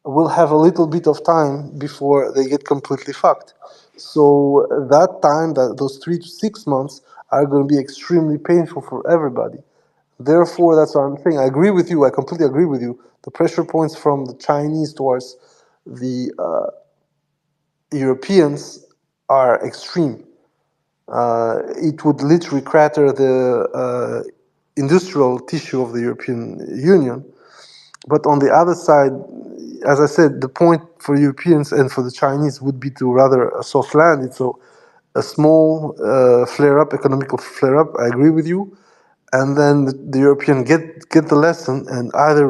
will have a little bit of time before they get completely fucked. So that time, that those 3 to 6 months, are going to be extremely painful for everybody. Therefore, that's what I'm saying. I agree with you. I completely agree with you. The pressure points from the Chinese towards the Europeans are extreme. It would literally crater the industrial tissue of the European Union. But on the other side, as I said, the point for Europeans and for the Chinese would be to rather soft land it. So a small flare up, economical flare up. I agree with you. And then the European get the lesson, and either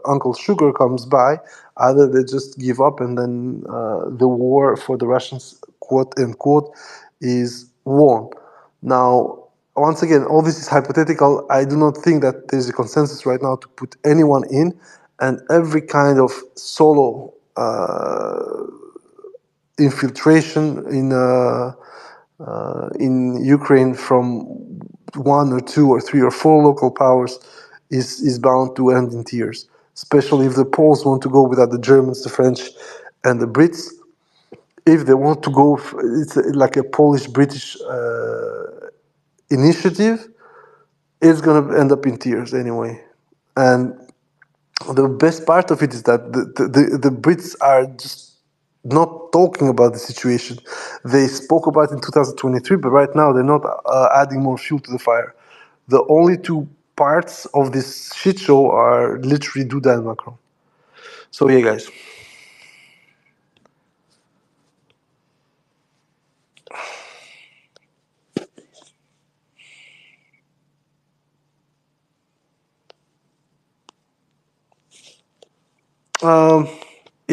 Uncle Sugar comes by, either they just give up, and then the war for the Russians, quote unquote, is won. Now, once again, all this is hypothetical. I do not think that there's a consensus right now to put anyone in, and every kind of solo infiltration in Ukraine from one or two or three or four local powers is bound to end in tears. Especially if the Poles want to go without the Germans, the French, and the Brits. If they want to go, it's like a Polish-British initiative. It's gonna end up in tears anyway. And the best part of it is that the Brits are just not talking about the situation. They spoke about it in 2023, but right now they're not adding more fuel to the fire. The only two parts of this shit show are literally Duda and Macron. So yeah, guys.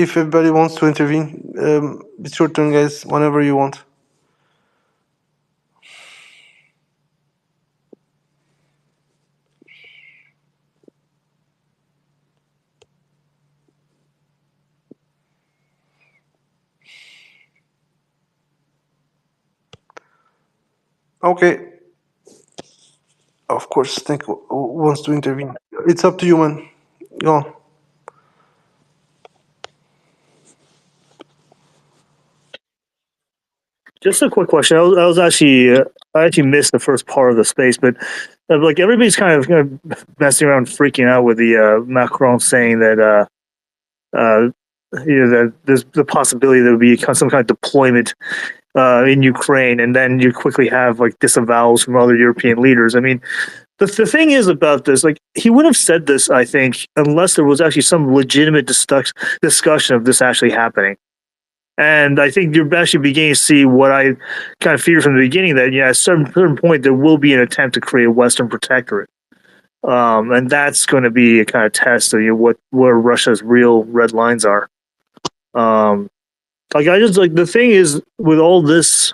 If everybody wants to intervene, it's your turn, guys. Whenever you want. Okay. Of course, think who wants to intervene. It's up to you, man. Go on. Just a quick question. I actually missed the first part of the space, but like everybody's kind of messing around, freaking out with the Macron saying that that there's the possibility there would be some kind of deployment in Ukraine, and then you quickly have like disavowals from other European leaders. I mean, the thing is about this, like he wouldn't have said this, I think, unless there was actually some legitimate discussion of this actually happening. And I think you're actually beginning to see what I kind of feared from the beginning, that at a certain point there will be an attempt to create a Western protectorate, and that's going to be a kind of test of where Russia's real red lines are. Like I just like the thing is with all this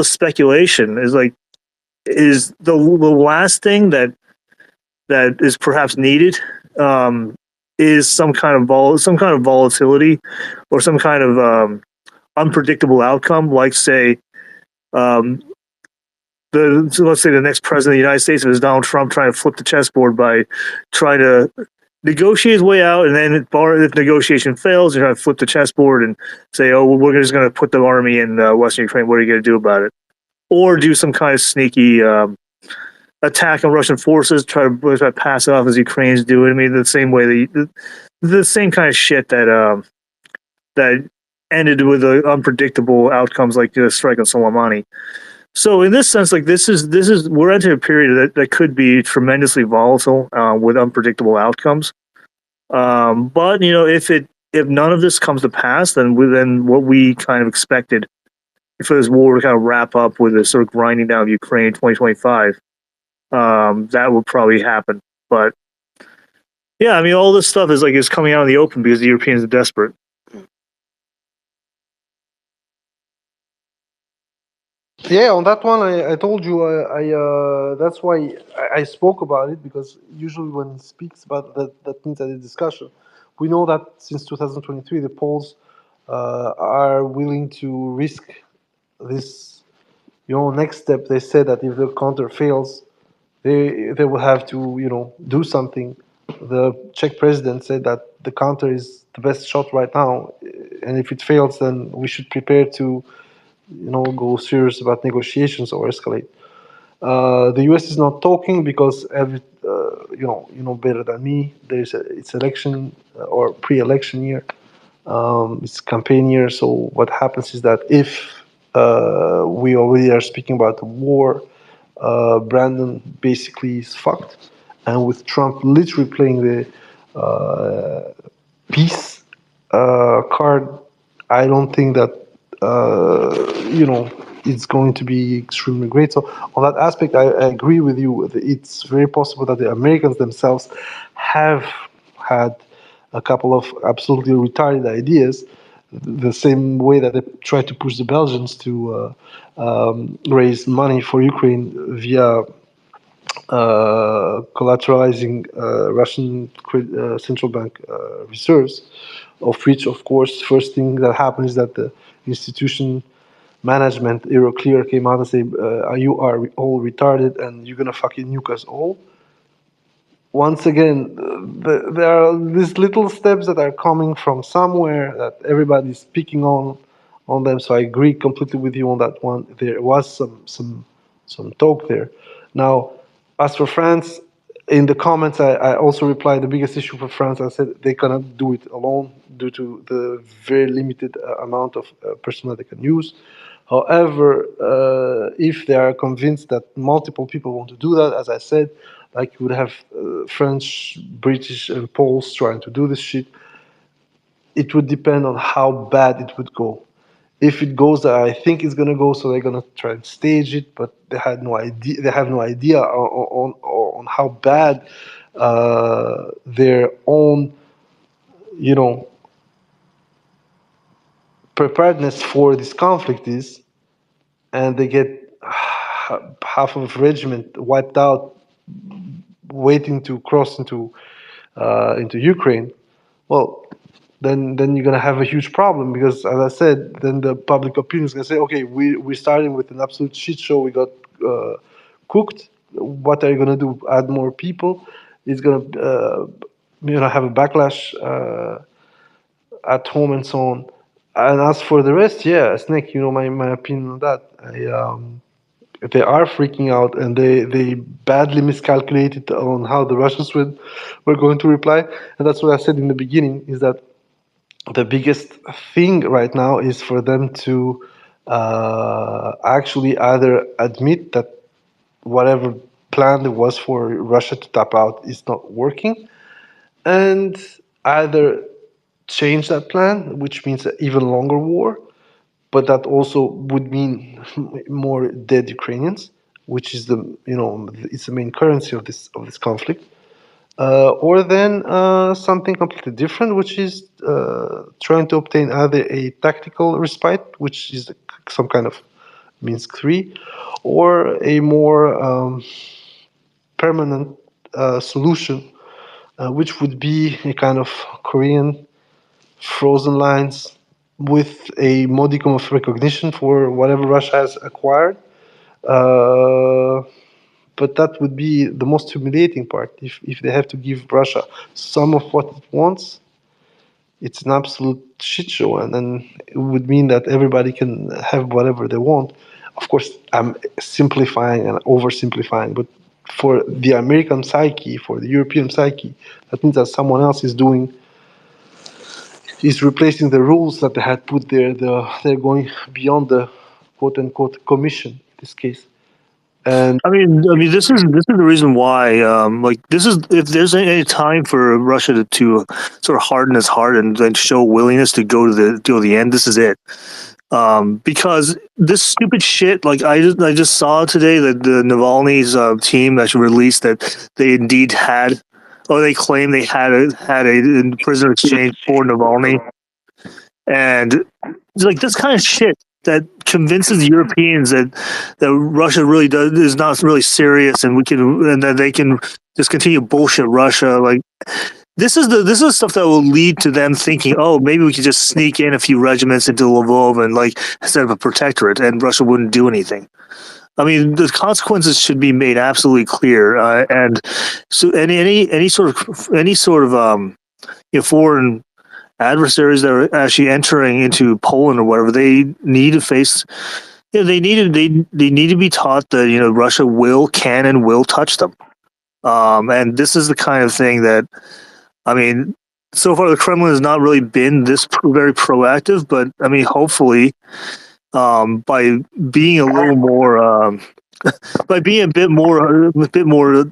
speculation is the last thing that is perhaps needed is some kind of volatility or some kind of unpredictable outcome, like say let's say the next president of the United States is Donald Trump trying to flip the chessboard by trying to negotiate his way out, and then if negotiation fails, you're going to flip the chessboard and say, "Oh, well, we're just going to put the army in Western Ukraine. What are you going to do about it?" Or do some kind of sneaky attack on Russian forces, try to pass it off as Ukrainians do it. I mean, the same way the same kind of shit that that ended with unpredictable outcomes like the strike on Soleimani. So in this sense, like this is we're entering a period that could be tremendously volatile with unpredictable outcomes. But if none of this comes to pass, then what we kind of expected for this war to kind of wrap up with a sort of grinding down of Ukraine in 2025, that will probably happen. But yeah, I mean, all this stuff is coming out in the open because the Europeans are desperate. Yeah, on that one, I told you, that's why I spoke about it, because usually when he speaks about that means that a discussion. We know that since 2023, the Poles are willing to risk this, next step. They said that if the counter fails, they will have to, do something. The Czech president said that the counter is the best shot right now, and if it fails, then we should prepare to go serious about negotiations or escalate. The U.S. is not talking because you know better than me. It's election or pre-election year. It's campaign year. So what happens is that if we already are speaking about the war, Brandon basically is fucked, and with Trump literally playing the peace card, I don't think that it's going to be extremely great. So on that aspect, I agree with you. It's very possible that the Americans themselves have had a couple of absolutely retarded ideas, the same way that they tried to push the Belgians to raise money for Ukraine via collateralizing Russian central bank reserves, of which, of course, first thing that happened is that the institution management, Euroclear, came out and said, you are all retarded and you're going to fucking nuke us all. Once again, there are these little steps that are coming from somewhere that everybody's picking on them. So I agree completely with you on that one. There was some talk there. Now, as for France, in the comments, I also replied the biggest issue for France. I said they cannot do it alone due to the very limited amount of personnel they can use. However, if they are convinced that multiple people want to do that, as I said, like you would have French, British, and Poles trying to do this shit. It would depend on how bad it would go. If it goes that I think it's gonna go, so they're gonna try and stage it, but they had no idea. They have no idea on how bad their own, you know, preparedness for this conflict is, and they get half of regiment wiped out, waiting to cross into Ukraine. Well, then you're gonna have a huge problem because, as I said, then the public opinion is gonna say, okay, we're starting with an absolute shit show. We got cooked. What are you gonna do? Add more people? It's gonna have a backlash at home and so on. And as for the rest, yeah, Snake, you know my opinion on that. They are freaking out, and they badly miscalculated on how the Russians were going to reply. And that's what I said in the beginning, is that the biggest thing right now is for them to actually either admit that whatever plan there was for Russia to tap out is not working, and either change that plan, which means an even longer war, but that also would mean more dead Ukrainians, which is it's the main currency of this conflict. Or then something completely different, which is trying to obtain either a tactical respite, which is some kind of Minsk III, or a more permanent solution, which would be a kind of Korean frozen lines with a modicum of recognition for whatever Russia has acquired. Uh, but that would be the most humiliating part. If they have to give Russia some of what it wants, it's an absolute shit show, and then it would mean that everybody can have whatever they want. Of course, I'm simplifying and oversimplifying, but for the American psyche, for the European psyche, that means that someone else is replacing the rules that they had put there. They're going beyond the quote unquote commission in this case. And This is the reason why, this is, if there's any time for Russia to sort of harden its heart and show willingness to go to the end, this is it. Because this stupid shit, like I just saw today that the Navalny's team actually released that they indeed had, or they claim they had a prisoner exchange for Navalny, and it's like this kind of shit that convinces Europeans that Russia really is not really serious, and that they can just continue bullshit Russia. Like this is stuff that will lead to them thinking, oh, maybe we could just sneak in a few regiments into Lvov and instead of a protectorate, and Russia wouldn't do anything. I mean, the consequences should be made absolutely clear, and so any sort of foreign adversaries that are actually entering into Poland or whatever, they need to face. They need to be taught that Russia can and will touch them. And this is the kind of thing that, I mean, so far the Kremlin has not really been this very proactive, but I mean, hopefully, by being a little more, by being a bit more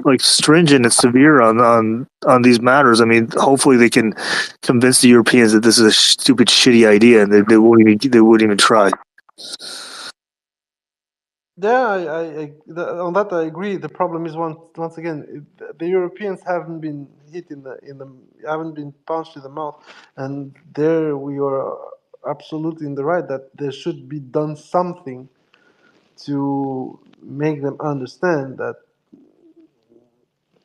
like stringent and severe on these matters, I mean, hopefully they can convince the Europeans that this is a stupid, shitty idea, and they wouldn't even try. Yeah, on that I agree. The problem is once again, the Europeans haven't been hit haven't been punched in the mouth, and there we are absolutely in the right that there should be done something to make them understand that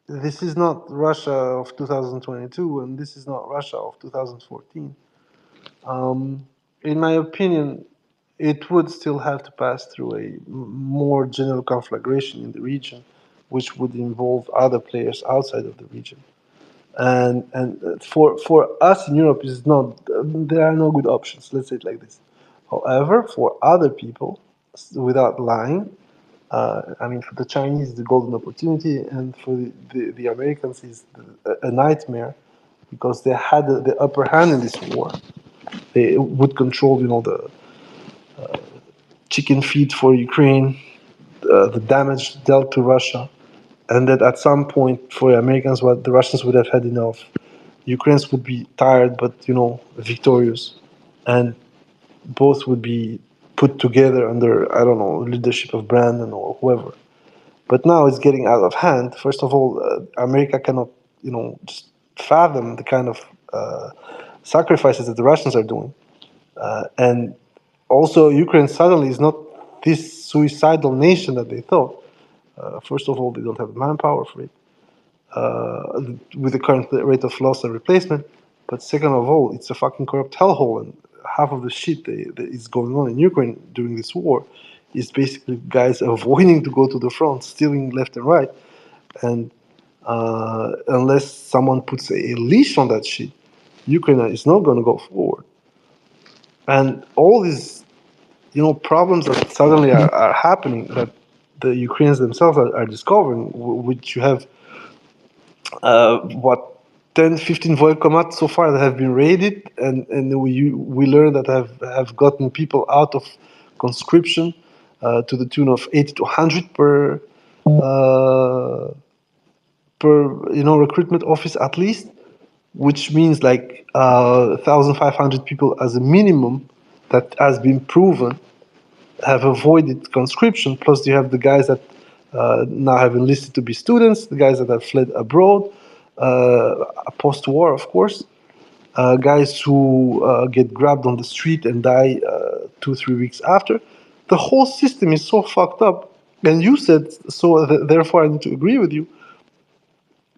this is not Russia of 2022, and this is not Russia of 2014. In my opinion, it would still have to pass through a more general conflagration in the region, which would involve other players outside of the region. And for us in Europe, is not there are no good options. Let's say it like this. However, for other people, without lying, I mean, for the Chinese, the golden opportunity, and for the Americans, is a nightmare, because they had the upper hand in this war. They would control, the chicken feed for Ukraine, the damage dealt to Russia, and that at some point for the Americans, what the Russians would have had enough. Ukrainians would be tired, but victorious, and both would be put together under leadership of Brandon or whoever. But now it's getting out of hand. First of all, America cannot just fathom the kind of sacrifices that the Russians are doing, and also Ukraine suddenly is not this suicidal nation that they thought. First of all, they don't have manpower for it with the current rate of loss and replacement. But second of all, it's a fucking corrupt hellhole, and half of the shit that is going on in Ukraine during this war is basically guys avoiding to go to the front, stealing left and right, and unless someone puts a leash on that shit, Ukraine is not going to go forward. And all these, problems that suddenly are happening that the Ukrainians themselves are discovering, which you have, 10, 15 voikomats so far that have been raided, and we learned that have gotten people out of conscription to the tune of 80 to 100 per recruitment office at least, which means like 1,500 people as a minimum that has been proven have avoided conscription. Plus, you have the guys that now have enlisted to be students, the guys that have fled abroad, post-war, of course, guys who get grabbed on the street and die 2-3 weeks after. The whole system is so fucked up. And you said so. Therefore, I need to agree with you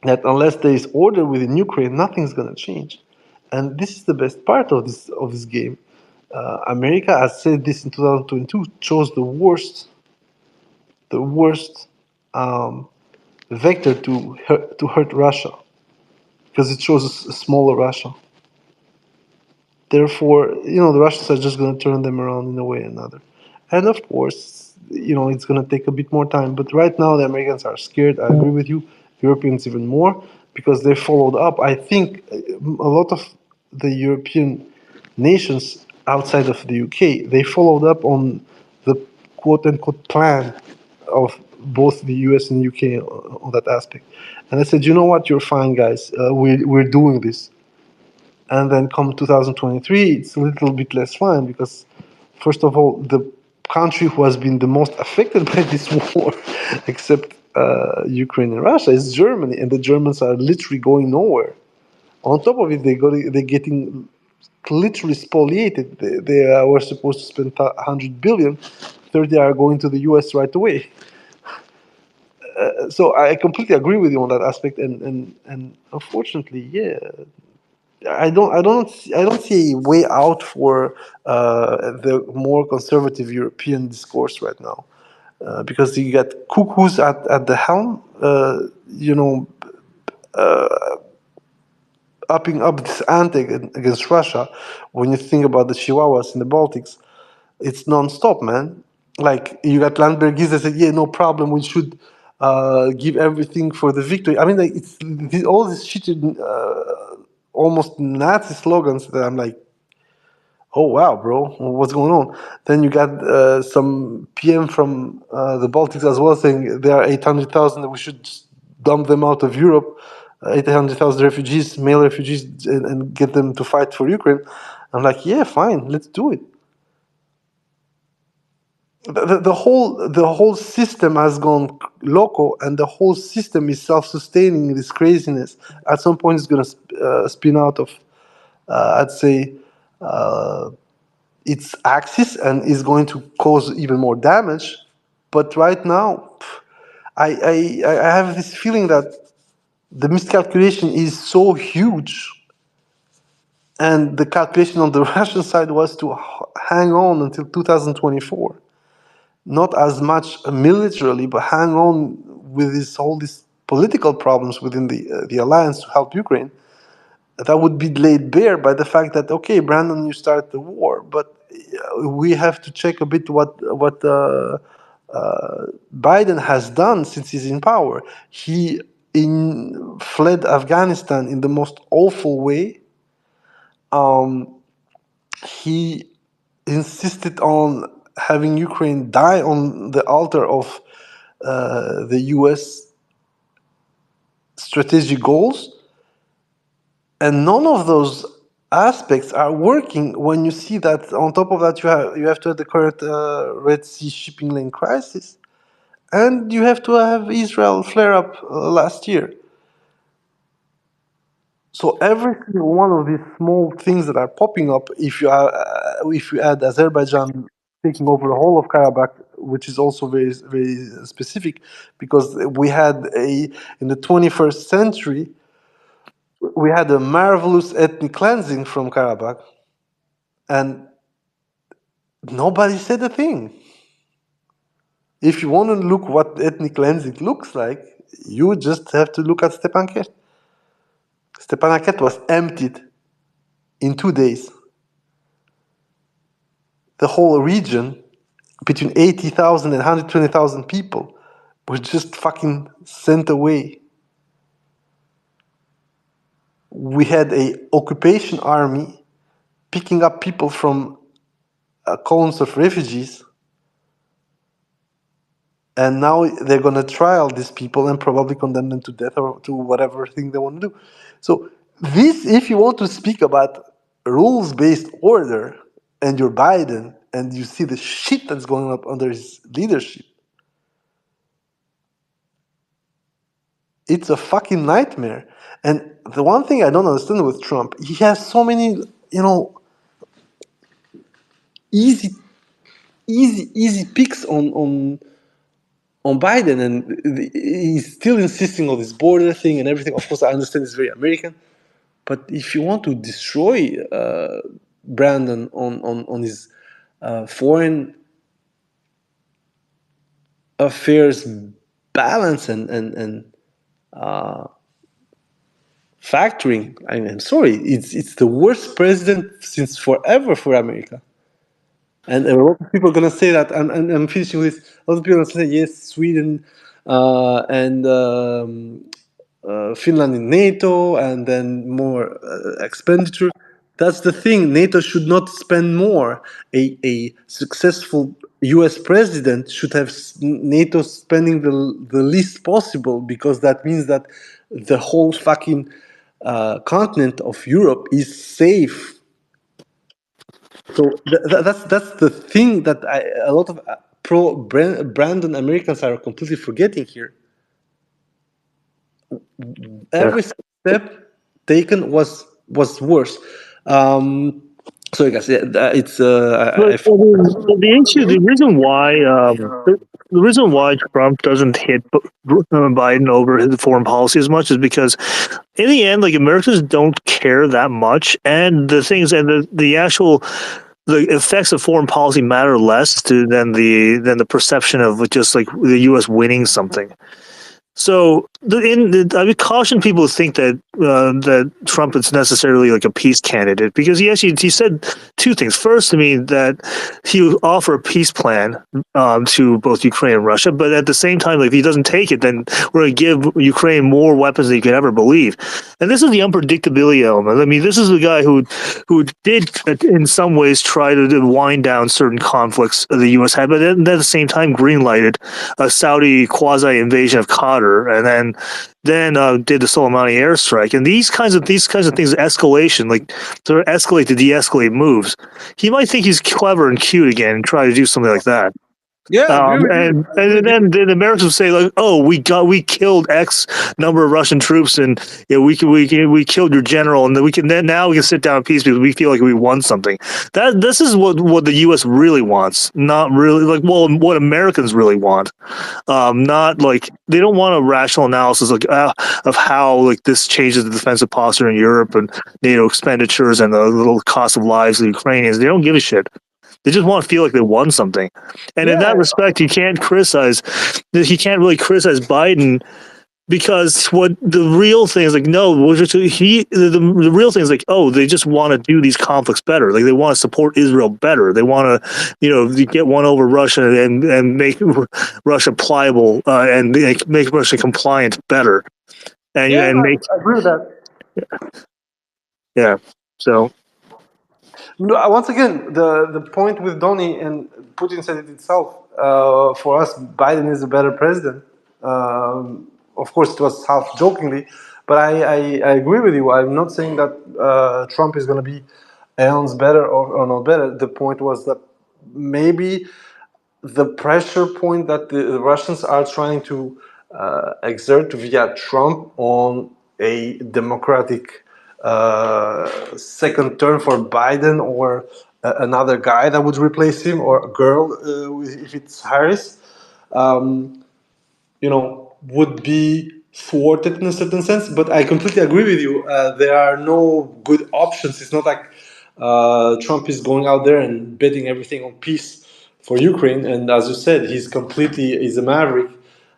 that unless there is order within Ukraine, nothing's going to change. And this is the best part of this game. America, as said this in 2022, chose the worst vector to hurt Russia, because it shows a smaller Russia. Therefore, the Russians are just going to turn them around in a way or another. And of course, it's going to take a bit more time. But right now, the Americans are scared. I agree with you. Europeans even more, because they followed up. I think a lot of the European nations outside of the UK, they followed up on the quote-unquote plan of both the US and UK on that aspect. And I said, you know what, you're fine, guys. We're doing this. And then come 2023, it's a little bit less fine because, first of all, the country who has been the most affected by this war, except Ukraine and Russia, is Germany, and the Germans are literally going nowhere. On top of it, they're getting literally spoliated. They were supposed to spend 100 billion, 30 are going to the US right away. So I completely agree with you on that aspect, and unfortunately, yeah. I don't see a way out for the more conservative European discourse right now, because you got cuckoos at the helm, upping up this ante against Russia. When you think about the Chihuahuas in the Baltics, it's non-stop, man. Like, you got Landbergis that said, yeah, no problem, we should give everything for the victory. I mean, like, it's all this shit, almost Nazi slogans that I'm like, oh wow, bro, what's going on? Then you got some PM from the Baltics as well saying there are 800,000 that we should just dump them out of Europe, 800,000 refugees, male refugees, and get them to fight for Ukraine. I'm like, yeah, fine, let's do it. The whole system has gone loco, and the whole system is self-sustaining this craziness. At some point, it's going to spin out of, I'd say, its axis, and is going to cause even more damage. But right now, I have this feeling that the miscalculation is so huge, and the calculation on the Russian side was to hang on until 2024. Not as much militarily, but hang on with all these political problems within the alliance to help Ukraine. That would be laid bare by the fact that, okay, Brandon, you start the war, but we have to check a bit what Biden has done since he's in power. He fled Afghanistan in the most awful way. He insisted on having Ukraine die on the altar of the U.S. strategic goals, and none of those aspects are working when you see that on top of that you have to have the current Red Sea shipping lane crisis, and you have to have Israel flare up last year. So every single one of these small things that are popping up, if you add Azerbaijan taking over the whole of Karabakh, which is also very very specific, because we had in the 21st century we had a marvelous ethnic cleansing from Karabakh, and nobody said a thing. If you want to look what ethnic cleansing looks like, you just have to look at Stepanakert. Stepanakert was emptied in 2 days. The whole region, between 80,000 and 120,000 people, were just fucking sent away. We had a occupation army picking up people from columns of refugees, and now they're going to trial these people and probably condemn them to death or to whatever thing they want to do. So this, if you want to speak about rules-based order and you're Biden and you see the shit that's going up under his leadership, it's a fucking nightmare. And the one thing I don't understand with Trump, he has so many, easy picks on Biden, and he's still insisting on this border thing and everything. Of course, I understand it's very American, but if you want to destroy Brandon on his foreign affairs balance and factoring, I'm sorry, it's the worst president since forever for America. And a lot of people are going to say that, and I'm finishing with this. A lot of people are going to say, yes, Sweden and Finland in NATO, and then more expenditure. That's the thing. NATO should not spend more. A successful US president should have NATO spending the least possible, because that means that the whole fucking continent of Europe is safe. So that's the thing that a lot of pro Brandon Americans are completely forgetting here. Every step taken was worse. Sorry guys, it's The reason why the reason why Trump doesn't hit Biden over his foreign policy as much is because in the end, like, Americans don't care that much, and the things and the actual the effects of foreign policy matter less than the perception of just like the U.S. winning something. So I would caution people to think that that Trump is necessarily like a peace candidate, because he said two things. First, I mean, that he would offer a peace plan to both Ukraine and Russia, but at the same time, like, if he doesn't take it, then we're going to give Ukraine more weapons than you could ever believe. And this is the unpredictability element. I mean, this is the guy who did in some ways try to wind down certain conflicts the U.S. had, but at the same time greenlighted a Saudi quasi invasion of Qatar, and then did the Soleimani airstrike, and these kinds of things, escalation, like sort of escalate to de-escalate moves. He might think he's clever and cute again and try to do something like that. yeah, and then the Americans would say, like, "Oh, we killed X number of Russian troops, and we killed your general, and then we can sit down in peace because we feel like we won something." This is what the U.S. really wants, not really what Americans really want. Not like they don't want a rational analysis of how like this changes the defensive posture in Europe and NATO expenditures and the little cost of lives of the Ukrainians. They don't give a shit. They just want to feel like they won something. And in that respect, he can't really criticize Biden, because what the real thing is like, no, the real thing is like, oh, they just want to do these conflicts better. Like, they want to support Israel better. They want to, get one over Russia and make Russia pliable and make Russia compliant better. And make, I agree with that. Yeah. So. No, once again, the point with Donny, and Putin said it itself, for us, Biden is a better president. of course, it was half jokingly, but I agree with you. I'm not saying that Trump is going to be eons better or not better. The point was that maybe the pressure point that the Russians are trying to exert via Trump on a democratic second term for Biden or another guy that would replace him or a girl if it's Harris, would be thwarted in a certain sense. But I completely agree with you. There are no good options. It's not like Trump is going out there and betting everything on peace for Ukraine. And as you said, he's a maverick,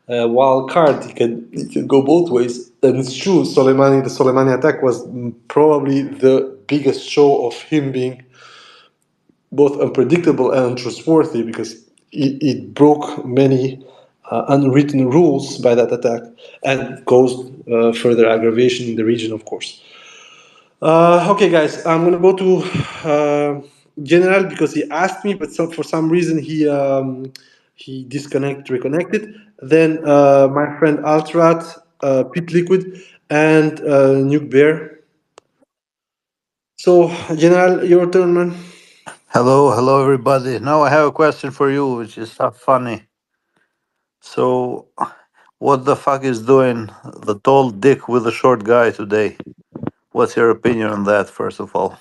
wild card. He can go both ways. And it's true. The Soleimani attack was probably the biggest show of him being both unpredictable and untrustworthy because it broke many unwritten rules by that attack and caused further aggravation in the region, of course. Okay, guys, I'm gonna go to General because he asked me, but for some reason he reconnected. Then my friend Altrat, Pit Liquid, and Nuke Bear. So, General, your turn, man. Hello, everybody. Now I have a question for you, which is funny. So, what the fuck is doing the tall dick with the short guy today? What's your opinion on that, first of all?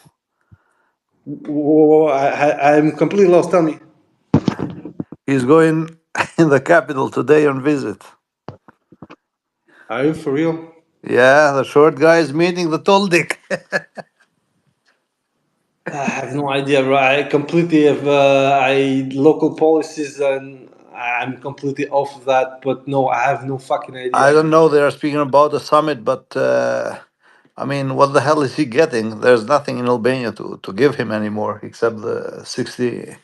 Whoa, I'm completely lost. Tell me. He's going in the capital today on visit. Are you for real? Yeah, the short guy is meeting the tall dick. I have no idea, bro. I completely have local policies and I'm completely off of that. But no, I have no fucking I idea. don't know. They are speaking about the summit, but I mean, what the hell is he getting? There's nothing in Albania to give him anymore except the 60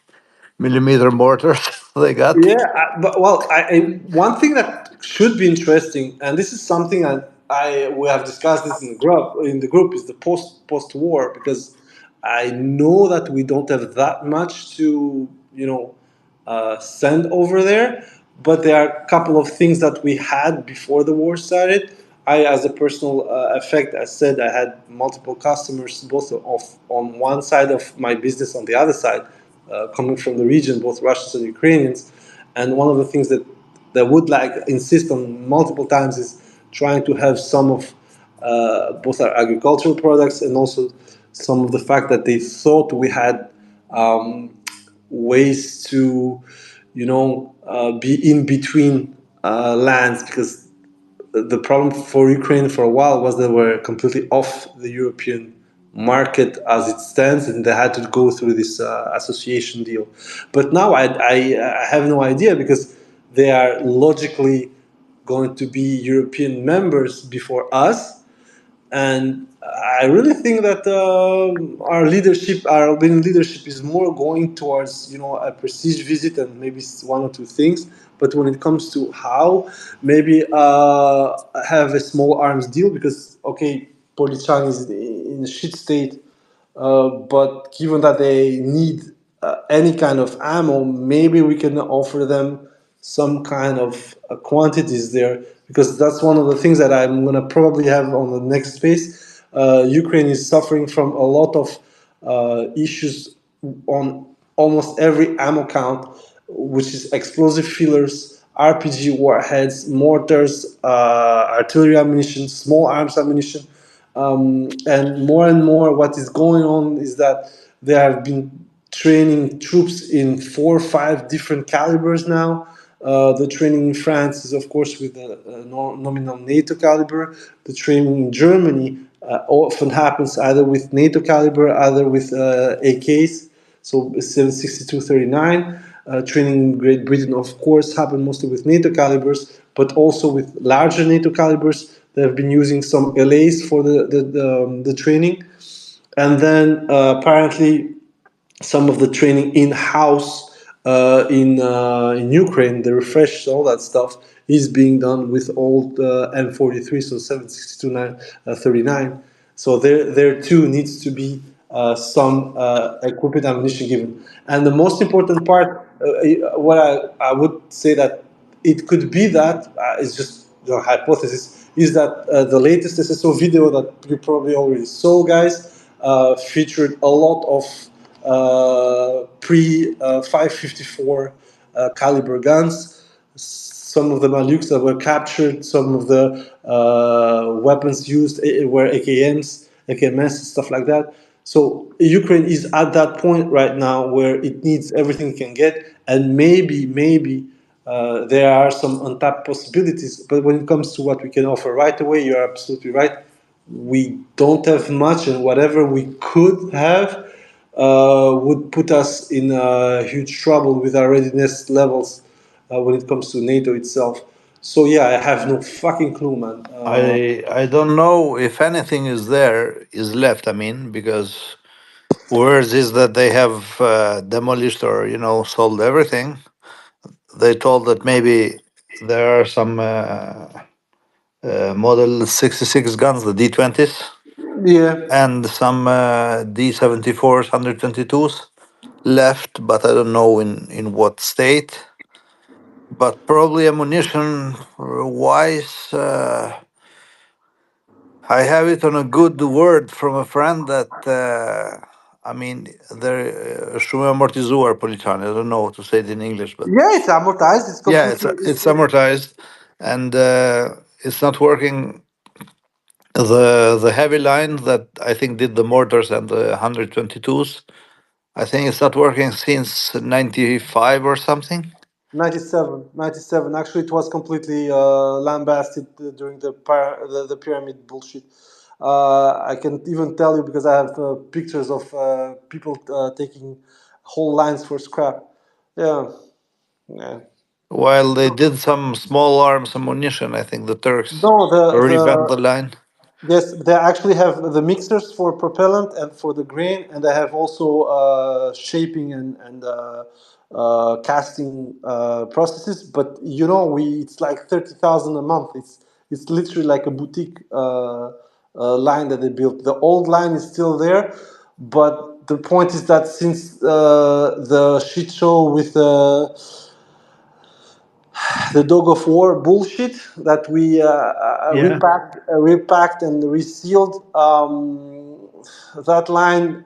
millimeter mortars they got. Yeah, but well, one thing that should be interesting, and this is something I we have discussed this in the group. In the group is the post war because I know that we don't have that much to send over there, but there are a couple of things that we had before the war started. As a personal effect, I said I had multiple customers, both on one side of my business, on the other side, coming from the region, both Russians and Ukrainians. And one of the things that would insist on multiple times is trying to have some of both our agricultural products and also some of the fact that they thought we had ways to, be in between lands because the problem for Ukraine for a while was they were completely off the European market as it stands, and they had to go through this association deal. But now I have no idea because they are logically going to be European members before us, and I really think that our Albanian leadership, is more going towards a prestige visit and maybe one or two things. But when it comes to how, maybe have a small arms deal because okay, Polichan is in a shit state, but given that they need any kind of ammo, maybe we can offer them some kind of quantities there because that's one of the things that I'm going to probably have on the next phase. Ukraine is suffering from a lot of issues on almost every ammo count, which is explosive fillers, RPG warheads, mortars, artillery ammunition, small arms ammunition. And more, what is going on is that they have been training troops in 4 or 5 different calibers now. The training in France is, of course, with a nominal NATO caliber. The training in Germany often happens either with NATO caliber, either with AKs, so 7.62-39. Training in Great Britain, of course, happened mostly with NATO calibers, but also with larger NATO calibers. They have been using some LAs for the training. And then apparently some of the training in-house in Ukraine, the refresh, all that stuff is being done with old M43, so 7.62-39. So there too needs to be some equipment ammunition given. And the most important part, what I would say that it could be that is just the hypothesis is that the latest SSO video that you probably already saw, guys, featured a lot of pre 554 caliber guns. Some of the Maluks that were captured, some of the weapons used were AKMs, AKMS, stuff like that. So Ukraine is at that point right now where it needs everything it can get, and maybe there are some untapped possibilities. But when it comes to what we can offer right away, you're absolutely right. We don't have much, and whatever we could have would put us in huge trouble with our readiness levels when it comes to NATO itself. So yeah, I have no fucking clue, man. I don't know if anything is left. I mean, because words is that they have demolished or sold everything. They told that maybe there are some Model 66 guns, the D20s, Yeah, and some D74s, 122s left, but I don't know in what state. But probably ammunition wise, I have it on a good word from a friend that I mean, the Shume amortizor politan. I don't know how to say it in English, but yeah, it's amortized. It's yeah, completely. it's amortized, and it's not working. The heavy line that I think did the mortars and the 122s, I think it's not working since 95 or something. 97, 97. Actually, it was completely lambasted during the pyramid bullshit. I can even tell you because I have pictures of people taking whole lines for scrap. Yeah, yeah. While they did some small arms ammunition, I think the Turks No, revamped the line. yes, they actually have the mixers for propellant and for the grain, and they have also shaping and casting processes. But it's like 30,000 a month. It's literally like a boutique line that they built. The old line is still there, but the point is that since the shit show with the dog of war bullshit that we Yeah. repacked and resealed. That line,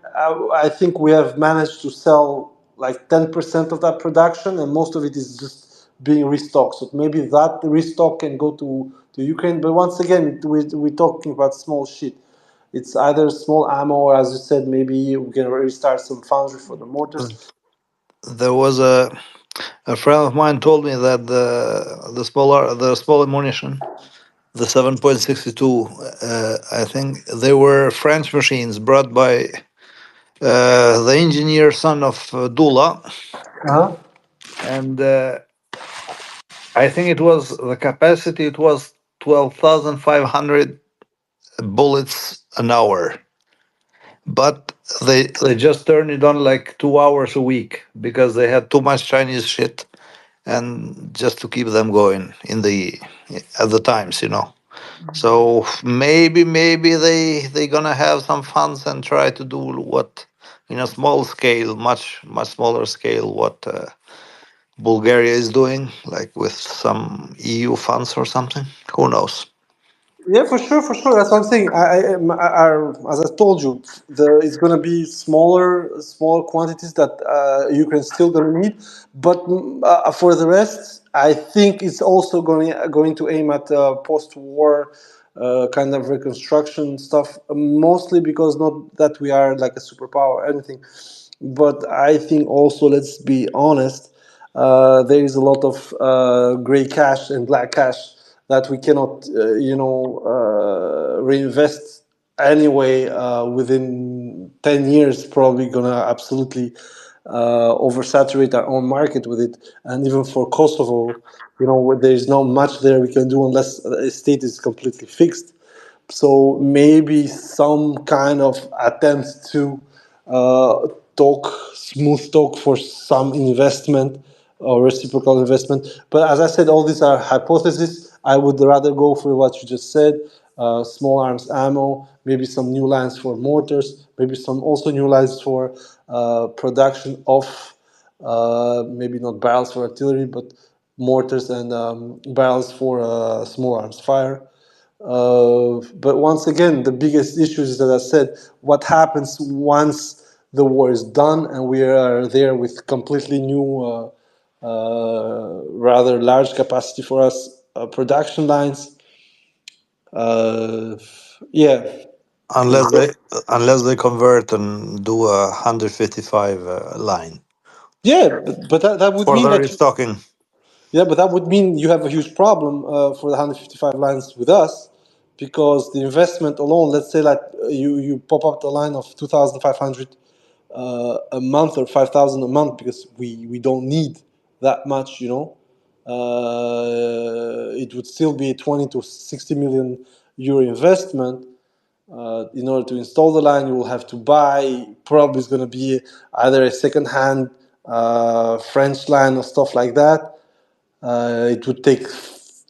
I think we have managed to sell like 10% of that production, and most of it is just being restocked. So maybe that restock can go to Ukraine. But once again, we're talking about small shit. It's either small ammo, or as you said, maybe we can restart some foundry for the mortars. There was a friend of mine told me that the small ammunition, the 7.62, I think they were French machines brought by the engineer son of Dula, Uh-huh. and I think it was the capacity. It was 12,500 bullets an hour, but they just turned it on like 2 hours a week because they had too much Chinese shit, and just to keep them going in the at the times. So maybe they gonna have some funds and try to do what in a small scale, much smaller scale, what Bulgaria is doing, like with some EU funds or something. Who knows? Yeah, for sure, for sure. That's what I'm saying. As I told you, it's going to be smaller quantities that Ukraine's still going to need. But for the rest, I think it's also going to aim at post-war kind of reconstruction stuff. Mostly because not that we are like a superpower or anything, but I think also, let's be honest, there is a lot of gray cash and black cash that we cannot, reinvest anyway. Within 10 years, probably gonna absolutely oversaturate our own market with it. And even for Kosovo, there's not much there we can do unless the state is completely fixed. So maybe some kind of attempt to uh, smooth talk for some investment or reciprocal investment. But as I said, all these are hypotheses. I would rather go for what you just said: small arms ammo, maybe some new lines for mortars, maybe some also new lines for production of maybe not barrels for artillery, but mortars and barrels for small arms fire. But once again, the biggest issue is, as I said, what happens once the war is done and we are there with completely new, rather large capacity for us production lines. Uh, yeah, Unless they unless they convert and do a 155 line yeah, but that would for mean the that restocking. yeah, but that would mean you have a huge problem for the 155 lines with us, because the investment alone, let's say like you pop up the line of 2,500 a month or 5,000 a month, because we don't need that much, you know. It would still be a 20 to 60 million euro investment. In order to install the line, you will have to buy. Probably it's going to be either a second-hand French line or stuff like that. It would take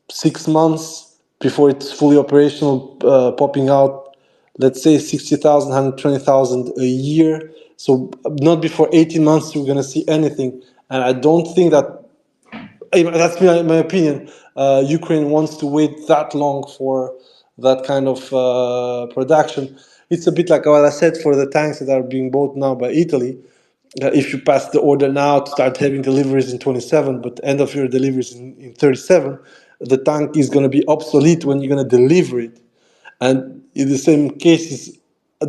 6 months before it's fully operational, popping out, let's say 60,000, 120,000 a year. So not before 18 months we're going to see anything. And I don't think that, that's my opinion, Ukraine wants to wait that long for that kind of production. It's a bit like what I said for the tanks that are being bought now by Italy. If you pass the order now to start having deliveries in 27, but end of your deliveries in 37, the tank is going to be obsolete when you're going to deliver it. And in the same cases,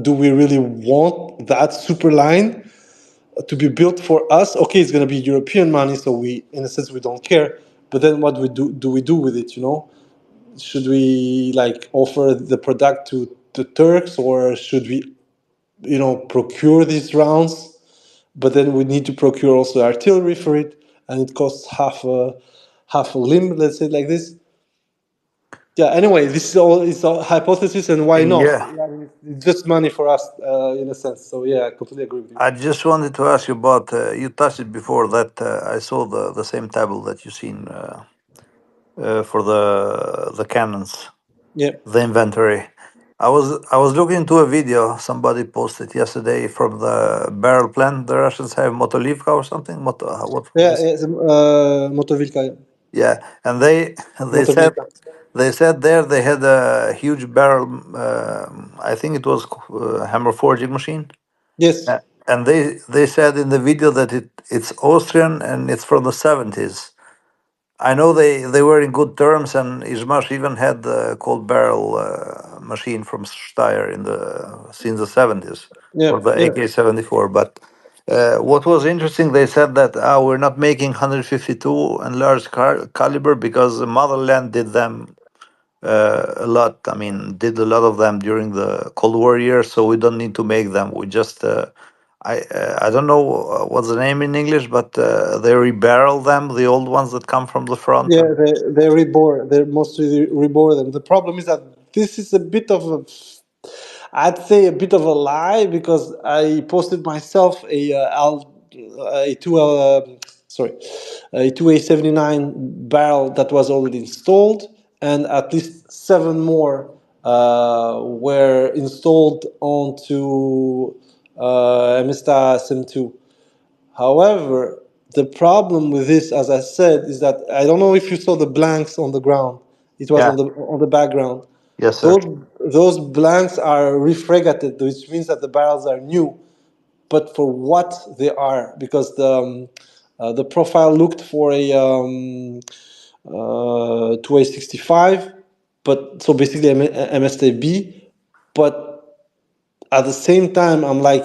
do we really want that super line to be built for us? Okay, it's going to be European money, so we, in a sense, we don't care. But then what do we do with it? You know, should we like offer the product to the Turks, or should we, procure these rounds? But then we need to procure also artillery for it, and it costs half a limb. Let's say it like this. Yeah. Anyway, this is all is a hypothesis, and why not? Yeah, I mean, it's just money for us, in a sense. So yeah, I completely agree with you. I just wanted to ask you about. You touched it before that. I saw the same table that you seen for the cannons, Yeah. the inventory. I was looking into a video somebody posted yesterday from the barrel plant. The Russians have Motolivka or something. What Yeah. was? Yeah. Motovilka. Yeah. Yeah, and they said Motovilka. there they had a huge barrel. I think it was hammer forging machine. Yes. And they said in the video that it's Austrian and it's from the 70s. I know they were in good terms, and Izmash even had the cold barrel machine from Steyr since the 70s Yeah. for the Yeah. AK-74. But what was interesting, they said that we're not making 152 and large caliber because the motherland did them a lot. I mean, did a lot of them during the Cold War years, so we don't need to make them. We just I don't know what's the name in English, but they rebarrel them, the old ones that come from the front. Yeah. They reborn. They're mostly reborn them. The problem is that this is a bit of a, I'd say a bit of a lie, because I posted myself a two sorry a 2A79 barrel that was already installed, and at least seven more were installed onto MSTA SM2. However, the problem with this, as I said, is that I don't know if you saw the blanks on the ground. It was Yeah. on the background. Yes, sir. Those blanks are refragated, which means that the barrels are new, but for what they are, because the profile looked for a 2A65, but so basically MSTB, but at the same time, I'm like,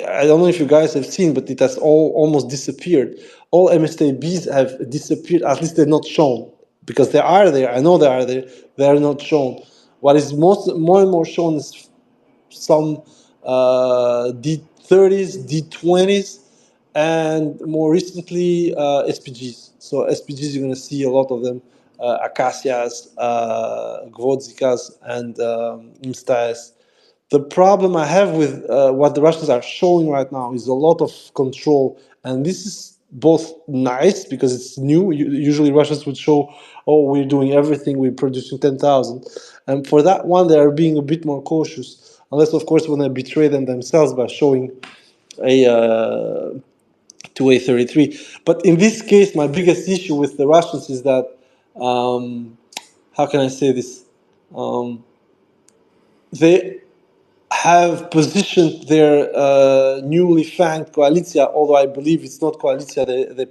I don't know if you guys have seen, but it has all almost disappeared. All MSTBs have disappeared. At least they're not shown, because they are there. I know they are there. They are not shown. What is more and more shown is some D30s, D20s, and more recently SPGs. So SPGs, you're going to see a lot of them: Acacias, Gvodzikas, and Imstas. The problem I have with what the Russians are showing right now is a lot of control, and this is both nice because it's new. Usually Russians would show, oh, we're doing everything, we're producing 10,000, and for that one they are being a bit more cautious, unless of course when they betray them themselves by showing a to A33. But in this case, my biggest issue with the Russians is that, how can I say this? They have positioned their newly fanged coalition, although I believe it's not coalition they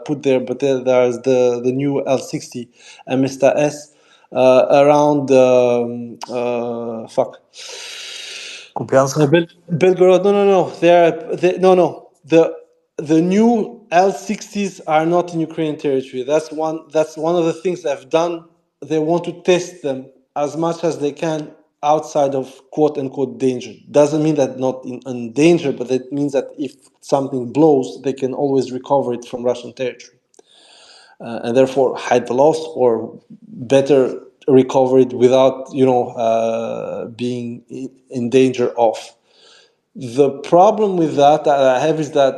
put there, but there's the new L60 Mussa-raseh around Kupiansk? Belgorod. No. No. The new L60s are not in Ukrainian territory. That's one of the things they've done. They want to test them as much as they can outside of quote unquote danger. Doesn't mean that not in danger, but it means that if something blows, they can always recover it from Russian territory, and therefore hide the loss, or better recover it without being in danger of. The problem with that I have is that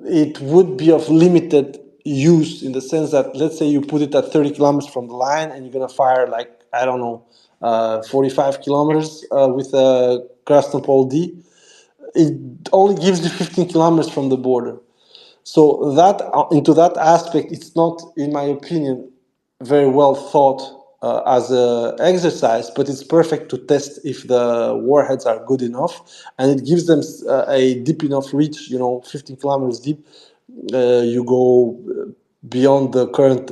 it would be of limited use, in the sense that, let's say you put it at 30 kilometers from the line and you're going to fire, like, I don't know, 45 kilometers with a Krasnopol D. It only gives you 15 kilometers from the border. So that into that aspect, it's not, in my opinion, very well thought as a exercise, but it's perfect to test if the warheads are good enough, and it gives them a deep enough reach. 15 kilometers deep. You go beyond the current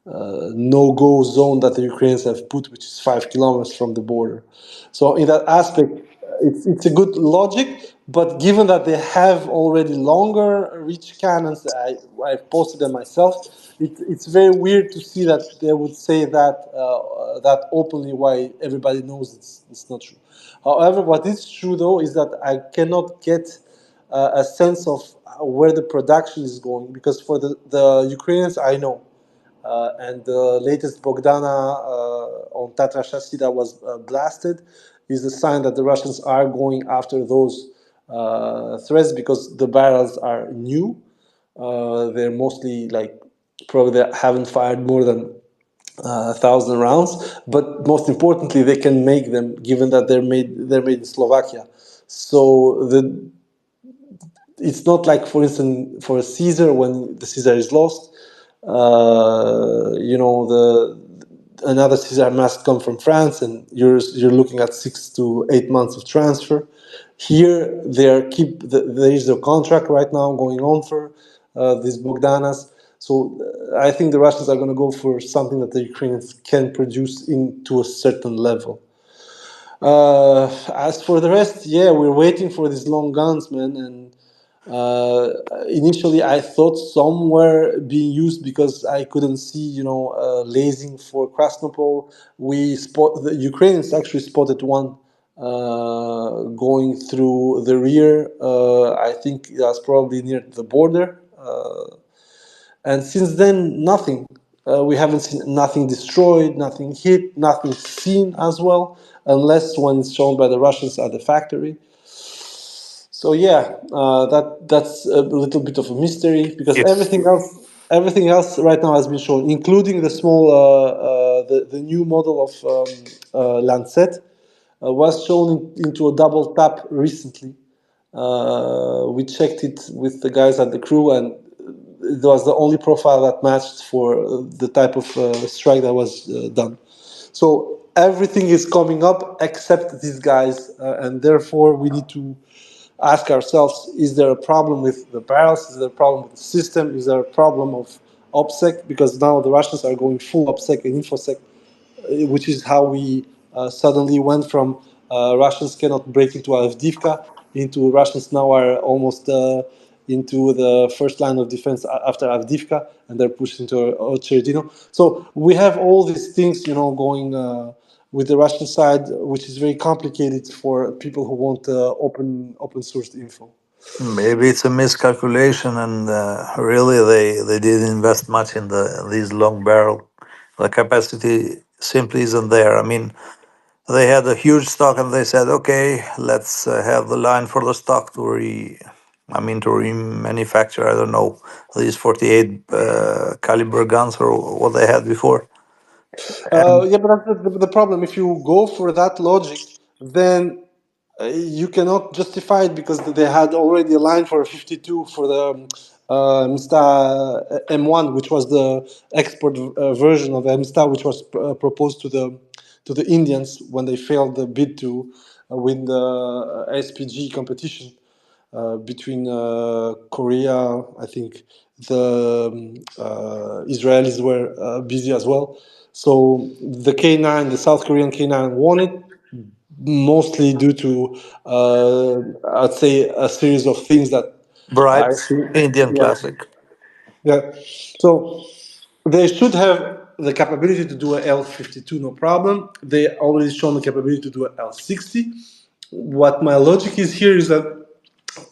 no-go zone that the Ukrainians have put, which is 5 kilometers from the border. So in that aspect, it's a good logic, but given that they have already longer reach cannons, I posted them myself. It's very weird to see that they would say that openly, why everybody knows it's not true. However, what is true though is that I cannot get a sense of where the production is going, because for the Ukrainians I know. And the latest Bogdana on Tatra chassis that was blasted is a sign that the Russians are going after those threats, because the barrels are new. They're mostly, like, probably they haven't fired more than 1,000 rounds, but most importantly, they can make them, given that they're made in Slovakia. So it's not like, for instance, for a Caesar, when the Caesar is lost, another Caesar must come from France, and you're looking at 6 to 8 months of transfer. Here, there is a contract right now going on for these Bogdanas. So I think the Russians are going to go for something that the Ukrainians can produce into a certain level. As for the rest, yeah, we're waiting for these long guns, man. And initially, I thought some were being used because I couldn't see, lasing for Krasnopol. The Ukrainians actually spotted one going through the rear. I think that's probably near the border. And since then, nothing. We haven't seen nothing destroyed, nothing hit, nothing seen as well, unless when it's shown by the Russians at the factory. So yeah, that's a little bit of a mystery, because Yes. everything else right now has been shown, including the small, the new model of Lancet, was shown into a double tap recently. We checked it with the guys at the crew, and it was the only profile that matched for the type of strike that was done. So everything is coming up except these guys, and therefore we need to ask ourselves: is there a problem with the barrels? Is there a problem with the system? Is there a problem of OPSEC? Because now the Russians are going full OPSEC and InfoSec, which is how we suddenly went from Russians cannot break into Avdiivka into Russians now are almost into the first line of defense after Avdiivka, and they're pushed into Ocheredino. So we have all these things, going with the Russian side, which is very complicated for people who want open source info. Maybe it's a miscalculation, and really they didn't invest much in these long barrel. The capacity simply isn't there. I mean, they had a huge stock, and they said, "Okay, let's have the line for the stock to remanufacture. I don't know, these 48 caliber guns or what they had before." And Yeah, but that's the problem. If you go for that logic, then you cannot justify it because they had already a line for a 52 for the MSTA M1, which was the export version of MSTA, which was proposed to the Indians when they failed the bid to win the SPG competition between Korea. I think the Israelis were busy as well. So the K9, the South Korean K9 won it, mostly due to I'd say a series of things that I Bribes, think, Indian yeah, classic. yeah. So they should have the capability to do a L52, no problem. They already shown the capability to do a L60. What my logic is here is that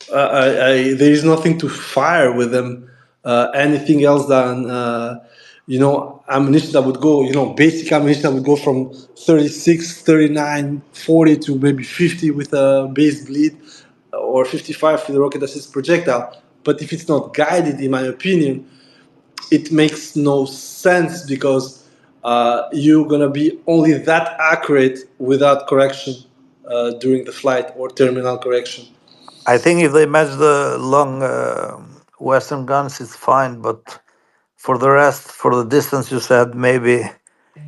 there is nothing to fire with them. Anything else than ammunition that would go, basic ammunition that would go from 36, 39, 40 to maybe 50 with a base bleed, or 55 with a rocket assist projectile. But if it's not guided, in my opinion, it makes no sense because you're gonna be only that accurate without correction during the flight or terminal correction. I think if they match the long Western guns, it's fine. But for the rest, for the distance, you said maybe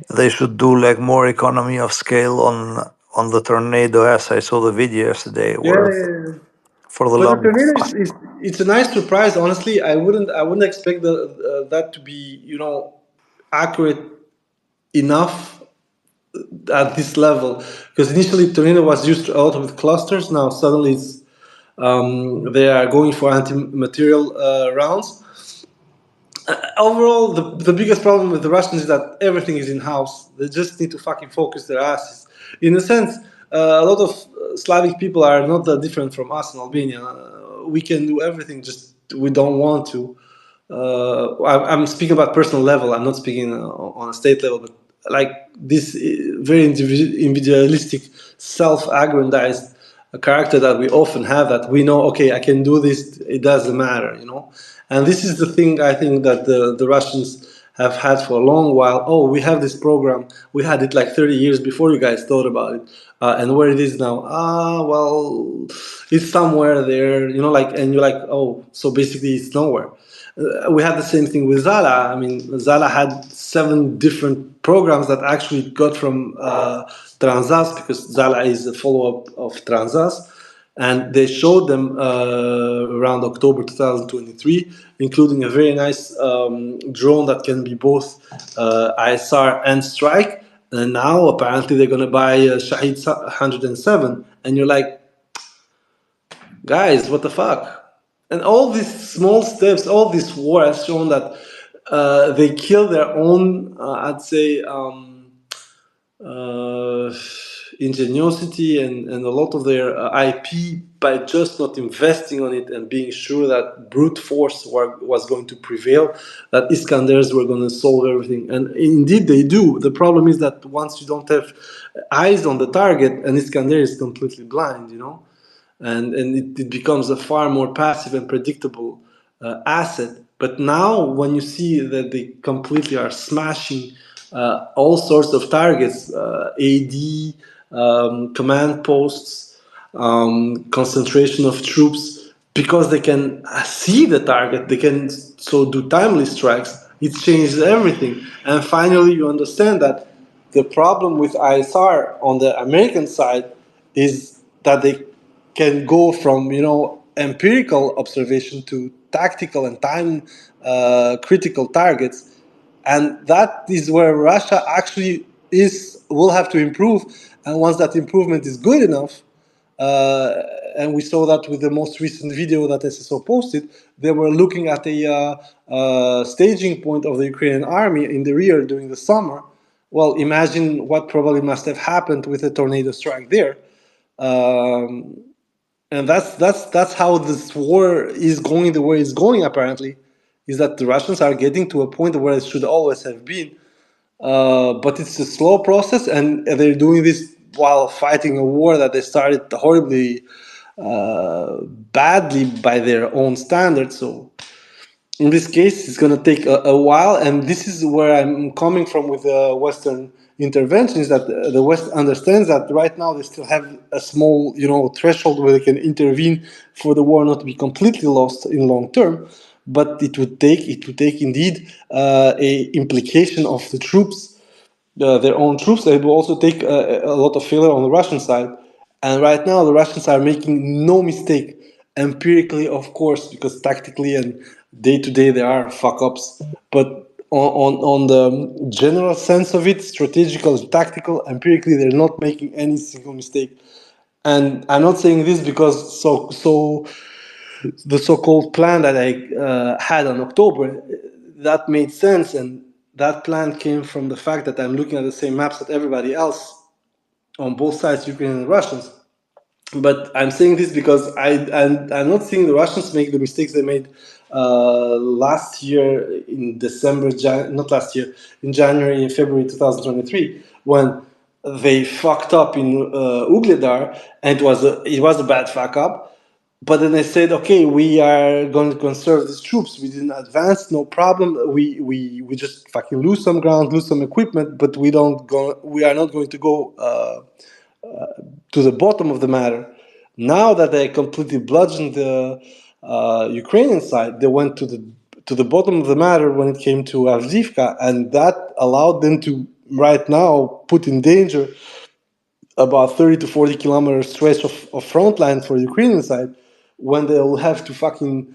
they should do like more economy of scale on the Tornado S. I saw the video yesterday. Yeah, Where yeah, yeah. for the But the long, tornado is it's a nice surprise. Honestly, I wouldn't expect that to be accurate enough at this level, because initially tornado was used a lot with clusters. Now suddenly they are going for anti-material rounds. Overall, the biggest problem with the Russians is that everything is in house. They just need to fucking focus their asses. In a sense, a lot of Slavic people are not that different from us in Albania. We can do everything, just we don't want to. I'm speaking about personal level. I'm not speaking on a state level, but like this very individualistic, self-aggrandized character that we often have. That we know, okay, I can do this. It doesn't matter. And this is the thing I think that the Russians have had for a long while. Oh, we have this program. We had it like 30 years before you guys thought about it. And where it is now? Well, it's somewhere there, and you're like, oh, so basically it's nowhere. We had the same thing with Zala. I mean, Zala had 7 different programs that actually got from Transas, because Zala is a follow-up of Transas, and they showed them around October 2023, including a very nice drone that can be both ISR and strike. And now apparently they're going to buy a Shahid 107, and you're like, guys, what the fuck? And all these small steps, all this war has shown that they kill their own, I'd say, uh, ingenuity and a lot of their IP by just not investing on it and being sure that brute force was going to prevail, that Iskanders were going to solve everything. And indeed they do. The problem is that once you don't have eyes on the target, and Iskander is completely blind. And it becomes a far more passive and predictable asset. But now, when you see that they completely are smashing all sorts of targets, AD, command posts, concentration of troops, because they can see the target, they can so do timely strikes. It changes everything. And finally, you understand that the problem with ISR on the American side is that they can go from empirical observation to tactical and time critical targets, and that is where Russia actually will have to improve. And once that improvement is good enough, and we saw that with the most recent video that SSO posted, they were looking at a staging point of the Ukrainian army in the rear during the summer. Well, imagine what probably must have happened with a tornado strike there. Um, and that's how this war is going the way it's going. Apparently, is that the Russians are getting to a point where it should always have been, but it's a slow process, and they're doing this while fighting a war that they started horribly badly by their own standards. So in this case, it's going to take a while, and this is where I'm coming from with the Western interventions. That the West understands that right now they still have a small, threshold where they can intervene for the war not to be completely lost in long term. But it would take indeed a implication of the troops, their own troops. It will also take a lot of failure on the Russian side. And right now, the Russians are making no mistake, empirically, of course, because tactically and day to day there are fuck ups. But on the general sense of it, strategical, tactical, empirically, they're not making any single mistake. And I'm not saying this because the so-called plan that I had in October, that made sense, and that plan came from the fact that I'm looking at the same maps that everybody else on both sides, Ukraine and Russians. But I'm saying this because I'm not seeing the Russians make the mistakes they made last year in December, not last year, in January and February 2023, when they fucked up in Ugledar, and it was a bad fuck up. But then they said, okay, we are going to conserve these troops. We didn't advance, no problem. We just fucking lose some ground, lose some equipment, but we are not going to go to the bottom of the matter. Now that they completely bludgeoned the Ukrainian side, they went to the bottom of the matter when it came to Avdiivka, and that allowed them to right now put in danger about 30 to 40 kilometer stretch of front line for the Ukrainian side, when they will have to fucking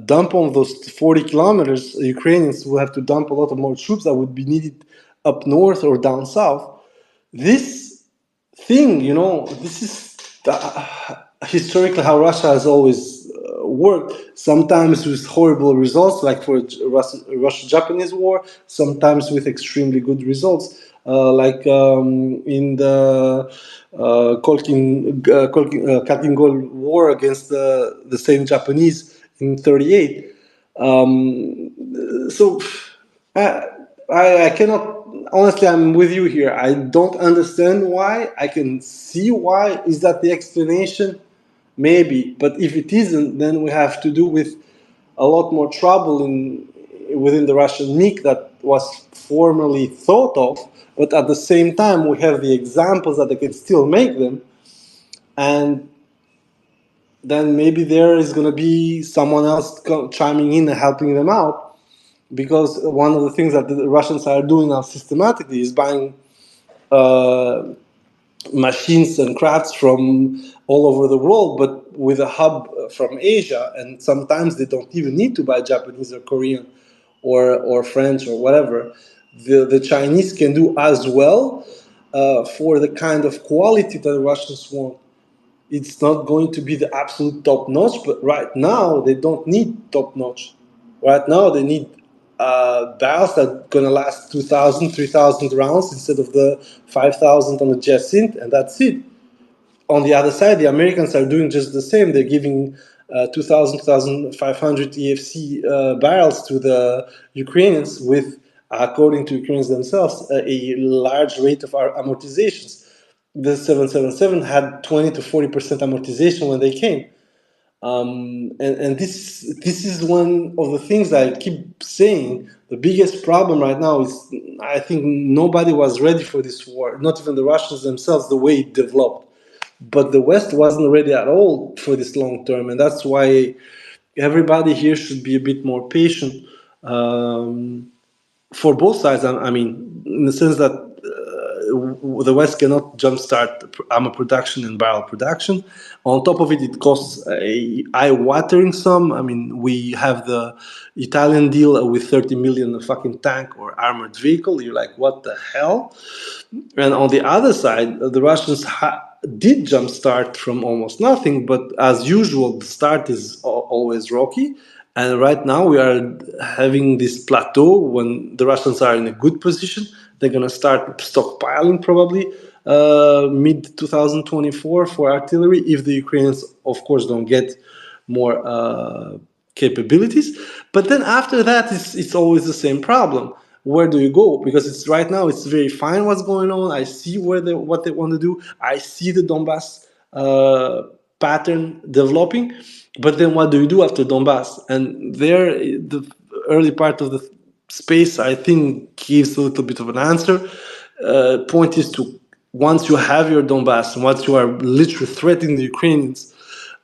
dump on those 40 kilometers. Ukrainians will have to dump a lot of more troops that would be needed up north or down south. This thing, this is historically how Russia has always worked. Sometimes with horrible results, like for Russo-Japanese war. Sometimes with extremely good results, like in the Katyn-Gol war against the same Japanese in '38. So I cannot, honestly, I'm with you here. I don't understand why. I can see why. Is that the explanation? Maybe. But if it isn't, then we have to do with a lot more trouble within the Russian MiG that was formerly thought of. But at the same time, we have the examples that they can still make them. And then maybe there is going to be someone else chiming in and helping them out. Because one of the things that the Russians are doing now systematically is buying machines and crafts from all over the world, but with a hub from Asia. And sometimes they don't even need to buy Japanese or Korean or French or whatever. The Chinese can do as well for the kind of quality that the Russians want. It's not going to be the absolute top notch, but right now they don't need top notch. Right now they need dials that are going to last 2,000, 3,000 rounds instead of the 5,000 on the Jacinth, and that's it. On the other side, the Americans are doing just the same. They're giving 2,000, 2,500 EFC barrels to the Ukrainians with, according to Ukrainians themselves, a large rate of amortizations. The 777 had 20 to 40% amortization when they came. And this is one of the things that I keep saying. The biggest problem right now is I think nobody was ready for this war, not even the Russians themselves, the way it developed. But the West wasn't ready at all for this long term, and that's why everybody here should be a bit more patient for both sides. I mean, in the sense that the West cannot jumpstart armor production and barrel production. On top of it, it costs a eye-watering sum. I mean, we have the Italian deal with 30 million a fucking tank or armored vehicle. You're like, what the hell? And on the other side, the Russians did jumpstart from almost nothing, but as usual, the start is always rocky. And right now we are having this plateau when the Russians are in a good position. They're going to start stockpiling probably mid 2024 for artillery if the Ukrainians, of course, don't get more capabilities. But then after that, it's always the same problem. Where do you go? Because it's right now it's very fine what's going on. I see what they want to do. I see the Donbass pattern developing. But then what do you do after Donbass? And there, early part of the space, I think, gives a little bit of an answer. Point is to, once you have your Donbass, and once you are literally threatening the Ukrainians,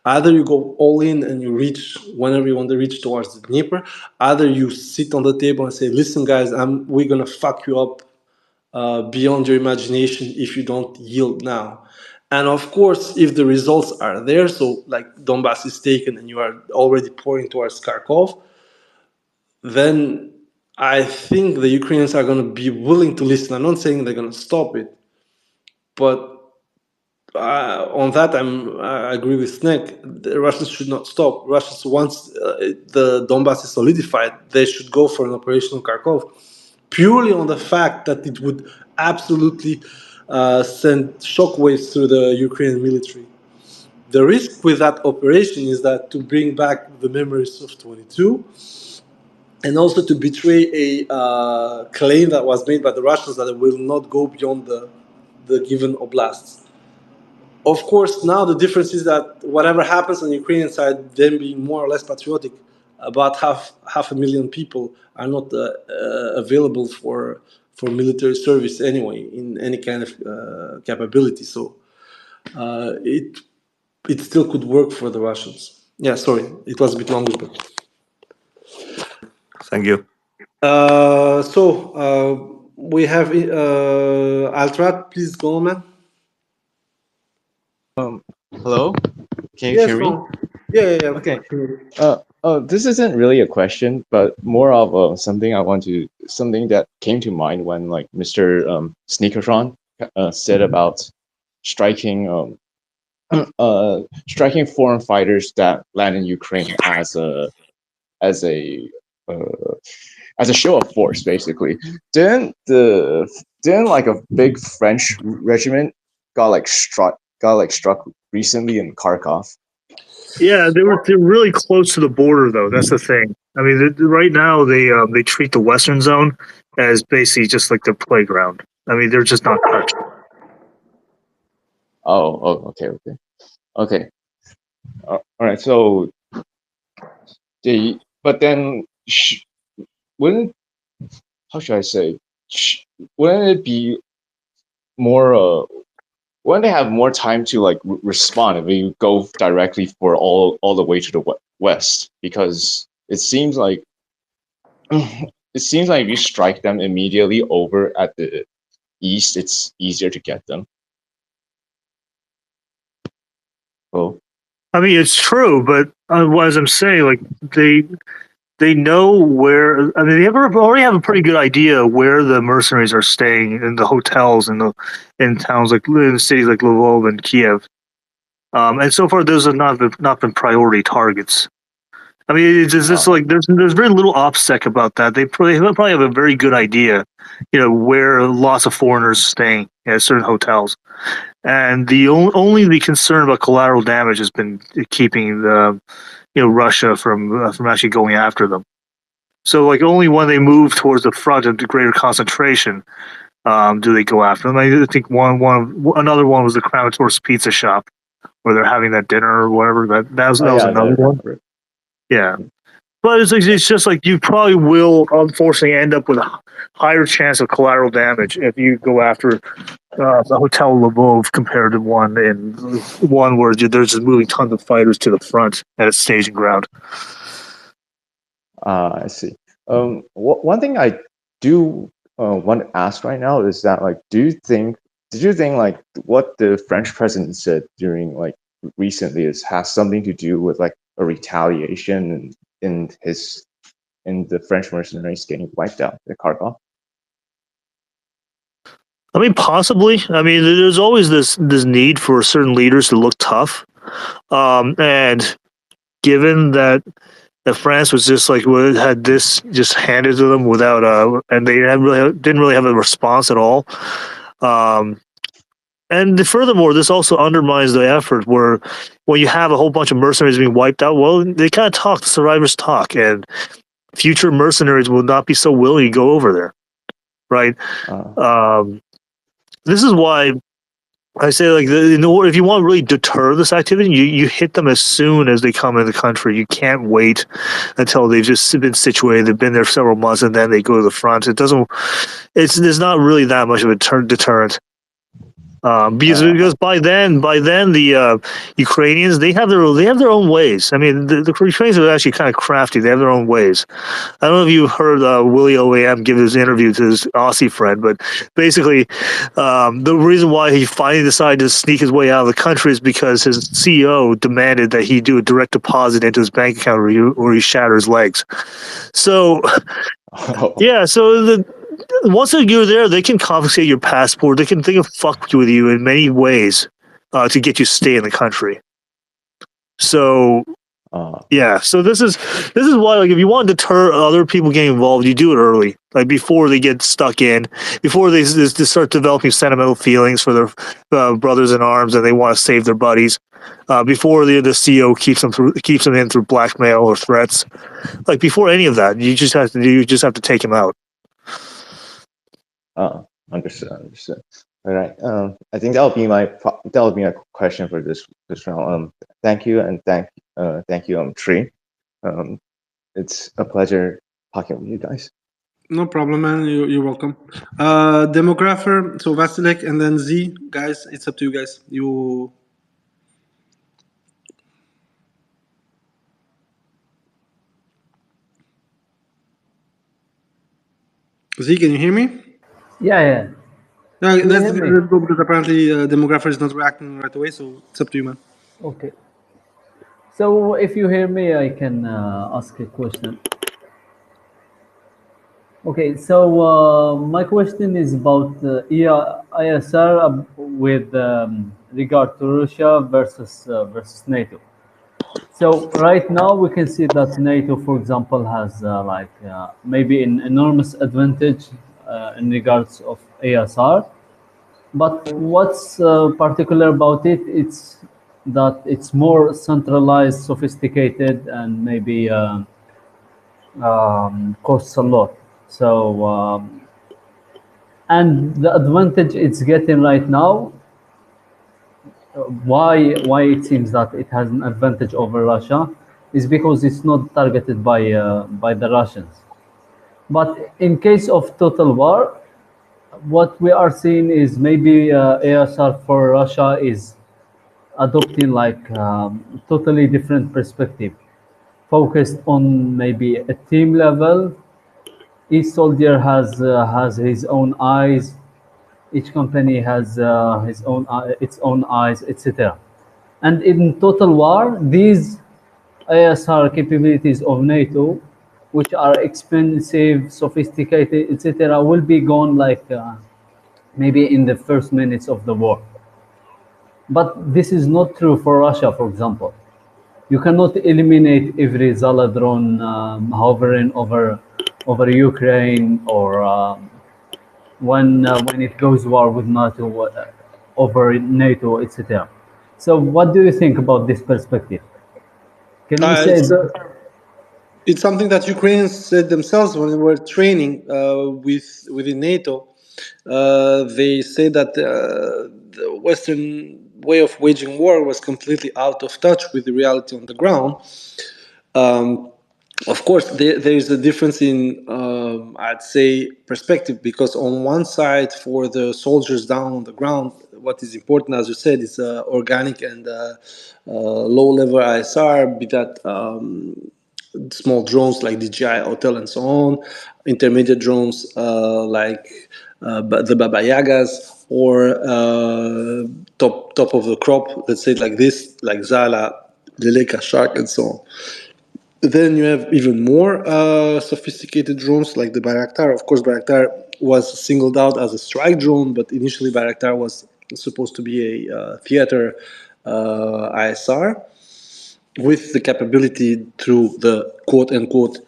either you go all in and you reach whenever you want to reach towards the Dnieper, either you sit on the table and say, listen, guys, we're going to fuck you up beyond your imagination if you don't yield now. And of course, if the results are there, so like Donbass is taken and you are already pouring towards Kharkov, then I think the Ukrainians are going to be willing to listen. I'm not saying they're going to stop it, but on that, I agree with Snake. The Russians should not stop. Russians, once the Donbass is solidified, they should go for an operation on Kharkov, purely on the fact that it would absolutely send shockwaves through the Ukrainian military. The risk with that operation is that to bring back the memories of 22, and also to betray a claim that was made by the Russians that it will not go beyond the given oblasts. Of course, now the difference is that whatever happens on the Ukrainian side, them being more or less patriotic, about half 1,000,000 people are not available for military service anyway in any kind of capability. So it still could work for the Russians. Yeah, sorry, it was a bit longer, but Thank you. we have Altrat. Please go on, man. Hello? Can you Yes, hear me? go on. Yeah. Okay. This isn't really a question, but more of something that came to mind when like Mr. Sneakertron said about striking striking foreign fighters that land in Ukraine as a as a uh, as a show of force, basically. Didn't like a big French regiment got struck recently in Kharkov? Yeah, they're really close to the border, though. That's the thing. I mean, right now they treat the Western Zone as basically just like the playground. I mean, they're just not touched. Okay. All right. So but then wouldn't, how should I say? Wouldn't it be more? Wouldn't they have more time to like respond if you go directly for all the way to the west? Because it seems like if you strike them immediately over at the east, it's easier to get them. Well, I mean, it's true, but as I'm saying, like they know where. I mean, already have a pretty good idea where the mercenaries are staying in the hotels in towns like in cities like Lvov and Kiev. And so far, those have not been priority targets. I mean, it's just like there's very little OPSEC about that. They probably have a very good idea, where lots of foreigners staying at certain hotels, and only the concern about collateral damage has been keeping Russia from actually going after them. So like only when they move towards the front of the greater concentration do they go after them. I think another one was the Crown Tourist Pizza Shop where they're having that dinner or whatever. That was another one. Yeah. But it's just like you probably will unfortunately end up with a higher chance of collateral damage if you go after the Hotel Lvov compared to one where they're just moving tons of fighters to the front at a staging ground. I see. One thing I do want to ask right now is that like, did you think like what the French president said during like recently has something to do with like a retaliation in the French mercenaries getting wiped out at Kharkov? I mean, possibly. I mean, there's always this need for certain leaders to look tough, and given that France was just like had this just handed to them without and they didn't really have a response at all. And furthermore, this also undermines the effort where when you have a whole bunch of mercenaries being wiped out, well, they kind of talk, the survivors talk, and future mercenaries will not be so willing to go over there, right? This is why I say like if you want to really deter this activity, you hit them as soon as they come in the country. You can't wait until they've just been situated, they've been there several months, and then they go to the front. There's not really that much of a deterrent. Because by then the Ukrainians they have their own ways. I mean the Ukrainians are actually kind of crafty. They have their own ways. I don't know if you heard Willie OAM give his interview to his Aussie friend, but basically the reason why he finally decided to sneak his way out of the country is because his CEO demanded that he do a direct deposit into his bank account or he shatter his legs. So yeah, so once you're there, they can confiscate your passport. They can fuck with you in many ways to get you to stay in the country. So yeah, so this is why like if you want to deter other people getting involved, you do it early, like before they get stuck in, before they start developing sentimental feelings for their brothers in arms and they want to save their buddies, before the CEO keeps them in through blackmail or threats, like before any of that, you just have to take him out. Understood. All right. I think that would be my question for this round. Thank you, and thank you, Tree. It's a pleasure talking with you guys. No problem, man. You're welcome. Demographer, so Vasilek and then Z, guys. It's up to you guys. Z, can you hear me? Yeah. Let's go because apparently demographer is not reacting right away, so it's up to you, man. Okay. So if you hear me, I can ask a question. Okay, so my question is about ISR with regard to Russia versus NATO. So right now we can see that NATO, for example, has maybe an enormous advantage in regards of ASR. But what's particular about it? It's that it's more centralized, sophisticated, and maybe costs a lot. So and the advantage it's getting right now, why it seems that it has an advantage over Russia, is because it's not targeted by the Russians. But in case of total war, what we are seeing is maybe ASR for Russia is adopting like totally different perspective, focused on maybe a team level. Each soldier has his own eyes. Each company has its own eyes, etc. And in total war, these ASR capabilities of NATO, which are expensive, sophisticated, etc., will be gone like maybe in the first minutes of the war. But this is not true for Russia, for example. You cannot eliminate every Zala drone hovering over Ukraine, or when it goes war with NATO, over NATO, etc. So what do you think about this perspective? Can we say that it's something that Ukrainians said themselves when they were training within NATO. They say that the Western way of waging war was completely out of touch with the reality on the ground. Of course, there is a difference in, I'd say, perspective, because on one side, for the soldiers down on the ground, what is important, as you said, is organic and low-level ISR, be that small drones like DJI, Hotel, and so on, intermediate drones like the Baba Yagas, or top of the crop, let's say it like this, like Zala, Leleka, Shark, and so on. Then you have even more sophisticated drones like the Bayraktar. Of course, Bayraktar was singled out as a strike drone, but initially Bayraktar was supposed to be a theater ISR with the capability through the quote-unquote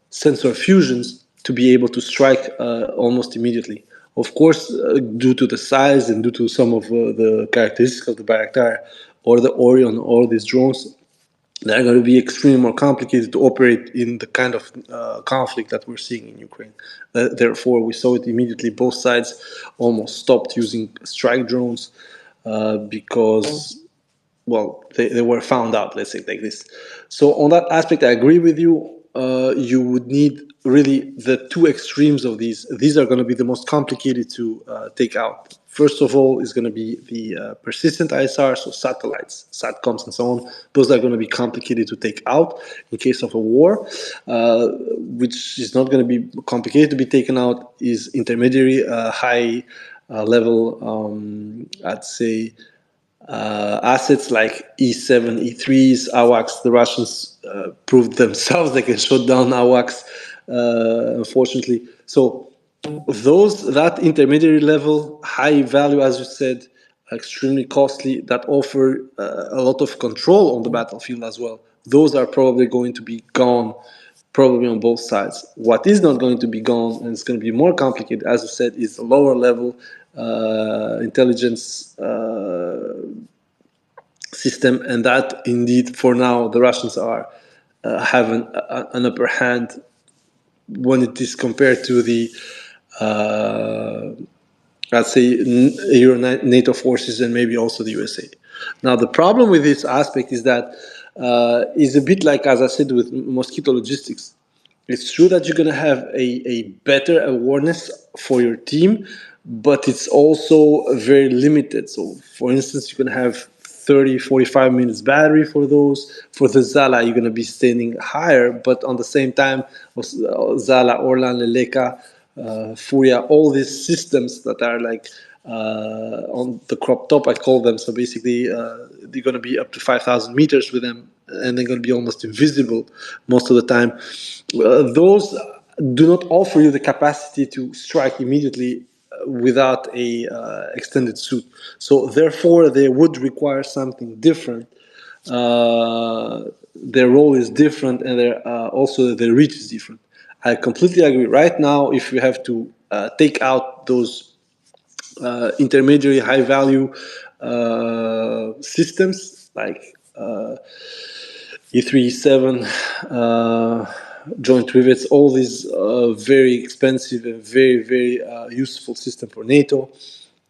sensor fusions to be able to strike almost immediately. Of course, due to the size and due to some of the characteristics of the Bayraktar or the Orion, all these drones, they're going to be extremely more complicated to operate in the kind of conflict that we're seeing in Ukraine. Therefore, we saw it immediately. Both sides almost stopped using strike drones because, well, they were found out, let's say it like this. So on that aspect, I agree with you. You would need really the two extremes of these. These are going to be the most complicated to take out. First of all is going to be the persistent ISR, so satellites, SATCOMs and so on. Those are going to be complicated to take out in case of a war. Which is not going to be complicated to be taken out is intermediary, high level, I'd say, assets like E7, E3s, AWACS. The Russians proved themselves they can shut down AWACS, unfortunately. So that intermediary level, high value, as you said, extremely costly, that offer a lot of control on the battlefield as well. Those are probably going to be gone, probably on both sides. What is not going to be gone, and it's going to be more complicated, as you said, is the lower level intelligence system, and that indeed for now the Russians are have an upper hand when it is compared to the let's say Euro NATO forces and maybe also the USA. Now the problem with this aspect is that is a bit like, as I said, with mosquito logistics. It's true that you're going to have a better awareness for your team, but it's also very limited. So, for instance, you're going to have 30, 45 minutes battery for those. For the Zala, you're going to be standing higher, but on the same time, Zala, Orlan, Leleka, Furia, all these systems that are like on the crop top, I call them. So basically, they're going to be up to 5,000 meters with them, and they're going to be almost invisible most of the time. Those do not offer you the capacity to strike immediately without a extended suit. So therefore, they would require something different. Their role is different, and also their reach is different. I completely agree. Right now, if you have to take out those intermediary high value systems like E3, E7, joint rivets, all these very expensive and very, very useful system for NATO,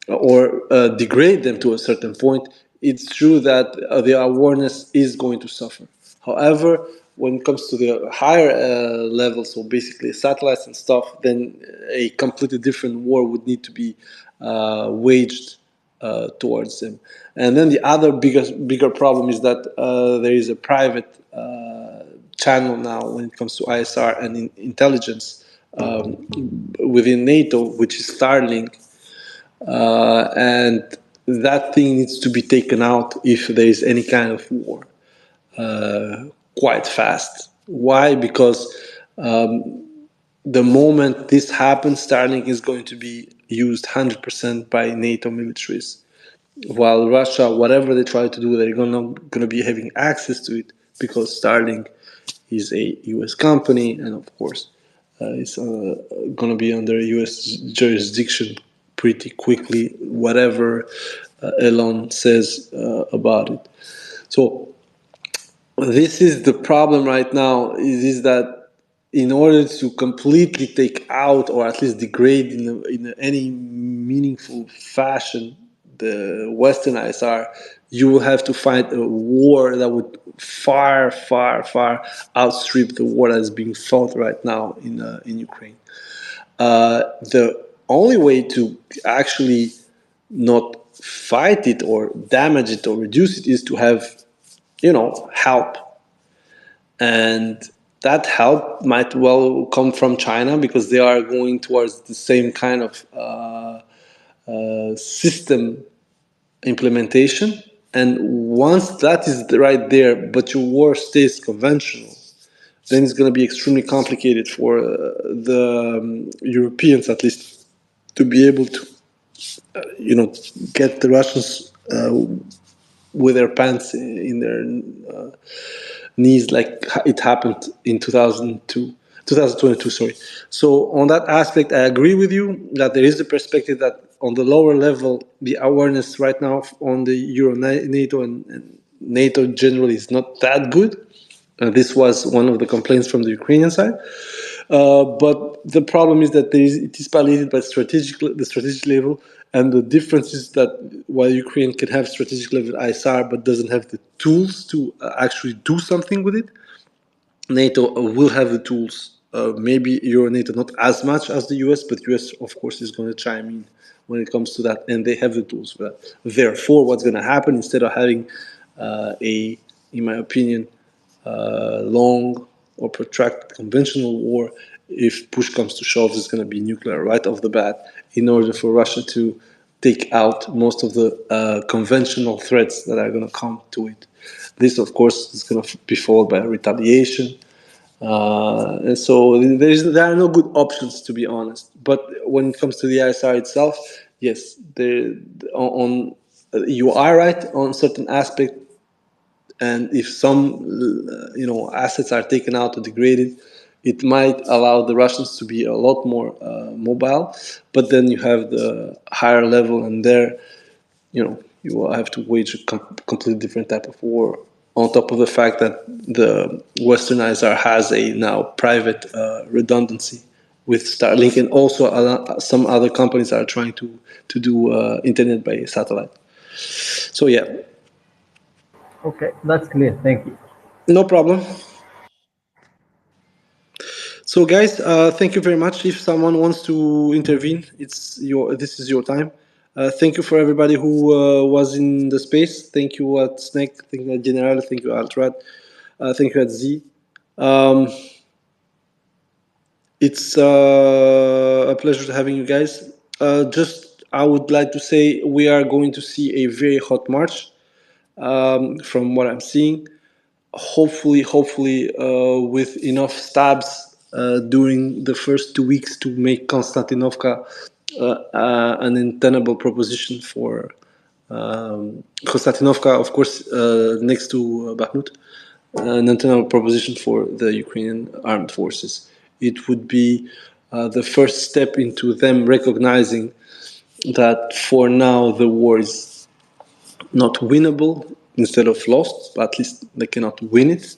or degrade them to a certain point, it's true that the awareness is going to suffer. However, when it comes to the higher levels, so basically satellites and stuff, then a completely different war would need to be waged towards them. And then the other bigger problem is that there is a private channel now when it comes to ISR and intelligence within NATO, which is Starlink. And that thing needs to be taken out if there is any kind of war quite fast. Why? Because the moment this happens, Starlink is going to be used 100% by NATO militaries. While Russia, whatever they try to do, they're going to be having access to it because Starlink is a US company, and of course, it's going to be under US jurisdiction pretty quickly, whatever Elon says about it. So this is the problem right now, is that in order to completely take out or at least degrade in any meaningful fashion the Western ISR, you will have to fight a war that would far, far, far outstrip the war that is being fought right now in Ukraine. The only way to actually not fight it or damage it or reduce it is to have, help. And that help might well come from China because they are going towards the same kind of system implementation. And once that is right there, but your war stays conventional, then it's going to be extremely complicated for the Europeans, at least, to be able to, get the Russians with their pants in their knees, like it happened in 2022. Sorry. So on that aspect, I agree with you that there is a perspective that on the lower level, the awareness right now on the Euro NATO and NATO generally is not that good. This was one of the complaints from the Ukrainian side. But the problem is that it is palliated by the strategic level, and the difference is that while Ukraine can have strategic level ISR but doesn't have the tools to actually do something with it, NATO will have the tools. Maybe NATO not as much as the US, but US of course is going to chime in when it comes to that, and they have the tools for that. Therefore, what's going to happen instead of having in my opinion, long or protracted conventional war, if push comes to shove, is going to be nuclear right off the bat in order for Russia to take out most of the conventional threats that are going to come to it. This, of course, is going to be followed by retaliation. And so there are no good options, to be honest. But when it comes to the ISR itself, yes, you are right on certain aspects. And if some, assets are taken out or degraded, it might allow the Russians to be a lot more mobile. But then you have the higher level, and there, you will have to wage a completely different type of war. On top of the fact that the Western ISR has a now private redundancy with Starlink, and also some other companies are trying to do internet by satellite. So yeah. Okay, that's clear. Thank you. No problem. So, guys, thank you very much. If someone wants to intervene, this is your time. Thank you for everybody who was in the space. Thank you at Snake. Thank you at General. Thank you at Altrad. Thank you at Z. It's a pleasure having you guys. I would like to say we are going to see a very hot March from what I'm seeing. Hopefully, with enough stabs during the first 2 weeks to make Konstantinovka an untenable proposition for Konstantinovka, of course, next to Bakhmut, an untenable proposition for the Ukrainian armed forces. It would be the first step into them recognizing that for now the war is not winnable instead of lost, but at least they cannot win it.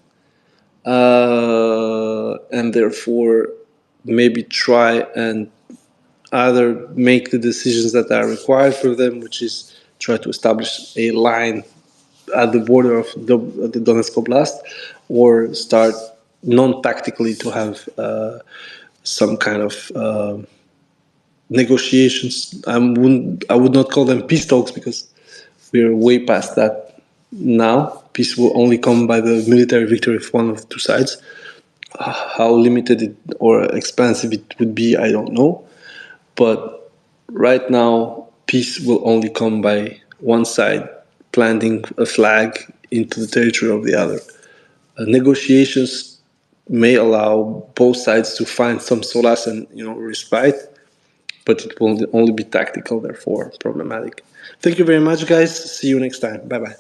And therefore maybe try and either make the decisions that are required for them, which is try to establish a line at the border of the Donetsk Oblast, or start non-tactically to have some kind of negotiations. I would not call them peace talks, because we're way past that now. Peace will only come by the military victory of one of the two sides. How limited or expansive it would be, I don't know. But right now, peace will only come by one side planting a flag into the territory of the other. Negotiations may allow both sides to find some solace and respite, but it will only be tactical, therefore problematic. Thank you very much, guys. See you next time. Bye-bye.